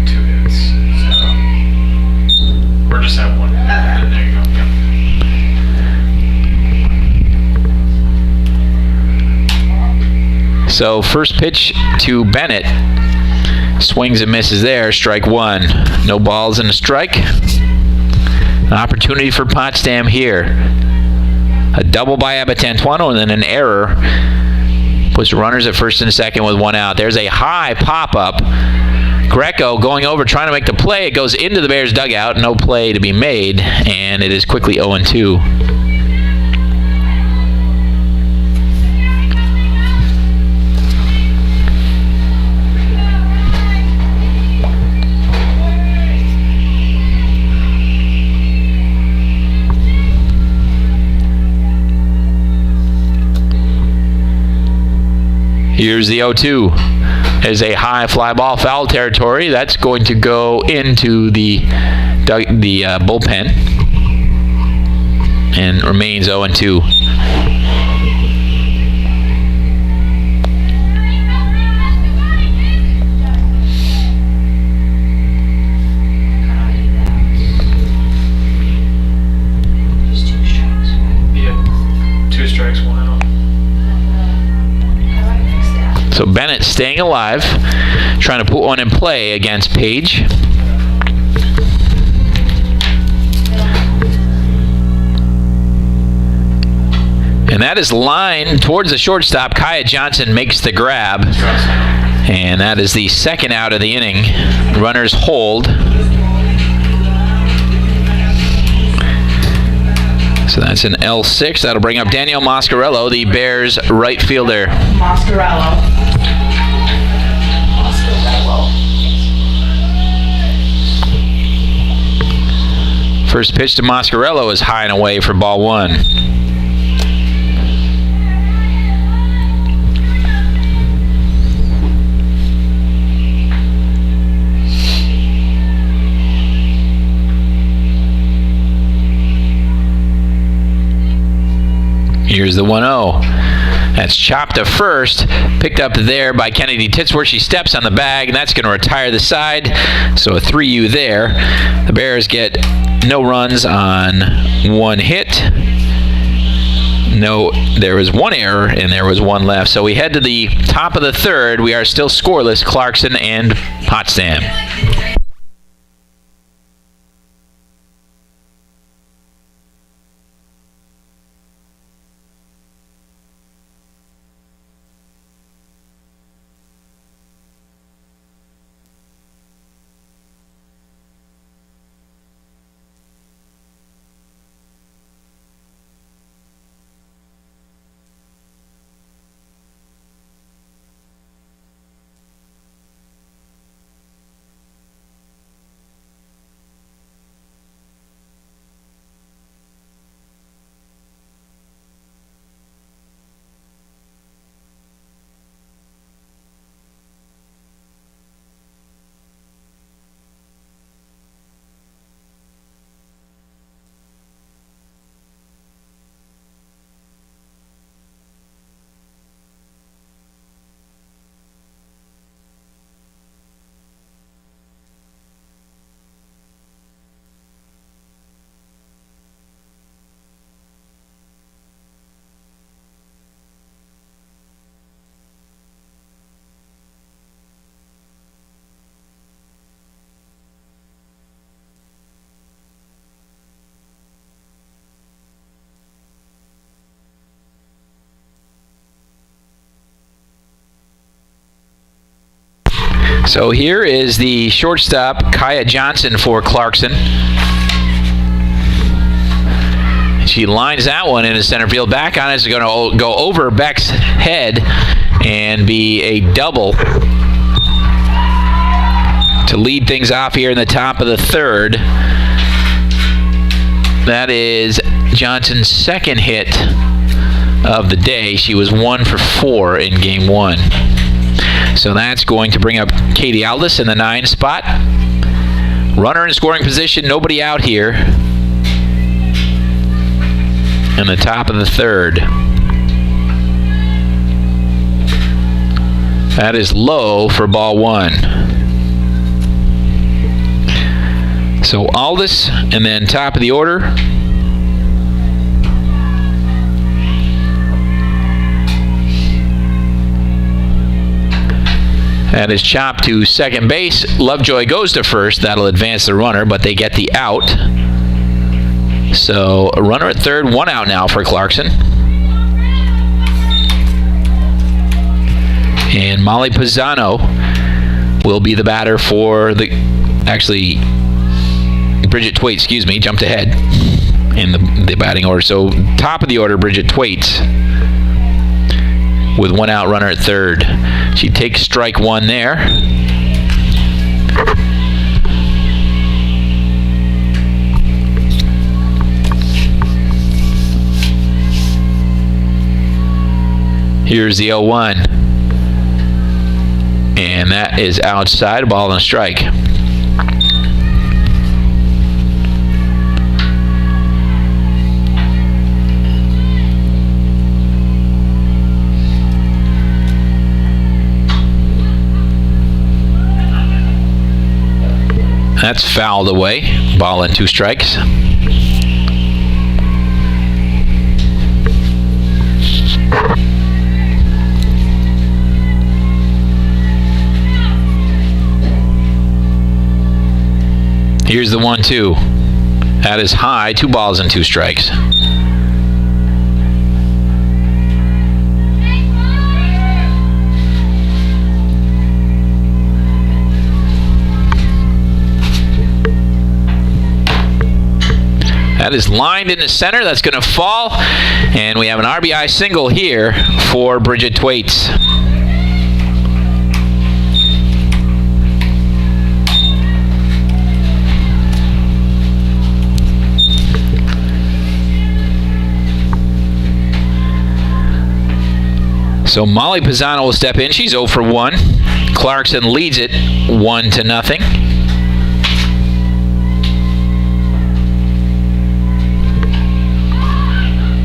two hits. So we're just at 1. There you go. So first pitch to Bennett. Swings and misses there, strike 1. No balls and a strike. An opportunity for Potsdam here. A double by Abatantuano, and then an error puts runners at first and second with 1 out. There's a high pop-up. Greco going over, trying to make the play. It goes into the Bears' dugout. No play to be made, and it is quickly 0-2. Here's the 0-2. There's a high fly ball, foul territory. That's going to go into the bullpen and remains 0-2. Yeah, 2 strikes, 1 out. So Bennett staying alive, trying to put one in play against Page. And that is lined towards the shortstop. Kaya Johnson makes the grab. And that is the second out of the inning. Runners hold. So that's an L6. That'll bring up Danielle Mascarello, the Bears' right fielder. Mascarello. First pitch to Mascarello is high and away for ball 1. Here's the 1-0. That's chopped to first, picked up there by Kennedy Titsworth. She steps on the bag, and that's going to retire the side. So a 3U there. The Bears get no runs on 1 hit. No, there was 1 error, and there was 1 left. So we head to the top of the 3rd. We are still scoreless, Clarkson and Potsdam. So here is the shortstop, Kaya Johnson for Clarkson. She lines that one into center field. Back on it is going to go over Beck's head and be a double to lead things off here in the top of the third. That is Johnson's second hit of the day. She was 1 for 4 in game 1. So that's going to bring up Katie Aldis in the 9 spot. Runner in scoring position, nobody out here in the top of the third. That is low for ball 1. So Aldis, and then top of the order, that is chopped to second base. Lovejoy goes to first. That'll advance the runner, but they get the out. So a runner at third, 1 out now for Clarkson. And Molly Pisano will be the batter for the, actually, Bridget Twait, excuse me, jumped ahead in the batting order. So top of the order, Bridget Twait with 1 out runner at third. She takes strike 1 there. Here's the 0-1. And that is outside, a ball and a strike. That's fouled away. Ball and 2 strikes. Here's the 1-2. That is high. 2 balls and 2 strikes. That is lined into center. That's going to fall. And we have an RBI single here for Bridget Twaits. So Molly Pisano will step in. She's 0 for 1. Clarkson leads it 1-0.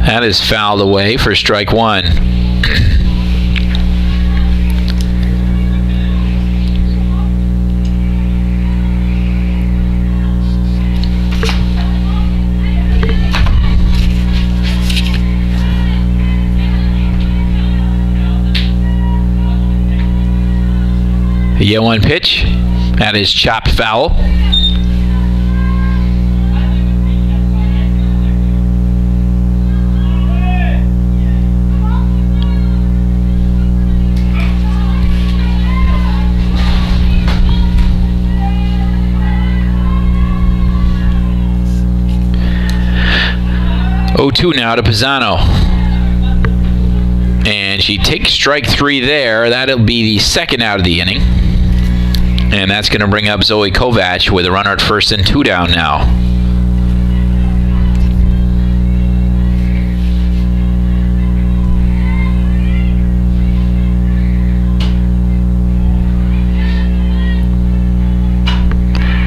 That is fouled away for strike 1. The 0-1 pitch. That is chopped foul. Oh-2 now to Pisano. And she takes strike 3 there. That'll be the second out of the inning. And that's going to bring up Zoe Kovac with a runner at first and 2 down now.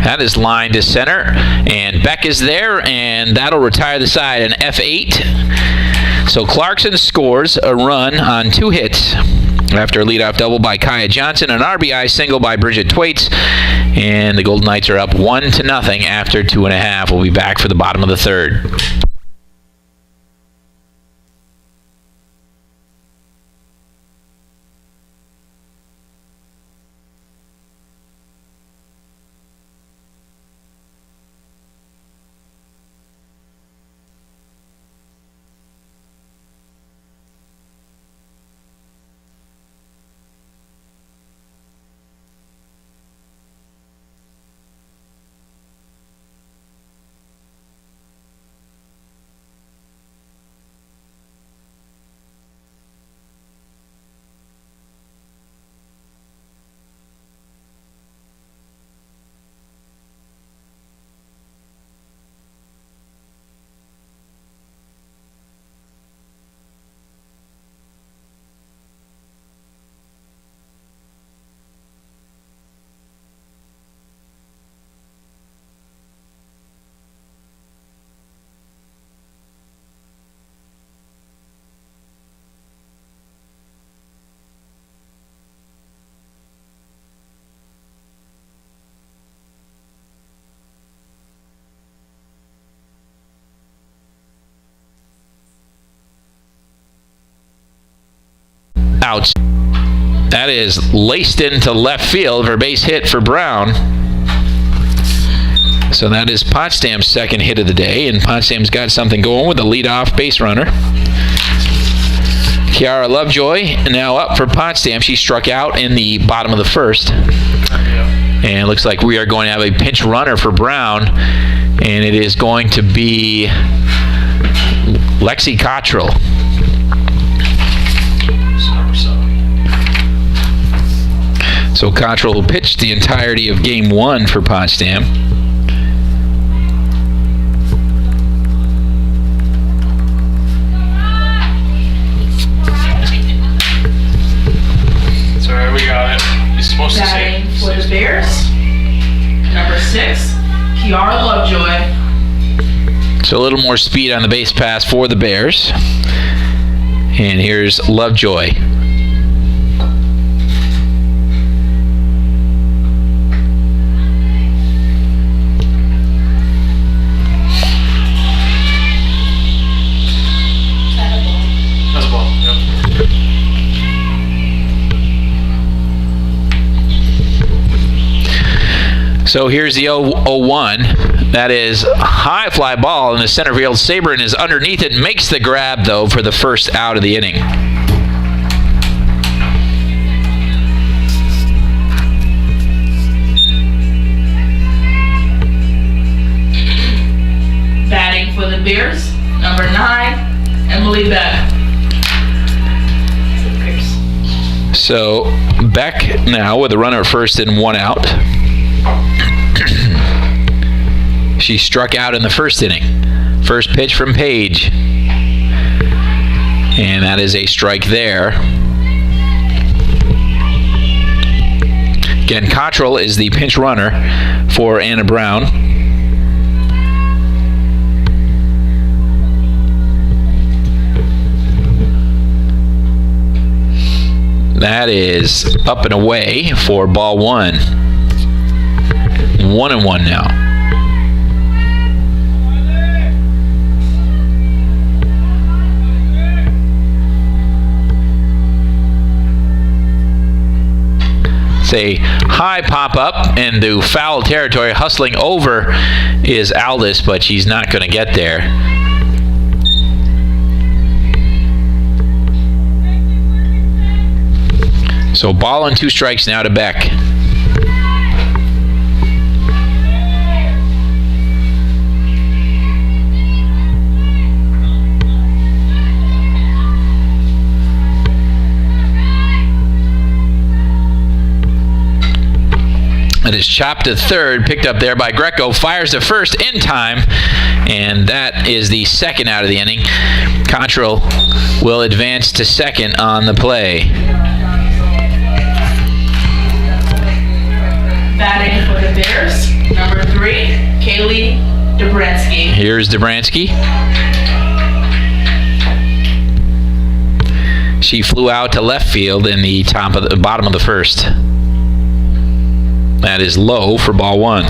That is lined to center, and Beck is there, and that'll retire the side, an F8. So Clarkson scores a run on 2 hits after a leadoff double by Kaya Johnson, an RBI single by Bridget Twaits, and the Golden Knights are up 1-0 after 2.5. We'll be back for the bottom of the third. out. That is laced into left field for a base hit for Brown. So that is Potsdam's second hit of the day, and Potsdam's got something going with a leadoff base runner. Kiara Lovejoy now up for Potsdam. She struck out in the bottom of the first. And it looks like we are going to have a pinch runner for Brown, and it is going to be Lexi Cottrell. So Cottrell will pitch the entirety of game one for Potsdam. Sorry, we got it. He's supposed to say. Batting for the Bears, number 6, Kiara Lovejoy. So a little more speed on the base pass for the Bears. And here's Lovejoy. That's a ball. Yep. So here's the 0-1. That is a high fly ball in the center field. Sabrin is underneath it. Makes the grab, though, for the first out of the inning. Batting for the Bears, number 9, Emily Beck. So Beck now with a runner at first and 1 out. She struck out in the first inning. First pitch from Page. And that is a strike there. Again, Cottrell is the pinch runner for Anna Brown. That is up and away for ball 1. 1-1 now. It's a high pop-up into foul territory. Hustling over is Aldis, but she's not going to get there. So ball and 2 strikes now to Beck. It is chopped to third, picked up there by Greco, fires to first in time, and that is the second out of the inning. Cottrell will advance to second on the play. Batting for the Bears, number 3, Kaylee Dobransky. Here's Dobransky. She flew out to left field in the bottom of the first. That is low for ball 1.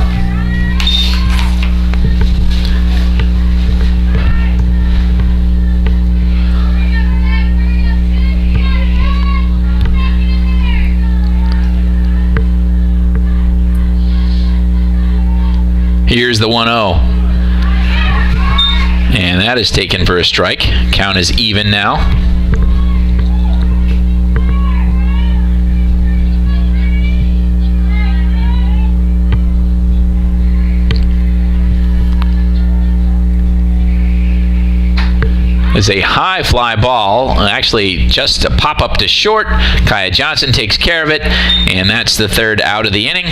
Here's the 1-0. And that is taken for a strike. Count is even now. It's a high fly ball, actually just a pop up to short. Kaya Johnson takes care of it, and that's the third out of the inning.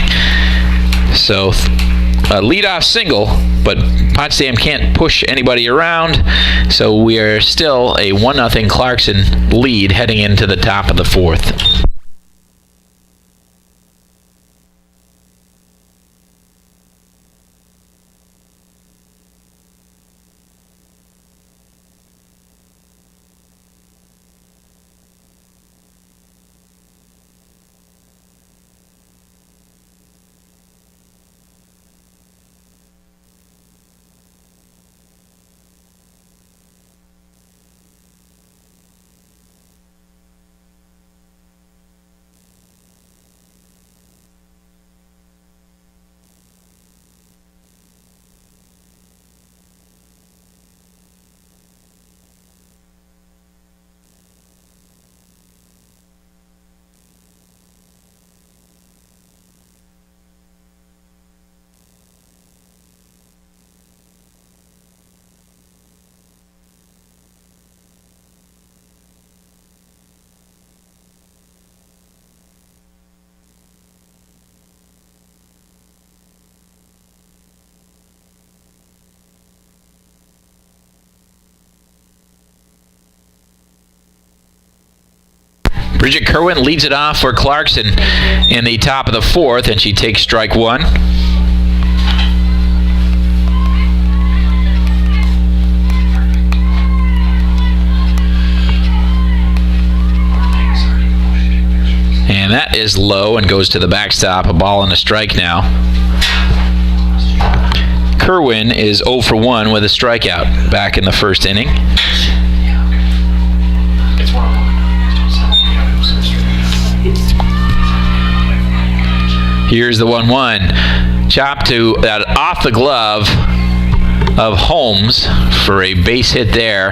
So a leadoff single, but Potsdam can't push anybody around, so we are still a 1-0 Clarkson lead heading into the top of the 4th. Bridget Kerwin leads it off for Clarkson in the top of the 4th, and she takes strike 1. And that is low and goes to the backstop. A ball and a strike now. Kerwin is 0 for 1 with a strikeout back in the 1st inning. Here's the 1-1. Chop to that off the glove of Holmes for a base hit there.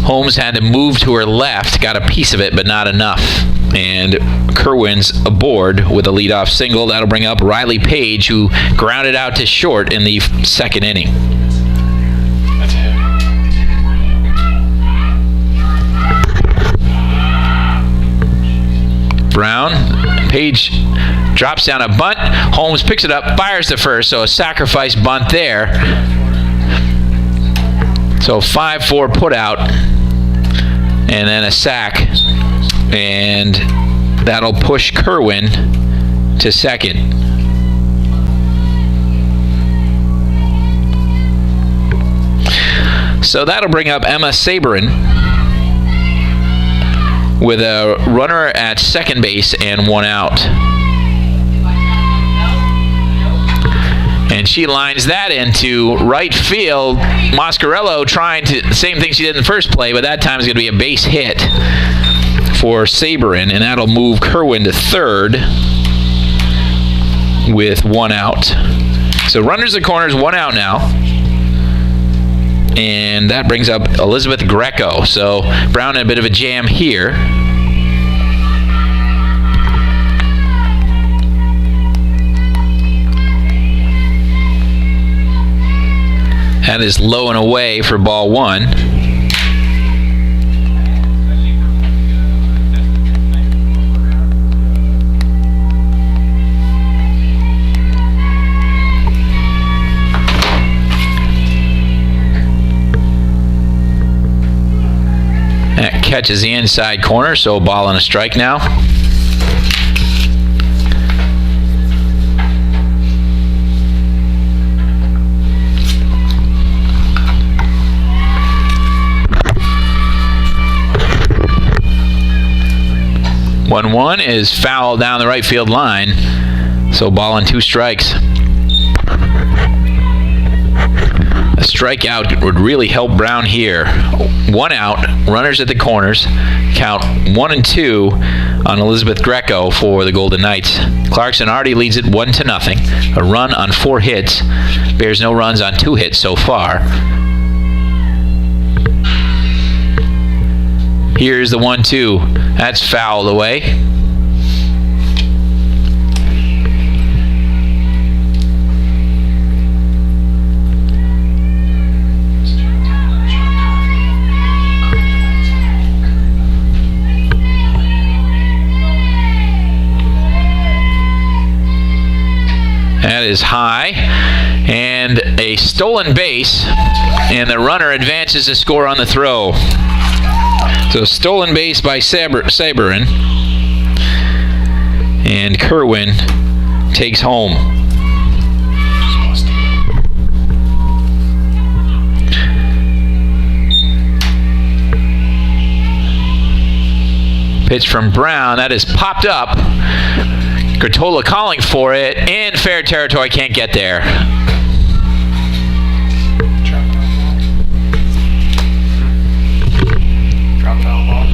Holmes had to move to her left, got a piece of it, but not enough. And Kerwin's aboard with a leadoff single. That'll bring up Riley Page, who grounded out to short in the 2nd inning. That's a hit. Brown, Page drops down a bunt. Holmes picks it up, fires to first, so a sacrifice bunt there. So 5-4 put out, and then a sack, and that'll push Kerwin to 2nd. So that'll bring up Emma Sabrin with a runner at 2nd base and 1 out. And she lines that into right field. Moscarello trying to, same thing she did in the first play, but that time is going to be a base hit for Sabrin, and that'll move Kerwin to 3rd with 1 out. So runners at corners, 1 out now. And that brings up Elizabeth Greco. So Brown in a bit of a jam here. That is low and away for ball 1. That catches the inside corner, so a ball and a strike now. One is foul down the right field line, so ball and 2 strikes. A strikeout would really help Brown here. 1 out, runners at the corners. Count 1 and 2 on Elizabeth Greco for the Golden Knights. Clarkson already leads it 1-0. A run on 4 hits. Bears no runs on 2 hits so far. Here's the 1-2. That's fouled away. That is high, and a stolen base, and the runner advances to score on the throw. So stolen base by Sabrin, and Kerwin takes home. Pitch from Brown, that is popped up. Gratola calling for it in fair territory, can't get there. Drop foul ball.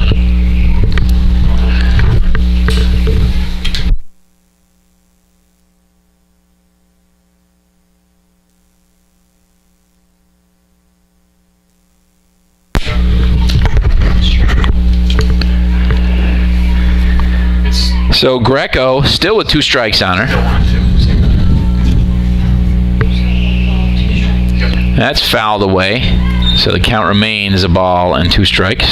So Greco still with 2 strikes on her. That's fouled away. So the count remains a ball and 2 strikes.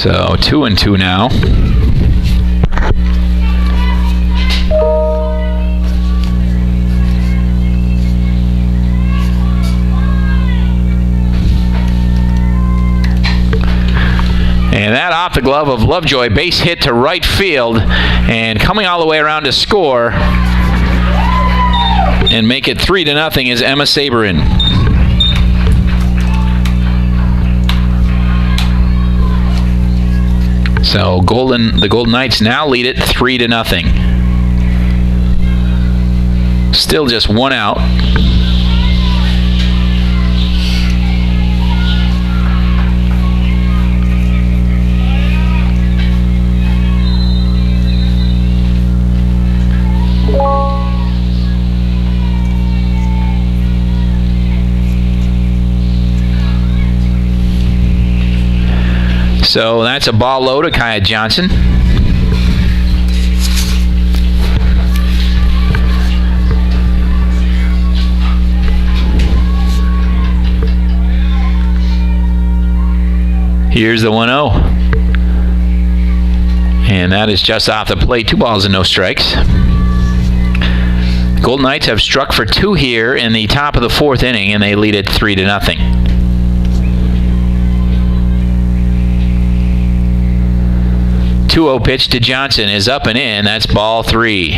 So 2-2 now. And that off the glove of Lovejoy, base hit to right field, and coming all the way around to score and make it 3-0 is Emma Saberin. So the Golden Knights now lead it 3-0. Still just one out. So that's a ball low to Kaya Johnson. Here's the 1-0. And that is just off the plate. 2 balls and no strikes. Golden Knights have struck for 2 here in the top of the 4th inning, and they lead it 3-0. 2-0 pitch to Johnson is up and in. That's ball 3.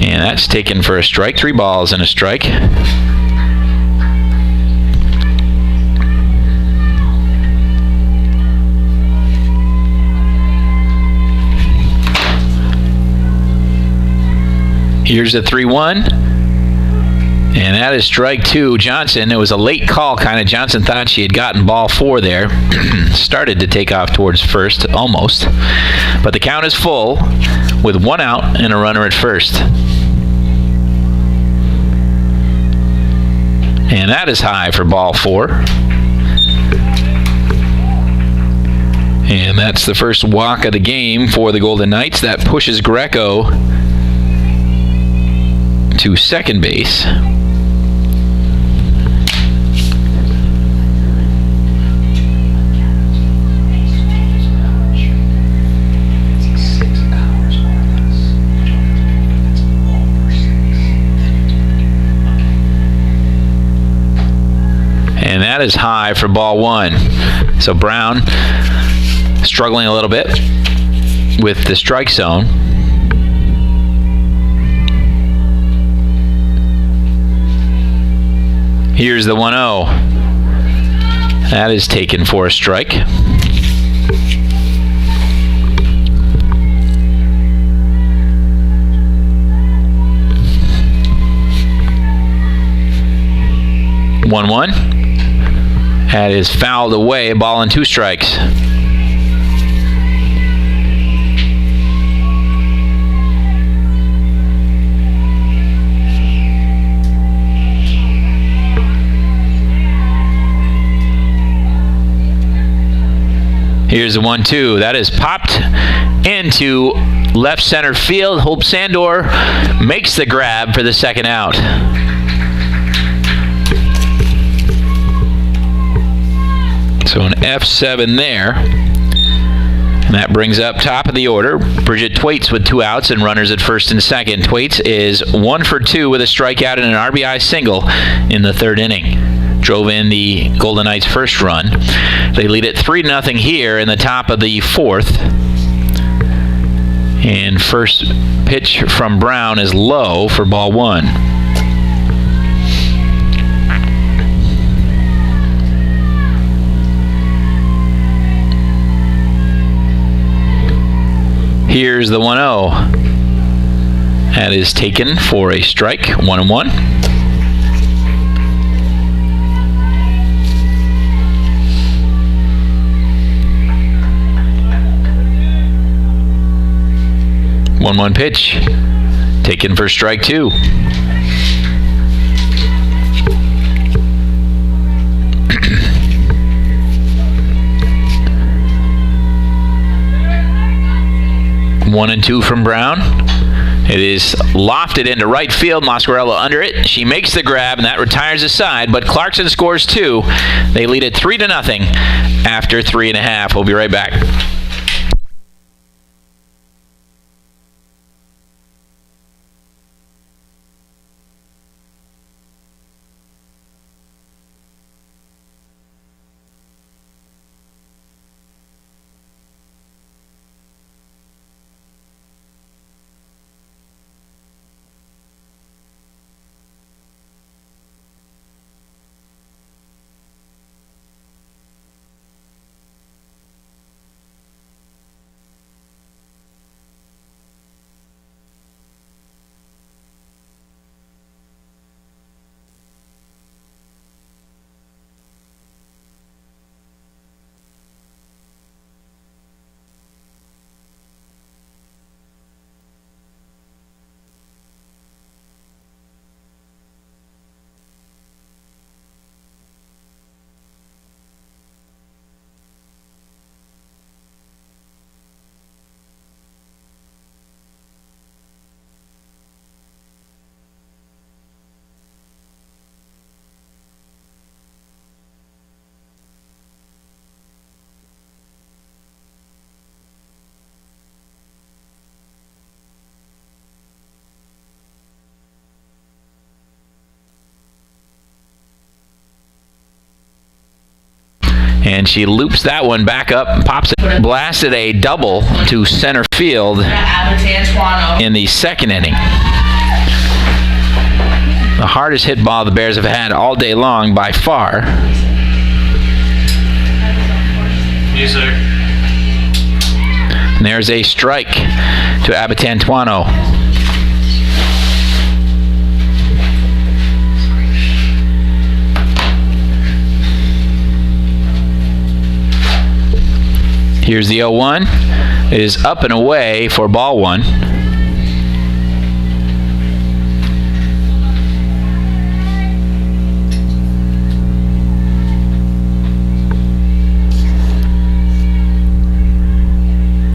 And that's taken for a strike. 3 balls and a strike. Here's the 3-1, and that is strike 2. Johnson, it was a late call kind of. Johnson thought she had gotten ball 4 there. Started to take off towards first, almost. But the count is full with 1 out and a runner at first. And that is high for ball 4. And that's the first walk of the game for the Golden Knights. That pushes Greco to second base. And that is high for ball 1. So Brown struggling a little bit with the strike zone. Here's the 1-0. That is taken for a strike. One. That is fouled away. Ball and 2 strikes. Here's the 1-2. That is popped into left center field. Hope Sandor makes the grab for the second out. So an F7 there. And that brings up top of the order Bridget Thwaites with 2 outs and runners at first and second. Thwaites is 1 for 2 with a strikeout and an RBI single in the 3rd inning. Drove in the Golden Knights' first run. They lead it 3-0 here in the top of the 4th. And first pitch from Brown is low for ball 1. Here's the 1-0. That is taken for a strike. 1-1. One pitch, taken for strike 2. 1-2 from Brown. It is lofted into right field. Moscarella under it. She makes the grab, and that retires the side, but Clarkson scores 2. They lead it 3-0 after 3.5. We'll be right back. And she loops that one back up and pops it. Blasted a double to center field in the second inning. The hardest hit ball the Bears have had all day long by far. Music. And there's a strike to Abatantuano. Here's the 0-1. It is up and away for ball 1.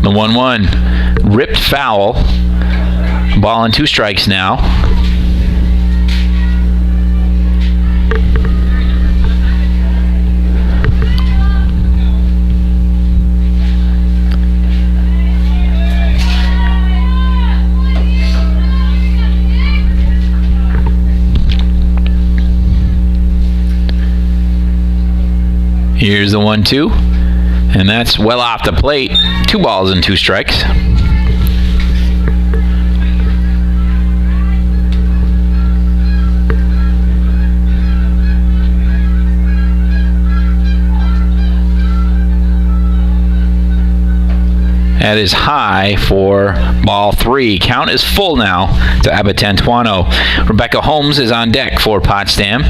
The 1-1 ripped foul. Ball and 2 strikes now. Here's the 1-2, and that's well off the plate. 2 balls and 2 strikes. That is high for ball 3. Count is full now to Abatantuano. Rebecca Holmes is on deck for Potsdam.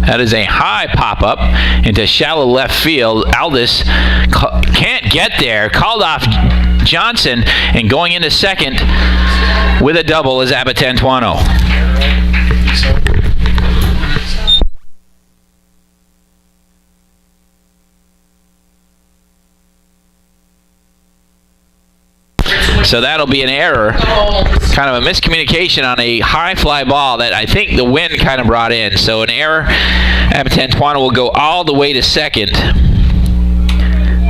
That is a high pop-up into shallow left field. Aldis can't get there. Called off Johnson, and going into second with a double is Abatantuano. So that'll be an error, kind of a miscommunication on a high fly ball that I think the wind kind of brought in. So an error. Abatantuano will go all the way to second.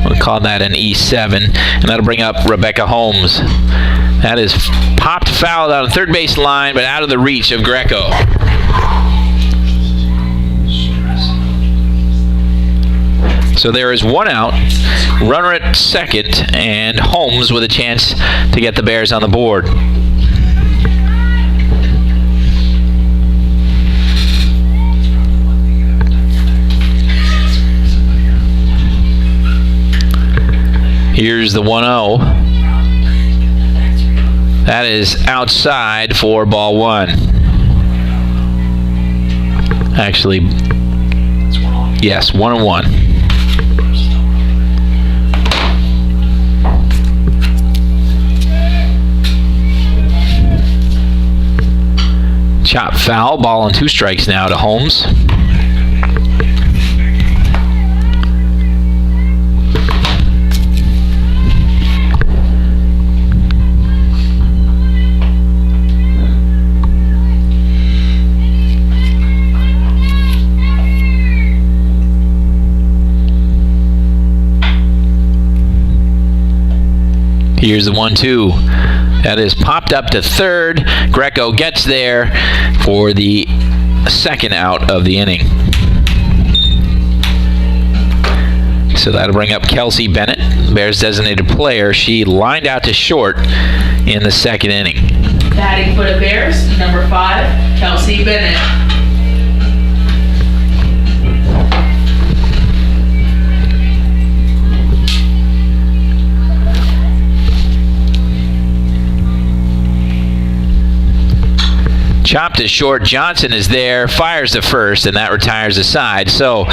We'll call that an E7, and that'll bring up Rebecca Holmes. That is popped foul on the third base line, but out of the reach of Greco. So there is 1 out, runner at second, and Holmes with a chance to get the Bears on the board. Here's the 1-0. That is outside for ball 1. Actually, yes, 1-1. Chop foul. Ball and 2 strikes now to Holmes. Here's the 1-2. That is popped up to third. Greco gets there for the second out of the inning. So that'll bring up Kelsey Bennett, Bears designated player. She lined out to short in the second inning. Batting for the Bears, number 5, Kelsey Bennett. Chopped to short. Johnson is there, fires to first, and that retires the side. So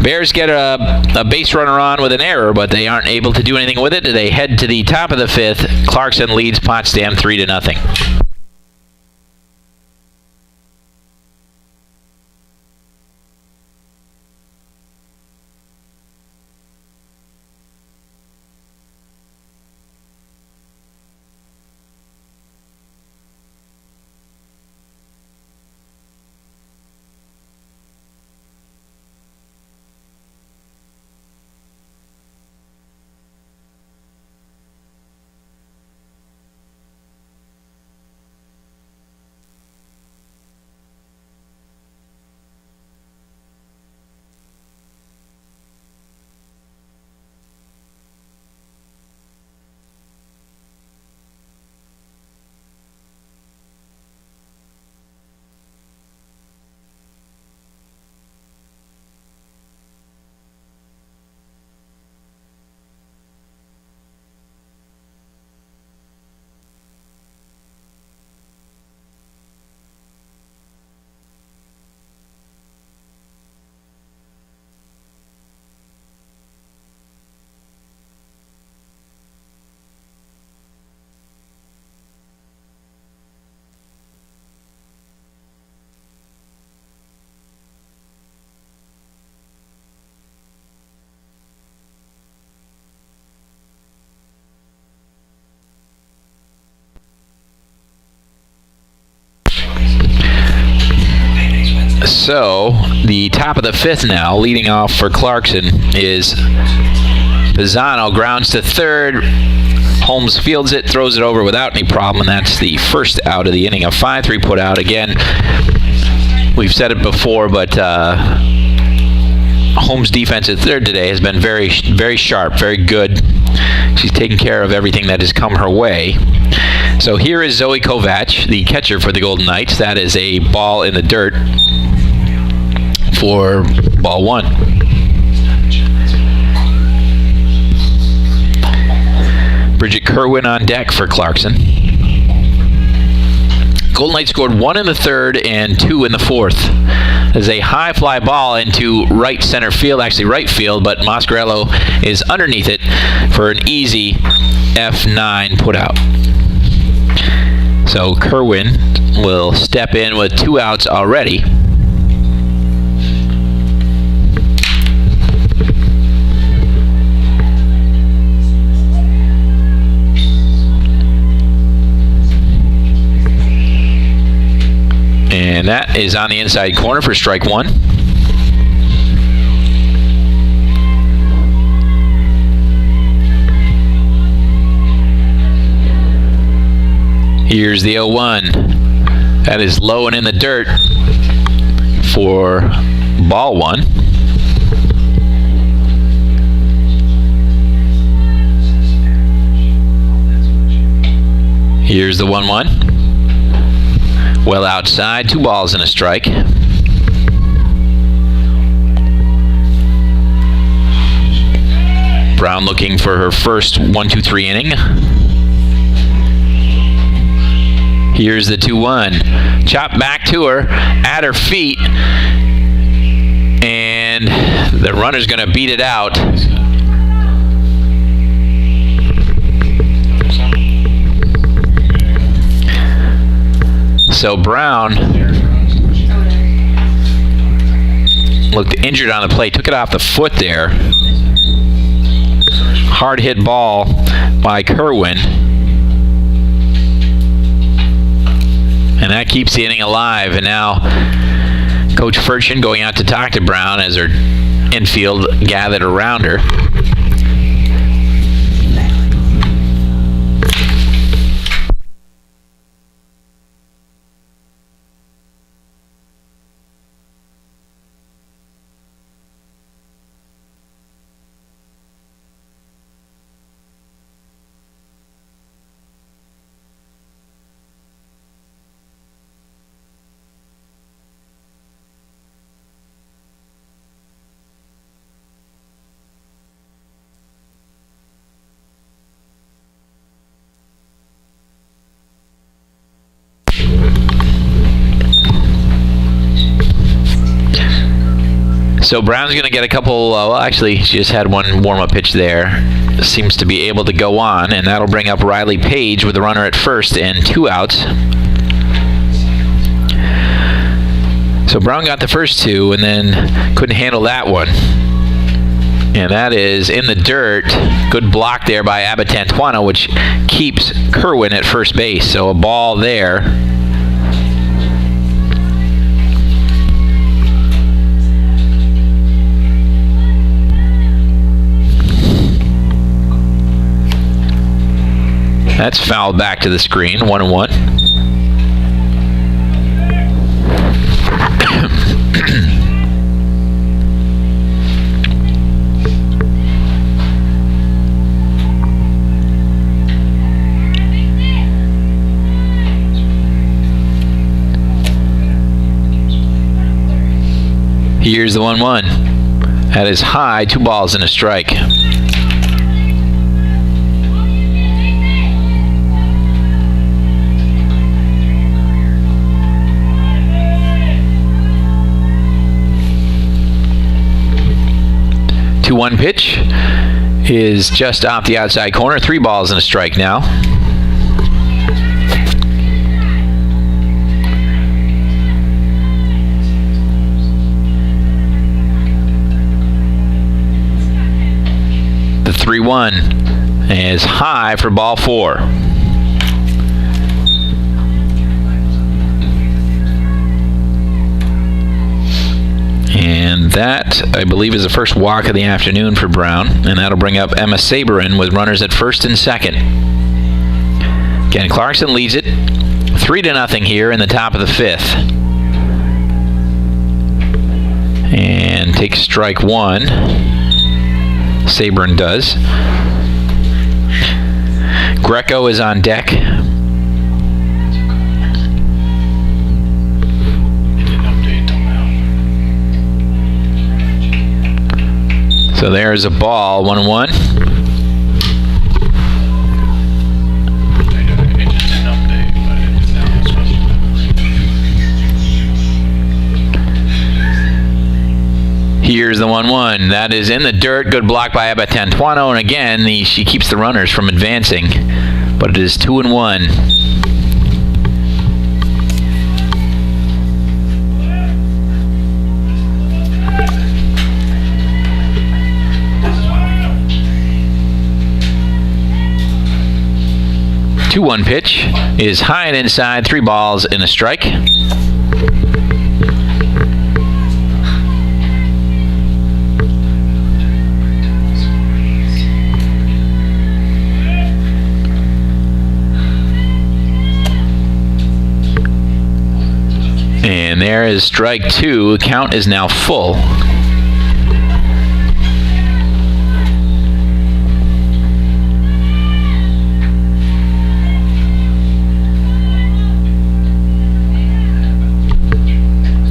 Bears get a base runner on with an error, but they aren't able to do anything with it. They head to the top of the 5th. Clarkson leads Potsdam 3-0. So the top of the 5th now, leading off for Clarkson, is Pisano. Grounds to third. Holmes fields it, throws it over without any problem, and that's the first out of the inning. A 5-3 put out. Again, we've said it before, but Holmes' defense at third today has been very, very sharp, very good. She's taken care of everything that has come her way. So here is Zoe Kovac, the catcher for the Golden Knights. That is a ball in the dirt for ball 1. Bridget Kerwin on deck for Clarkson. Golden Knights scored 1 in the 3rd and 2 in the 4th. There's a high fly ball into right center field, actually right field, but Mascarello is underneath it for an easy F9 put out. So Kerwin will step in with 2 outs already. And that is on the inside corner for strike 1. Here's the 0-1. That is low and in the dirt for ball 1. Here's the 1-1. Well outside, 2 balls and a strike. Brown looking for her first 1-2-3 inning. Here's the 2-1. Chop back to her, at her feet, and the runner's going to beat it out. So Brown looked injured on the play. Took it off the foot there. Hard hit ball by Kerwin. And that keeps the inning alive. And now Coach Furchin going out to talk to Brown as her infield gathered around her. So Brown's going to get a couple, well, actually, she just had one warm-up pitch there. Seems to be able to go on, and that'll bring up Riley Page with the runner at first and 2 outs. So Brown got the first 2 and then couldn't handle that one. And that is in the dirt. Good block there by Abatantuano, which keeps Kerwin at first base. So a ball there. That's fouled back to the screen, 1-1. Here's the 1-1. That is high, 2 balls and a strike. One pitch is just off the outside corner. 3 balls and a strike now. The 3-1 is high for ball 4. And that, I believe, is the first walk of the afternoon for Brown. And that'll bring up Emma Saberin with runners at first and second. Again, Clarkson leads it 3-0 here in the top of the 5th. And takes strike 1. Saberin does. Greco is on deck. So there's a ball, 1-1. Here's the 1-1. That is in the dirt. Good block by Abatantuano. And again, she keeps the runners from advancing. But it is 2-1. Two-one pitch is high and inside, 3 balls and a strike. And there is strike 2. The count is now full.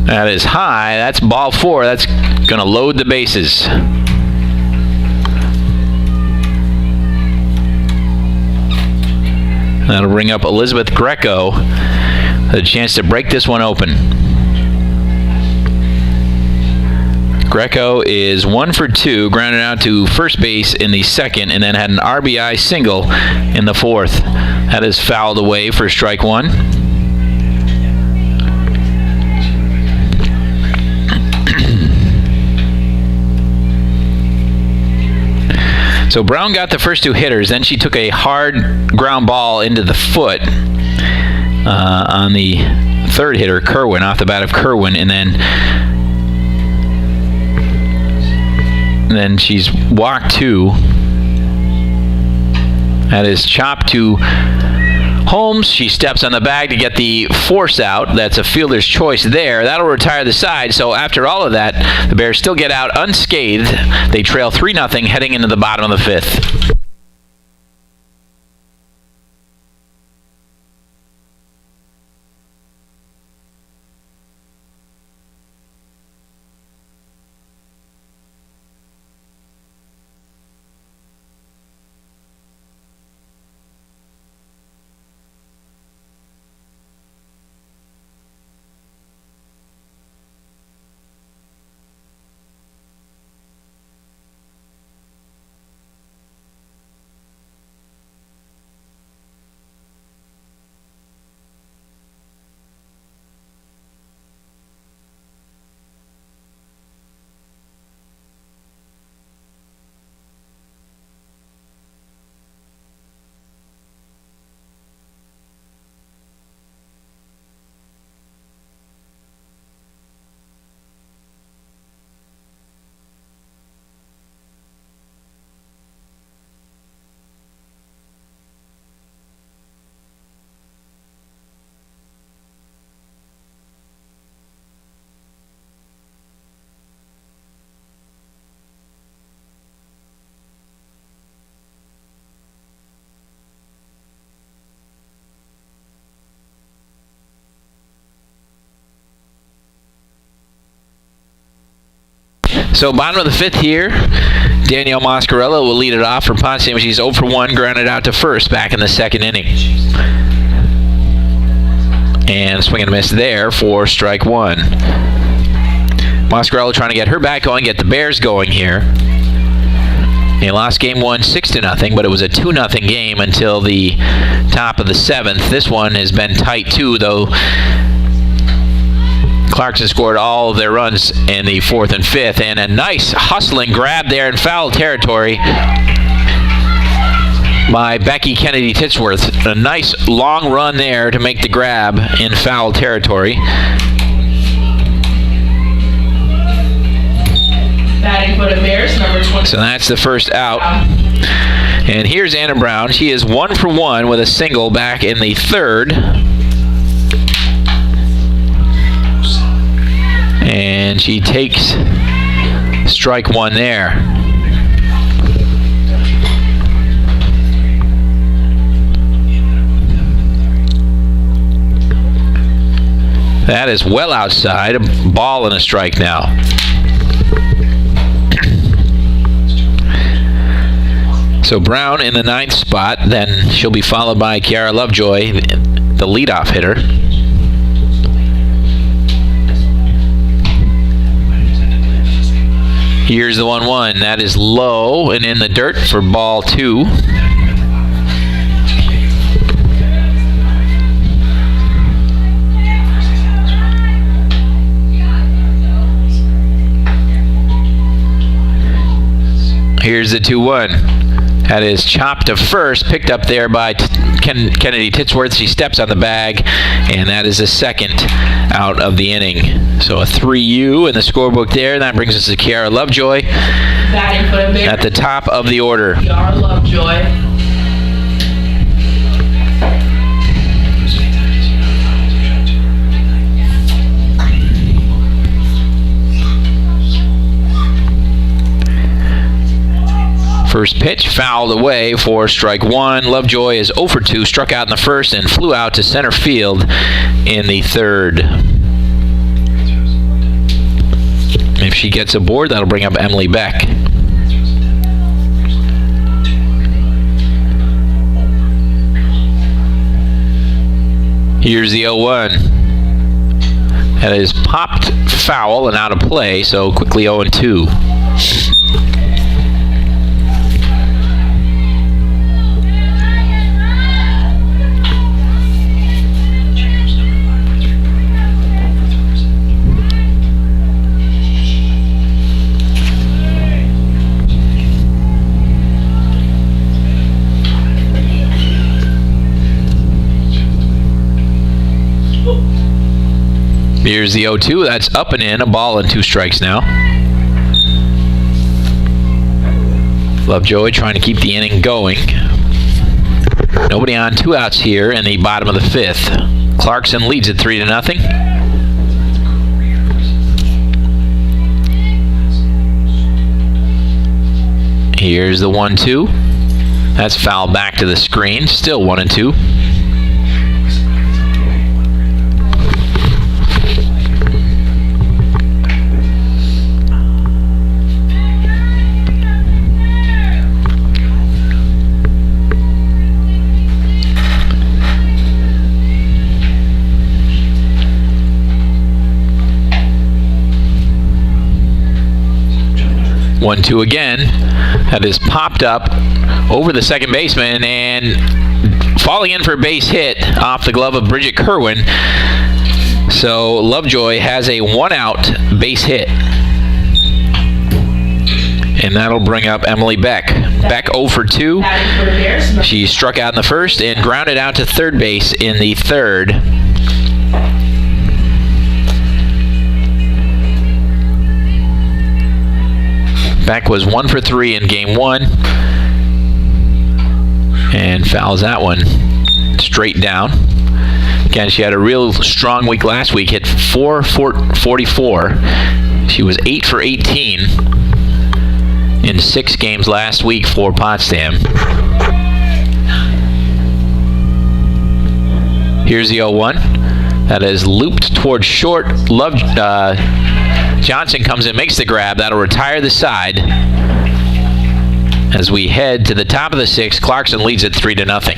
That is high. That's ball 4. That's going to load the bases. That'll bring up Elizabeth Greco. A chance to break this one open. Greco is 1 for 2, grounded out to first base in the second, and then had an RBI single in the 4th. That is fouled away for strike 1. So Brown got the first two hitters. Then she took a hard ground ball into the foot on the third hitter, Kerwin, off the bat of Kerwin, and then she's walked two. That is chopped to Holmes. She steps on the bag to get the force out. That's a fielder's choice there. That'll retire the side. So after all of that, the Bears still get out unscathed. They trail 3-0 heading into the bottom of the fifth. So bottom of the fifth here, Danielle Mascarella will lead it off for Potsdam. She's 0 for 1, grounded out to first back in the second inning. And swing and a miss there for strike one. Mascarella trying to get her back going, get the Bears going here. They lost game one 6-0, but it was a 2-0 game until the top of the seventh. This one has been tight too, though. Clarkson scored all of their runs in the fourth and fifth, and a nice hustling grab there in foul territory by Becky Kennedy Titsworth. A nice long run there to make the grab in foul territory. Batting for the Bears, number 20. So that's the first out. And here's Anna Brown. She is 1 for 1 with a single back in the third. And she takes strike one there. That is well outside. A ball and a strike now. So Brown in the ninth spot. Then she'll be followed by Kiara Lovejoy, the leadoff hitter. Here's the 1-1. That is low and in the dirt for ball two. Here's the 2-1. That is chopped to first, picked up there by Kennedy Titsworth. She steps on the bag, and that is the second out of the inning. So a 3-U in the scorebook there. That brings us to Kiara Lovejoy at the top of the order. Kiara Lovejoy. First pitch fouled away for strike one. Lovejoy is 0 for 2, struck out in the first and flew out to center field in the third. If she gets aboard, that'll bring up Emily Beck. Here's the 0-1. That is popped foul and out of play, so quickly 0-2. Here's the 0-2. That's up and in. A ball and 2 strikes now. Lovejoy trying to keep the inning going. Nobody on, 2 outs here in the bottom of the 5th. Clarkson leads it 3-0. Here's the 1-2. That's fouled back to the screen. Still 1-2. One, two again. That is popped up over the second baseman and falling in for a base hit off the glove of Bridget Kerwin. So Lovejoy has a 1-out base hit. And that'll bring up Emily Beck. Beck 0 for 2. She struck out in the first and grounded out to third base in the third. Beck was 1 for 3 in game 1 and fouls that one straight down. Again, she had a real strong week last week, hit 4 for 44. She was 8 for 18 in 6 games last week for Potsdam. Here's the 0-1. That is looped towards short. Johnson comes in, makes the grab. That'll retire the side. As we head to the top of the 6th, Clarkson leads it 3-0.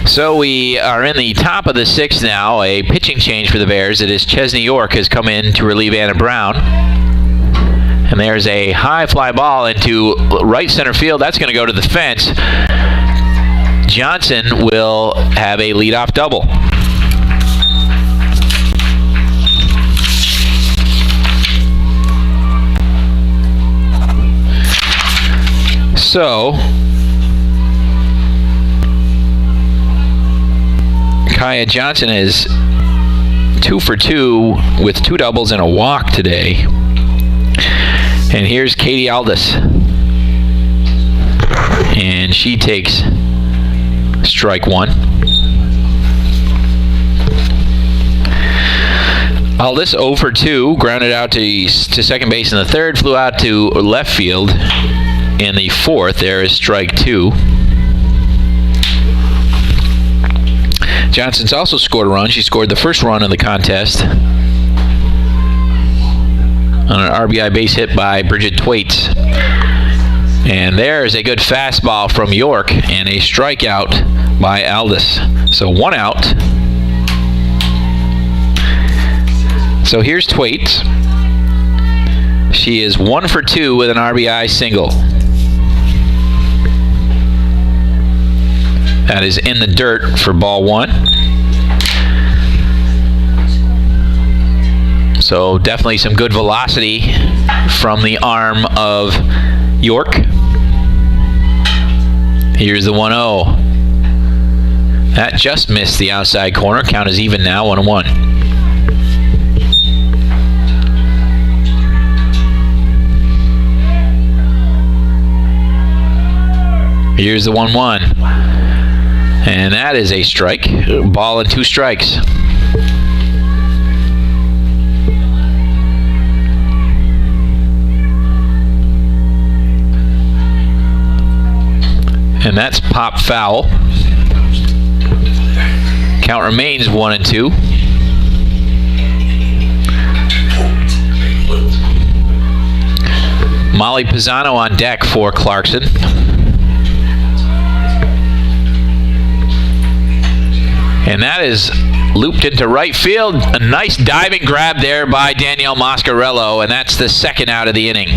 So we are in the top of the 6th now. A pitching change for the Bears. It is Chesney York has come in to relieve Anna Brown. And there's a high fly ball into right center field. That's going to go to the fence. Johnson will have a leadoff double. So Kaya Johnson is 2 for 2 with 2 doubles and a walk today. And here's Katie Aldis. And she takes strike 1. Aldis 0 for 2, grounded out to second base in the 3rd, flew out to left field in the 4th. There is strike 2. Johnson's also scored a run. She scored the first run of the contest on an RBI base hit by Bridget Thwaites. And there's a good fastball from York and a strikeout by Aldis. So 1 out. So here's Thwaites. She is 1 for 2 with an RBI single. That is in the dirt for ball 1. So definitely some good velocity from the arm of York. Here's the 1-0. That just missed the outside corner. Count is even now, 1-1. Here's the 1-1. And that is a strike. Ball and 2 strikes. And that's pop foul. Count remains 1-2. Molly Pisano on deck for Clarkson. And that is looped into right field. A nice diving grab there by Danielle Mascarello, and that's the second out of the inning.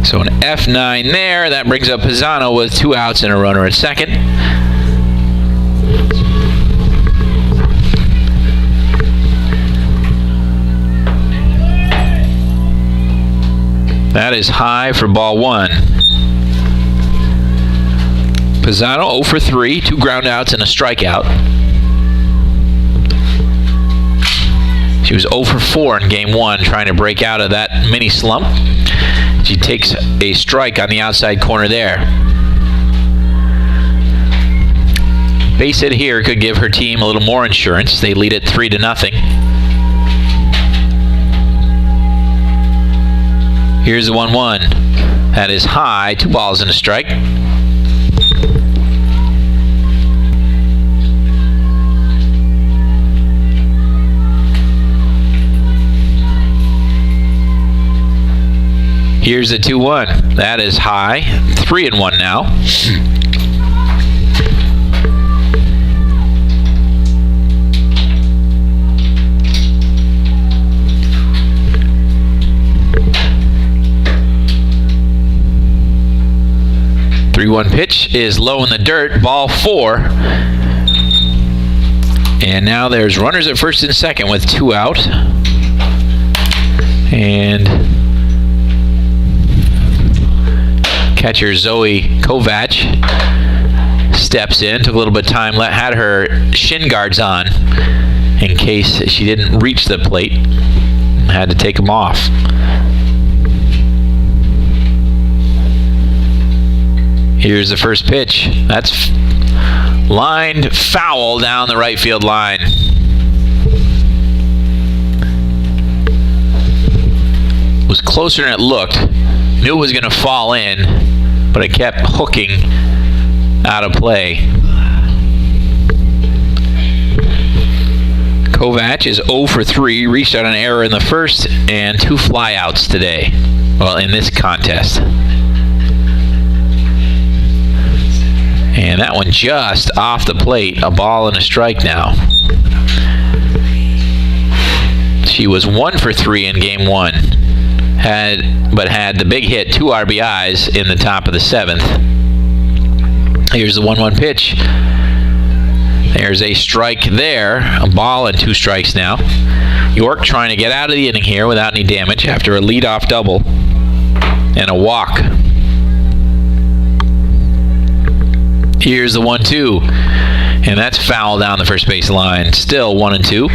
So an F9 there. That brings up Pisano with 2 outs and a runner at second. That is high for ball 1. Pisano 0 for 3, 2 ground outs and a strikeout. She was 0 for 4 in game 1, trying to break out of that mini slump. She takes a strike on the outside corner there. Base hit here could give her team a little more insurance. They lead it 3-0. Here's the 1-1. That is high, 2 balls and a strike. Here's the 2-1. That is high. 3-1 now. Three-one pitch is low in the dirt. Ball 4. And now there's runners at first and second with 2 out. And catcher Zoe Kovac steps in, took a little bit of time, had her shin guards on in case she didn't reach the plate. Had to take them off. Here's the first pitch. That's lined foul down the right field line. It was closer than it looked. Knew it was going to fall in, but it kept hooking out of play. Kovac is 0 for 3, reached out an error in the first, and 2 flyouts today. Well, in this contest. And that one just off the plate, a ball and a strike now. She was 1 for 3 in game 1. But had the big hit, 2 RBIs in the top of the 7th. Here's the 1-1 pitch. There's a strike there. A ball and 2 strikes now. York trying to get out of the inning here without any damage after a leadoff double and a walk. Here's the 1-2. And that's foul down the first base line. Still 1-2.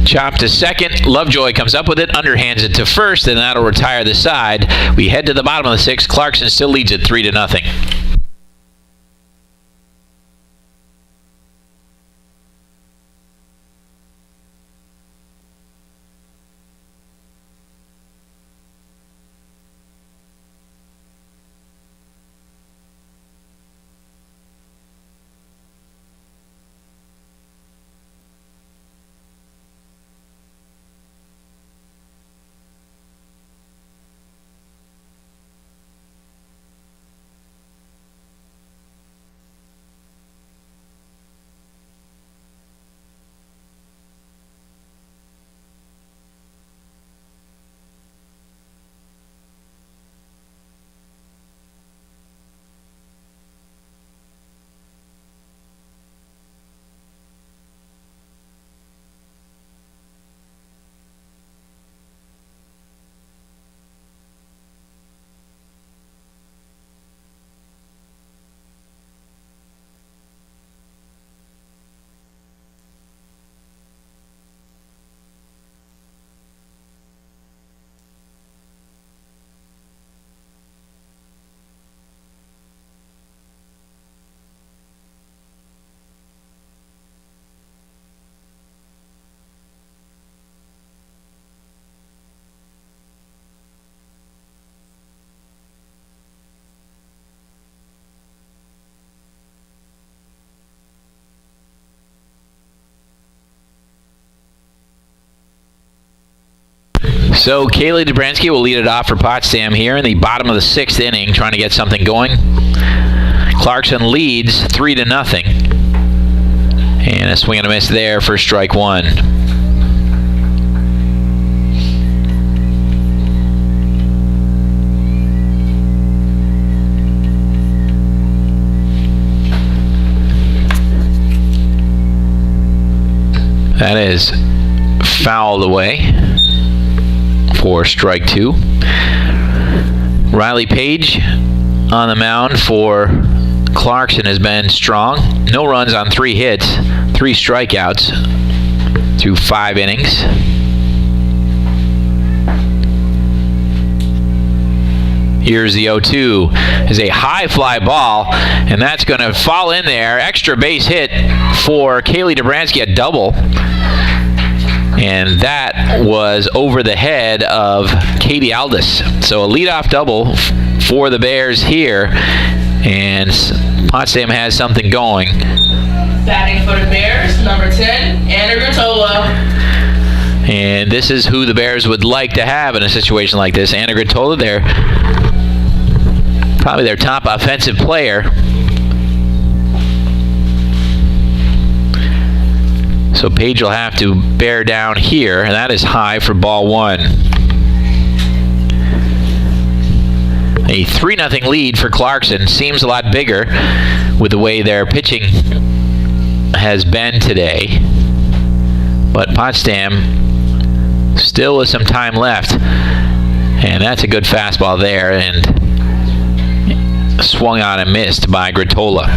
Chop to second. Lovejoy comes up with it, underhands it to first, and that'll retire the side. We head to the bottom of the 6th. Clarkson still leads it 3-0. So Kaylee Dobransky will lead it off for Potsdam here in the bottom of the 6th inning, trying to get something going. Clarkson leads 3-0. And a swing and a miss there for strike one. That is fouled away for strike two. Riley Page on the mound for Clarkson has been strong. No runs on 3 hits, 3 strikeouts through 5 innings. Here's the 0-2. Is a high fly ball, and that's going to fall in there. Extra base hit for Kaylee Dobransky, a double. And that was over the head of Katie Aldis. So a leadoff double for the Bears here. And Potsdam has something going. Batting for the Bears, number 10, Anna Gratola. And this is who the Bears would like to have in a situation like this. Anna Gratola, they're probably their top offensive player. So Page will have to bear down here, and that is high for ball one. A 3-0 lead for Clarkson seems a lot bigger with the way their pitching has been today. But Potsdam still with some time left, and that's a good fastball there, and swung on and missed by Gratola.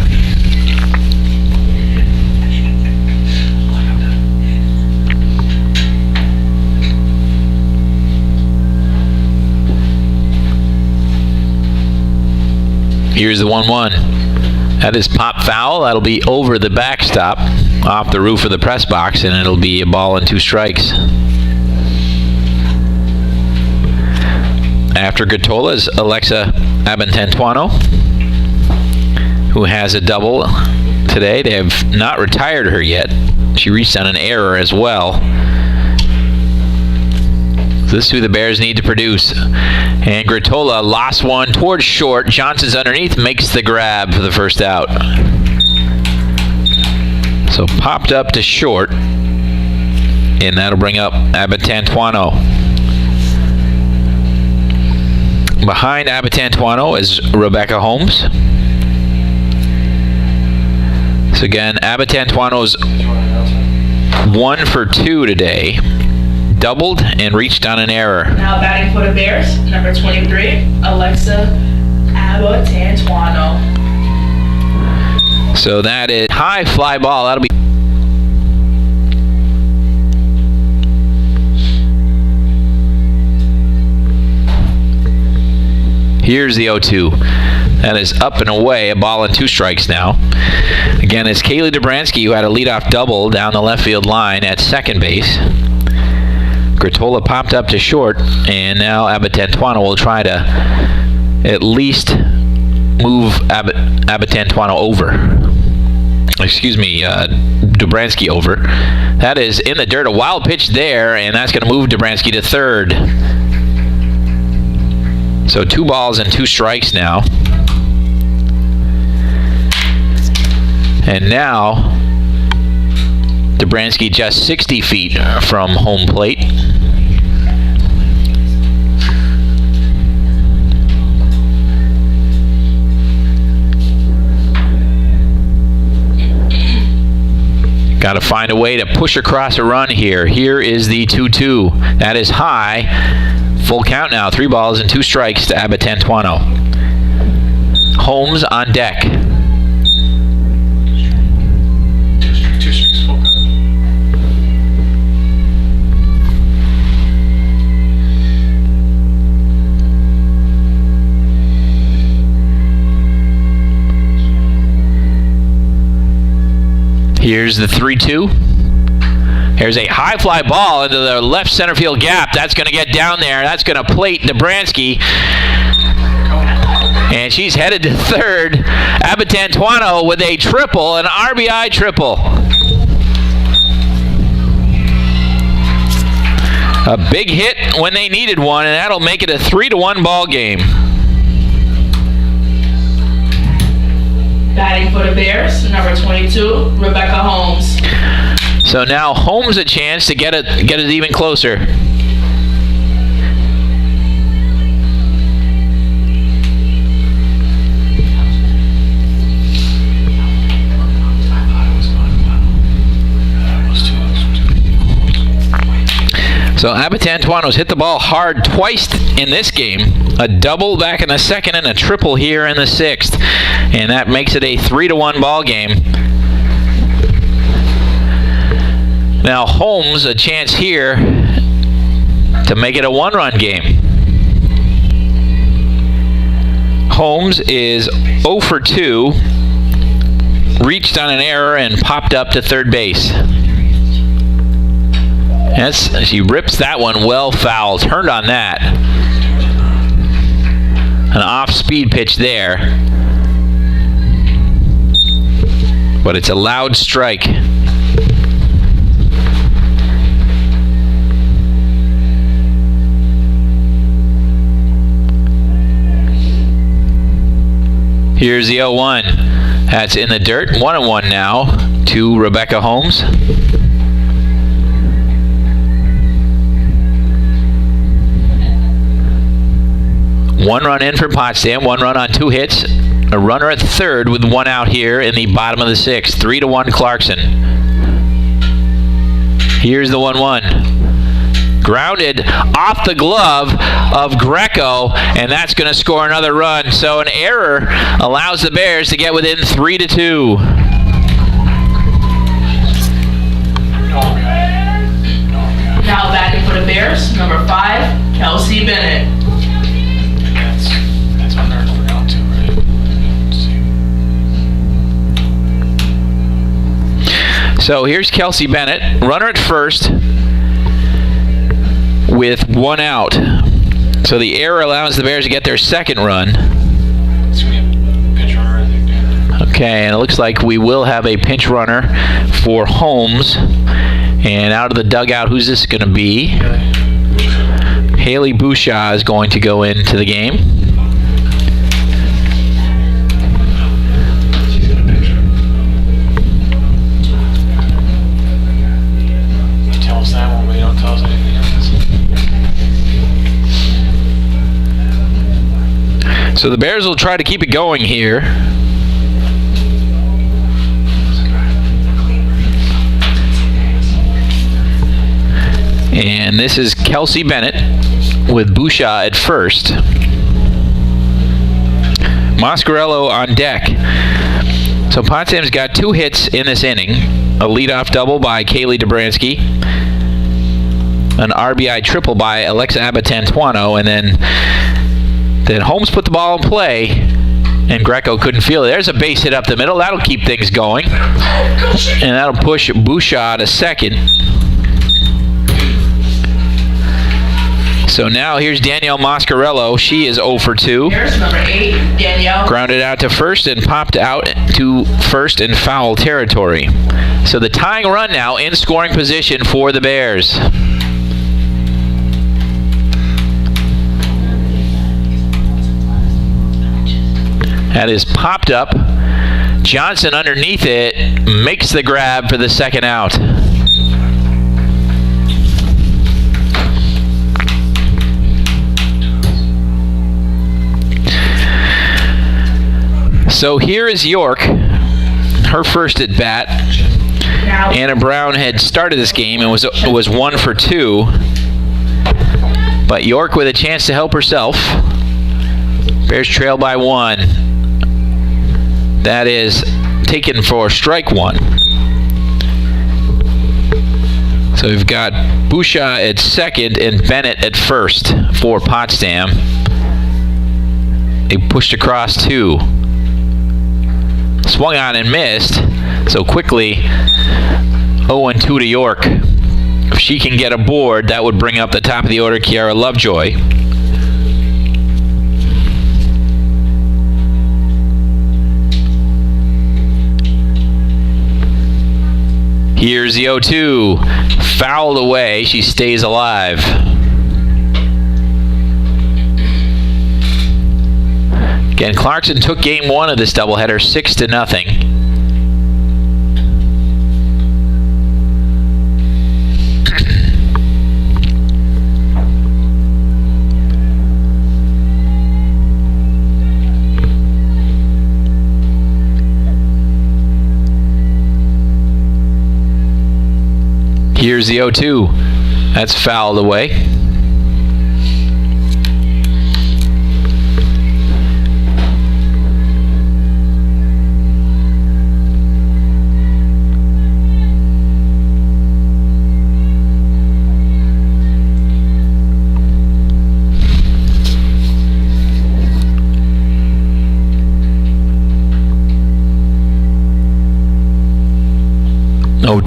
Here's the 1-1. That is pop foul. That'll be over the backstop, off the roof of the press box, and it'll be a ball and 2 strikes. After Gratola is Alexa Abentantuano, who has a double today. They have not retired her yet. She reached on an error as well. This is who the Bears need to produce. And Gratola lost one towards short. Johnson's underneath, makes the grab for the first out. So popped up to short, and that'll bring up Abentantuano. Behind Abentantuano is Rebecca Holmes. So again, Abentantuano's 1 for 2 today. Doubled and reached on an error. Now batting for the Bears, number 23, Alexa Abentantuano. So that is high fly ball. That'll be here's the 0-2. That is up and away, a ball and 2 strikes now. Again, it's Kaylee Dobransky who had a leadoff double down the left field line at second base. Gratola popped up to short, and now Abentantuano will try to at least move Abentantuano over. Excuse me, Dobransky over. That is in the dirt, a wild pitch there, and that's going to move Dobransky to third. So 2 balls and 2 strikes now. And now Dobransky just 60 feet from home plate. Got to find a way to push across a run here. Here is the 2-2. That is high. Full count now. 3 balls and 2 strikes to Abentantuano. Holmes on deck. 2 strikes, full count. Here's the 3-2. Here's a high fly ball into the left center field gap. That's going to get down there. That's going to plate Dobransky. And she's headed to third. Abentantuano with a triple, an RBI triple. A big hit when they needed one, and that'll make it a 3-1 ball game. Batting for the Bears, number 22, Rebecca Holmes. So now Holmes a chance to get it even closer. So Abatantuano's hit the ball hard twice in this game. A double back in the second and a triple here in the sixth. And that makes it a 3-1 ball game. Now Holmes a chance here to make it a 1-run game. Holmes is 0 for 2. Reached on an error and popped up to third base. She rips that one well foul. Turned on that. An off-speed pitch there. But it's a loud strike. Here's the 0-1. That's in the dirt. 1-1 now to Rebecca Holmes. One run in for Potsdam, 1 run on 2 hits. A runner at third with 1 out here in the bottom of the 6th. 3-1 Clarkson. Here's the 1-1. Grounded off the glove of Greco, and that's going to score another run. So an error allows the Bears to get within 3-2. Now batting for the Bears, number 5, Kelsey Bennett. That's what they're going out to, right? So here's Kelsey Bennett, runner at first with 1 out. So the error allows the Bears to get their second run. Okay, and it looks like we will have a pinch runner for Holmes. And out of the dugout, who's this going to be? Haley Bouchard is going to go into the game. Tell us that one, but you don't tell us anything else. So the Bears will try to keep it going here. And this is Kelsey Bennett with Bouchard at first. Mascarello on deck. So Potsdam's got 2 hits in this inning. A leadoff double by Kaylee Dobransky. An RBI triple by Alexa Abatantuano. And then Holmes put the ball in play. And Greco couldn't feel it. There's a base hit up the middle. That'll keep things going. And that'll push Bouchard to second. So now here's Danielle Mascarello. She is 0 for 2. Here's number 8, Danielle. Grounded out to first and popped out to first in foul territory. So the tying run now in scoring position for the Bears. That is popped up. Johnson underneath it makes the grab for the second out. So here is York, her first at bat. Anna Brown had started this game and was 1 for 2. But York with a chance to help herself. Bears trail by 1. That is taken for strike 1. So we've got Bouchard at second and Bennett at first for Potsdam. They pushed across 2. Swung on and missed. So quickly 0-2 to York. If she can get aboard, that would bring up the top of the order Kiara Lovejoy. Here's the 0-2. Fouled away. She stays alive. Again, Clarkson took game 1 of this doubleheader 6-0. Here's the 0-2. That's fouled away.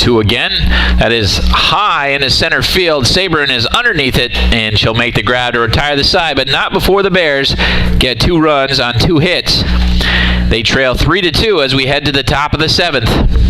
Again. That is high in the center field. Sabrin is underneath it, and she'll make the grab to retire the side, but not before the Bears get 2 runs on 2 hits. They trail 3-2 as we head to the top of the 7th.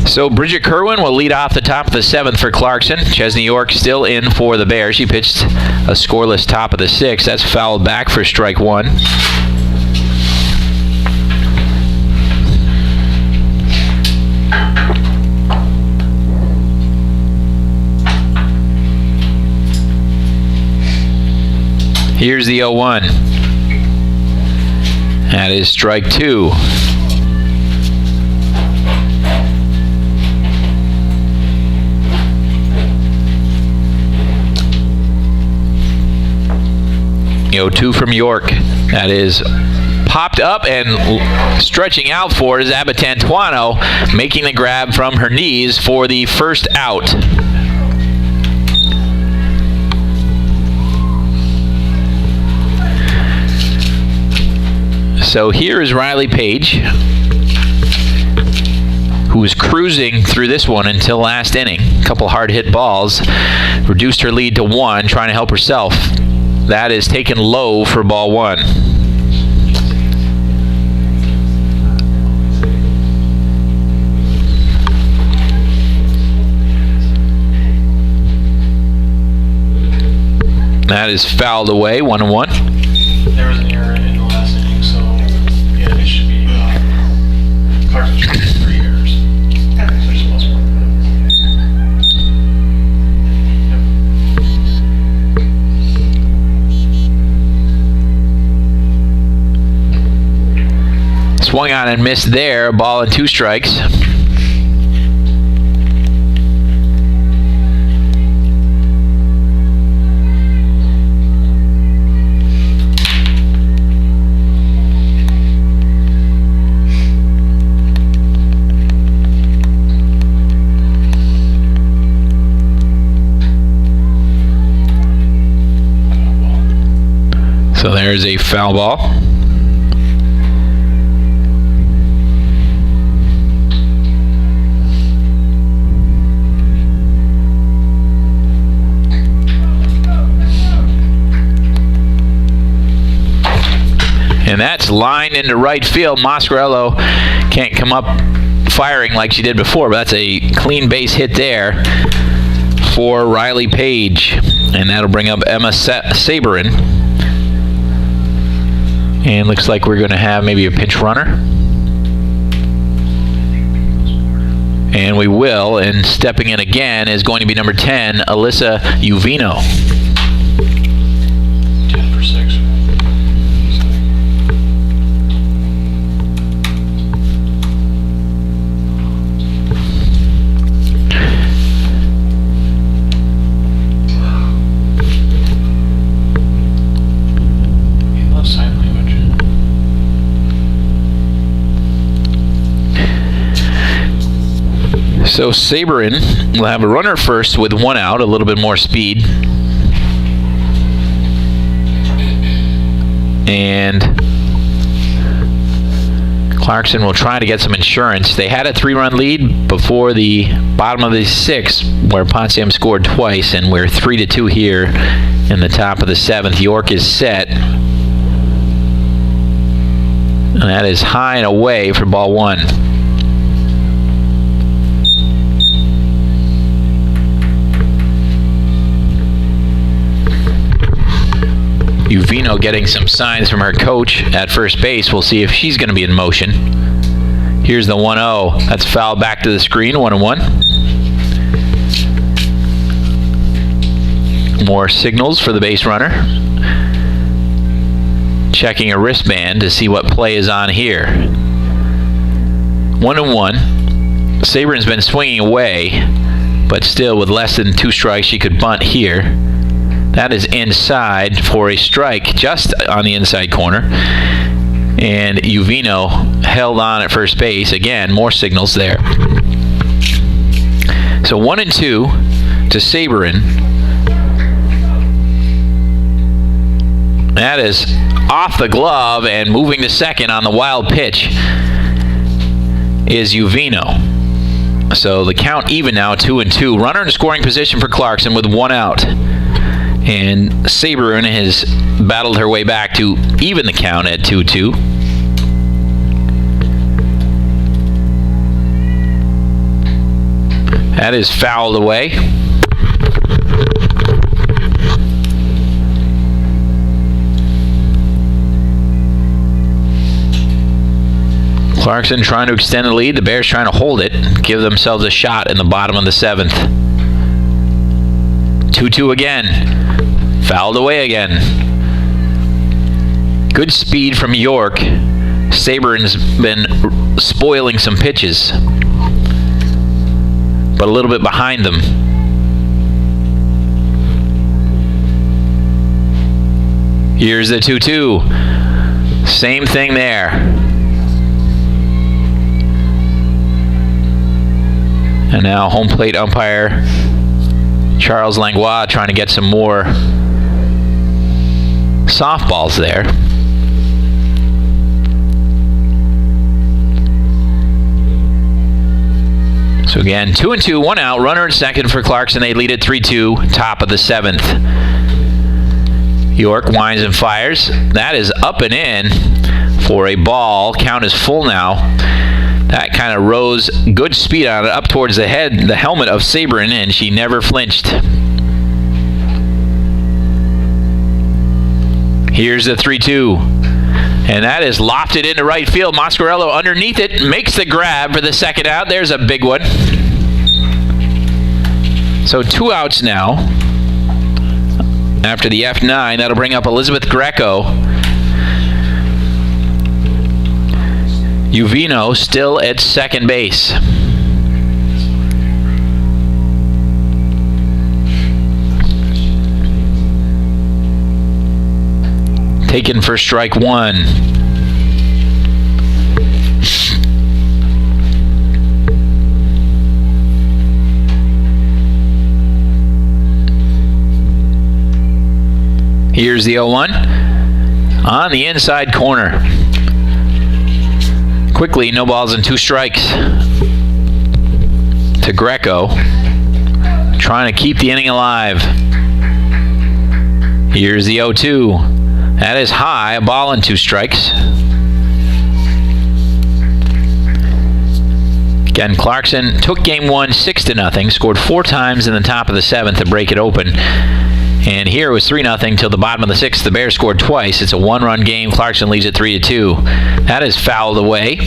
So Bridget Kerwin will lead off the top of the 7th for Clarkson. Chesney York still in for the Bears. She pitched a scoreless top of the 6th. That's fouled back for strike 1. Here's the 0-1. That is strike 2. The 0-2 from York. That is popped up and stretching out for is Abatantuano, making the grab from her knees for the first out. So here is Riley Page, who was cruising through this one until last inning. A couple hard hit balls, reduced her lead to 1, trying to help herself. That is taken low for ball 1. That is fouled away, 1-1. There was an error in the last inning, so yeah, it should be Clarkson should be 3 errors. There's supposed to be. Swung on and missed there. Ball and 2 strikes. So there's a foul ball. And that's lined into right field. Mascarello can't come up firing like she did before, but that's a clean base hit there for Riley Page. And that'll bring up Emma Sabrin. And looks like we're going to have maybe a pinch runner. And we will, and stepping in again is going to be number 10, Alyssa Uvino. 10 for 6. He loves sign language. So Saberin will have a runner first with 1 out, a little bit more speed. And Clarkson will try to get some insurance. They had a 3-run lead before the bottom of the 6th, where Potsdam scored twice, and we're 3-2 here in the top of the 7th. York is set. And that is high and away for ball 1. Uvino getting some signs from her coach at first base. We'll see if she's going to be in motion. Here's the 1-0. That's foul back to the screen, 1-1. More signals for the base runner. Checking a wristband to see what play is on here. 1-1. Saberin's been swinging away, but still with less than 2 strikes, she could bunt here. That is inside for a strike, just on the inside corner. And Uvino held on at first base. Again, more signals there. So 1-2 to Saberin. That is off the glove, and moving to second on the wild pitch is Uvino. So the count even now, 2-2. Runner in scoring position for Clarkson with 1 out. And Saberin has battled her way back to even the count at 2-2. That is fouled away. Clarkson trying to extend the lead. The Bears trying to hold it, give themselves a shot in the bottom of the 7th. 2-2 again. Fouled away again. Good speed from York. Saberin's been spoiling some pitches, but a little bit behind them. Here's the 2-2. Same thing there. And now home plate umpire Charles Langlois trying to get some more softballs there. So again, 2-2, 1 out, runner at second for Clarkson. They lead at 3-2, top of the 7th. York winds and fires. That is up and in for a ball. Count is full now. That kind of rose, good speed on it, up towards the head, the helmet of Saberin, and she never flinched. Here's the 3-2. And that is lofted into right field. Mascarello underneath it, makes the grab for the second out. There's a big one. So 2 outs now. After the F9, that'll bring up Elizabeth Greco. Uvino still at second base. Taken for strike 1. Here's the 0-1 on the inside corner. Quickly, no balls and 2 strikes to Greco, trying to keep the inning alive. Here's the 0-2. That is high, a ball and 2 strikes. Again, Clarkson took game 1 6-0, scored 4 times in the top of the 7th to break it open. And here it was 3-0 till the bottom of the 6th. The Bears scored twice. It's a 1-run game. Clarkson leads at 3-2. That is fouled away.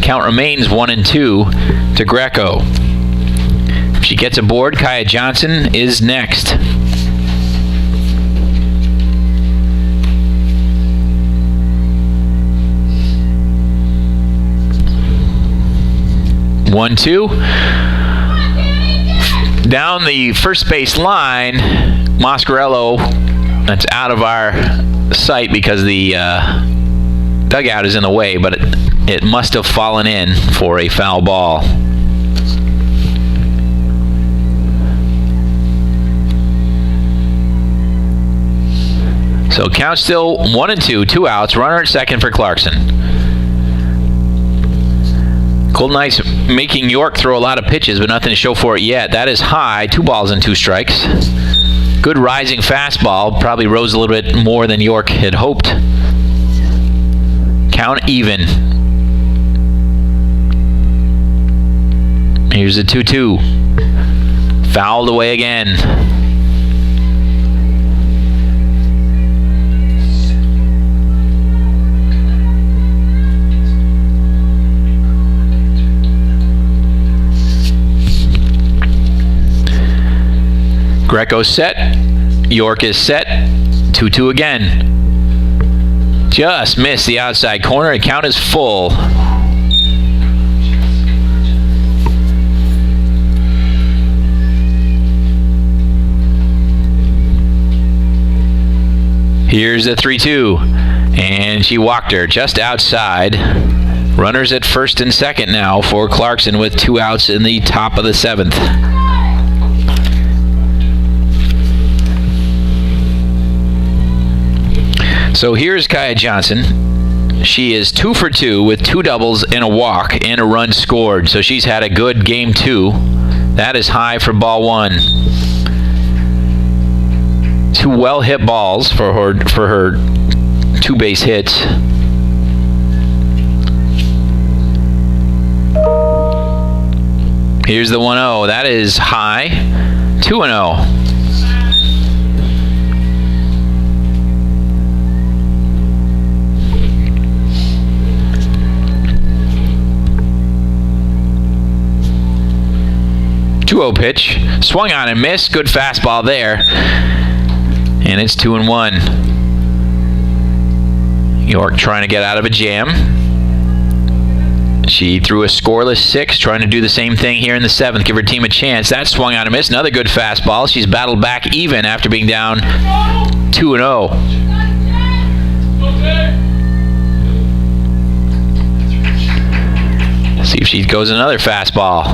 Count remains 1-2 to Greco. If she gets aboard, Kaya Johnson is next. One, two. Down the first base line, Moscarello, that's out of our sight because the dugout is in the way, but it must have fallen in for a foul ball. So count still 1-2, 2 outs, runner at second for Clarkson. Golden Knights making York throw a lot of pitches, but nothing to show for it yet. That is high, 2 balls and 2 strikes. Good rising fastball, probably rose a little bit more than York had hoped. Count even. Here's the 2-2. Fouled away again. Greco set. York is set. 2-2 again. Just missed the outside corner. The count is full. Here's the 3-2. And she walked her just outside. Runners at first and second now for Clarkson with 2 outs in the top of the 7th. So here's Kaya Johnson. She is 2 for 2 with 2 doubles and a walk and a run scored. So she's had a good game 2. That is high for ball 1. 2 well hit balls for her 2 base hits. Here's the 1-0. That is high. 2-0. Pitch, swung on and missed. Good fastball there, and it's 2-1. York trying to get out of a jam. She threw a scoreless 6, trying to do the same thing here in the 7th. Give her team a chance. That swung on and missed. Another good fastball. She's battled back even after being down 2-0. See if she goes another fastball.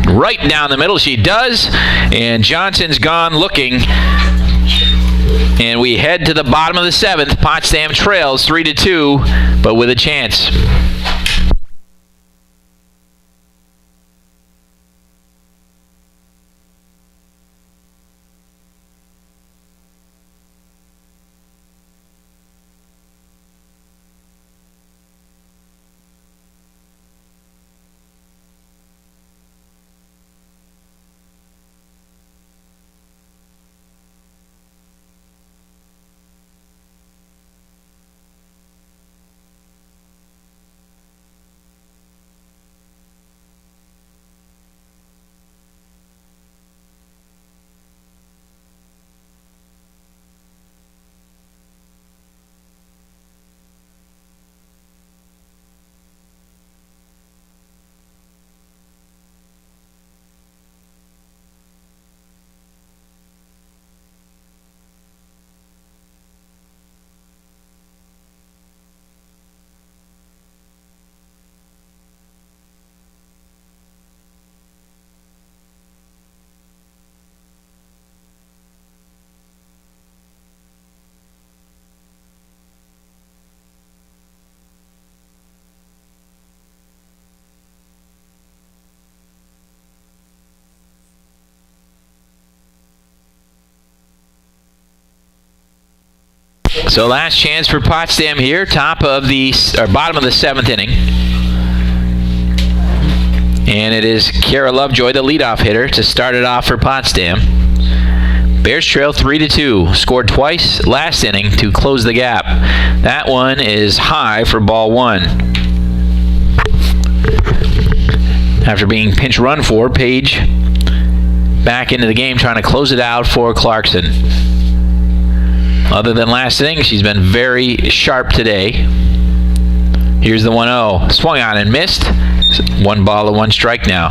Right down the middle she does, and Johnson's gone looking. And we head to the bottom of the 7th. Potsdam trails 3-2, but with a chance. So last chance for Potsdam here, bottom of the 7th inning. And it is Kara Lovejoy, the leadoff hitter, to start it off for Potsdam. Bears trail 3-2. Scored twice last inning to close the gap. That one is high for ball 1. After being pinch run for, Page back into the game trying to close it out for Clarkson. Other than last inning, she's been very sharp today. Here's the 1-0. Swung on and missed. 1 ball and 1 strike now.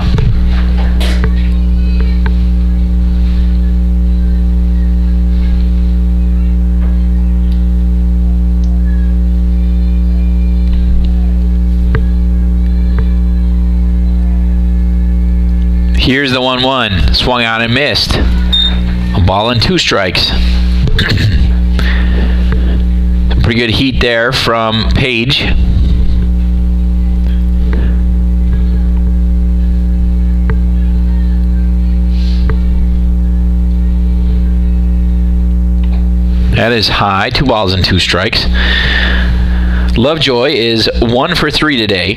Here's the 1-1. Swung on and missed. A ball and 2 strikes. Some pretty good heat there from Page. That is high. 2 balls and 2 strikes. Lovejoy is 1 for 3 today.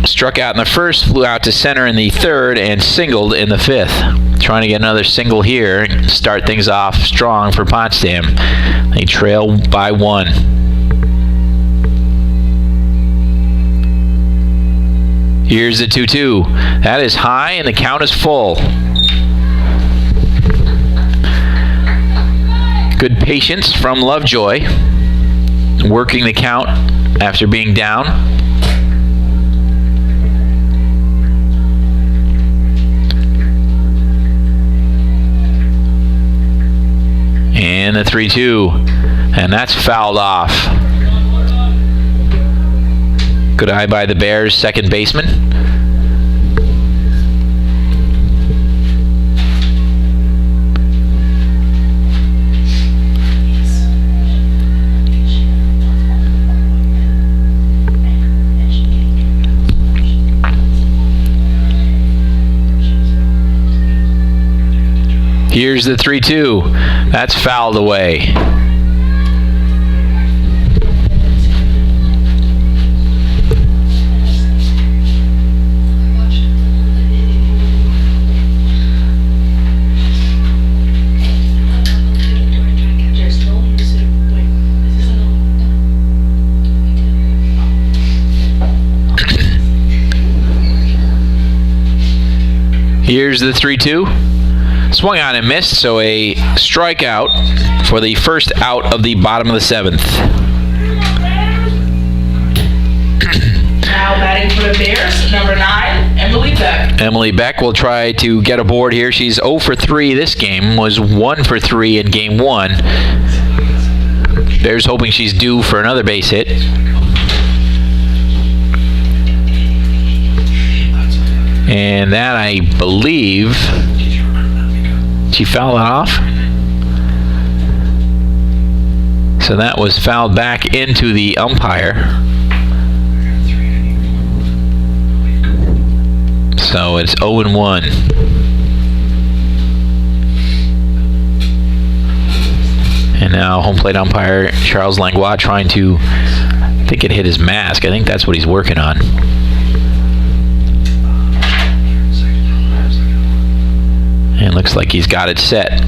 Struck out in the first, flew out to center in the third, and singled in the 5th. Trying to get another single here, start things off strong for Potsdam. They trail by 1. Here's the 2-2. That is high, and the count is full. Good patience from Lovejoy, working the count after being down. And the 3-2, and that's fouled off. Good eye by the Bears' second baseman. Here's the 3-2. That's fouled away. Here's the 3-2. Swung on and missed, so a strikeout for the first out of the bottom of the 7th. Now batting for the Bears, number 9, Emily Beck. Emily Beck will try to get aboard here. She's 0 for 3 this game, was 1 for 3 in game 1. Bears hoping she's due for another base hit. And that, I believe, she fouled it off. So that was fouled back into the umpire. So it's 0-1. And now home plate umpire Charles Langlois trying to, I think it hit his mask. I think that's what he's working on. And looks like he's got it set.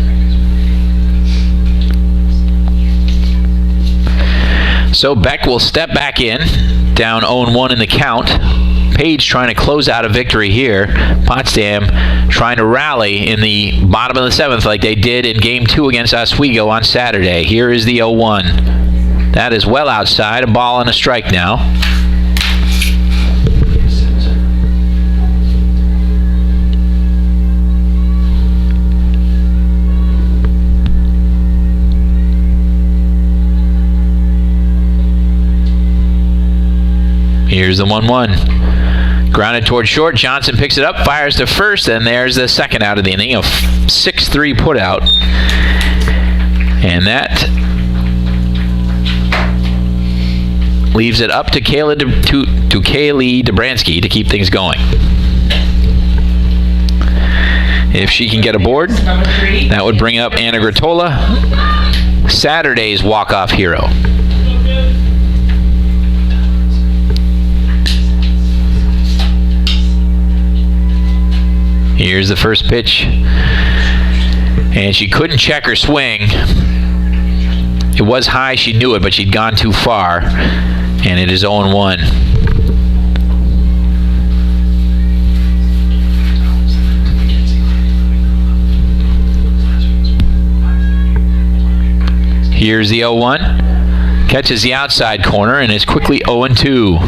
So Beck will step back in, down 0-1 in the count. Page trying to close out a victory here. Potsdam trying to rally in the bottom of the 7th like they did in Game 2 against Oswego on Saturday. Here is the 0-1. That is well outside, a ball and a strike now. Here's the 1-1. Grounded toward short. Johnson picks it up, fires to first, and there's the second out of the inning, a 6-3 putout. And that leaves it up to Kaylee Dobransky to keep things going. If she can get aboard, that would bring up Anna Gratola, Saturday's walk-off hero. Here's the first pitch. And she couldn't check her swing. It was high, she knew it, but she'd gone too far. And it is 0-1. Here's the 0-1. Catches the outside corner and is quickly 0-2.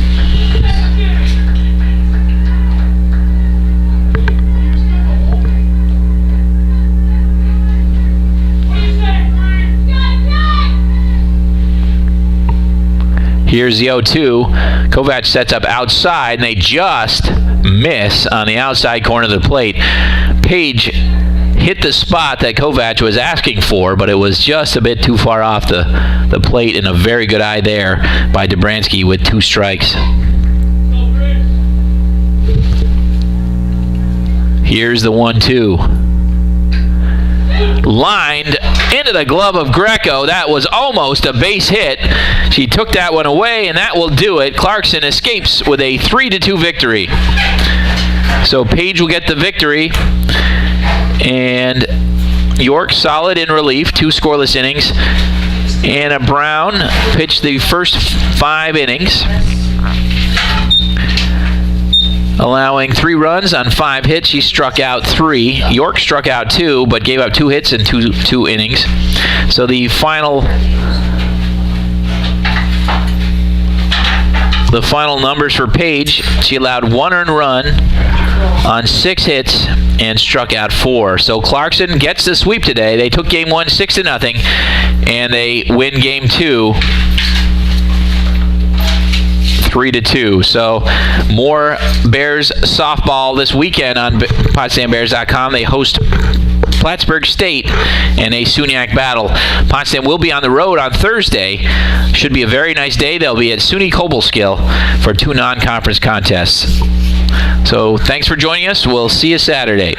Here's the 0-2. Kovac sets up outside, and they just miss on the outside corner of the plate. Page hit the spot that Kovac was asking for, but it was just a bit too far off the plate, and a very good eye there by Dobransky with 2 strikes. Here's the 1-2. Lined into the glove of Greco. That was almost a base hit. She took that one away, and that will do it. Clarkson escapes with a 3-2 victory. So Page will get the victory, and York solid in relief, 2 scoreless innings. Anna Brown pitched the first 5 innings, allowing 3 runs on 5 hits. She struck out 3. York struck out 2, but gave up 2 hits in two innings. So the final numbers for Page: she allowed 1 earned run on 6 hits and struck out 4. So Clarkson gets the sweep today. They took game 1 6-0, and they win game 2 3-2. So more Bears softball this weekend on PotsdamBears.com. They host Plattsburgh State in a SUNYAC battle. Potsdam will be on the road on Thursday. Should be a very nice day. They'll be at SUNY Cobleskill for 2 non-conference contests. So thanks for joining us. We'll see you Saturday.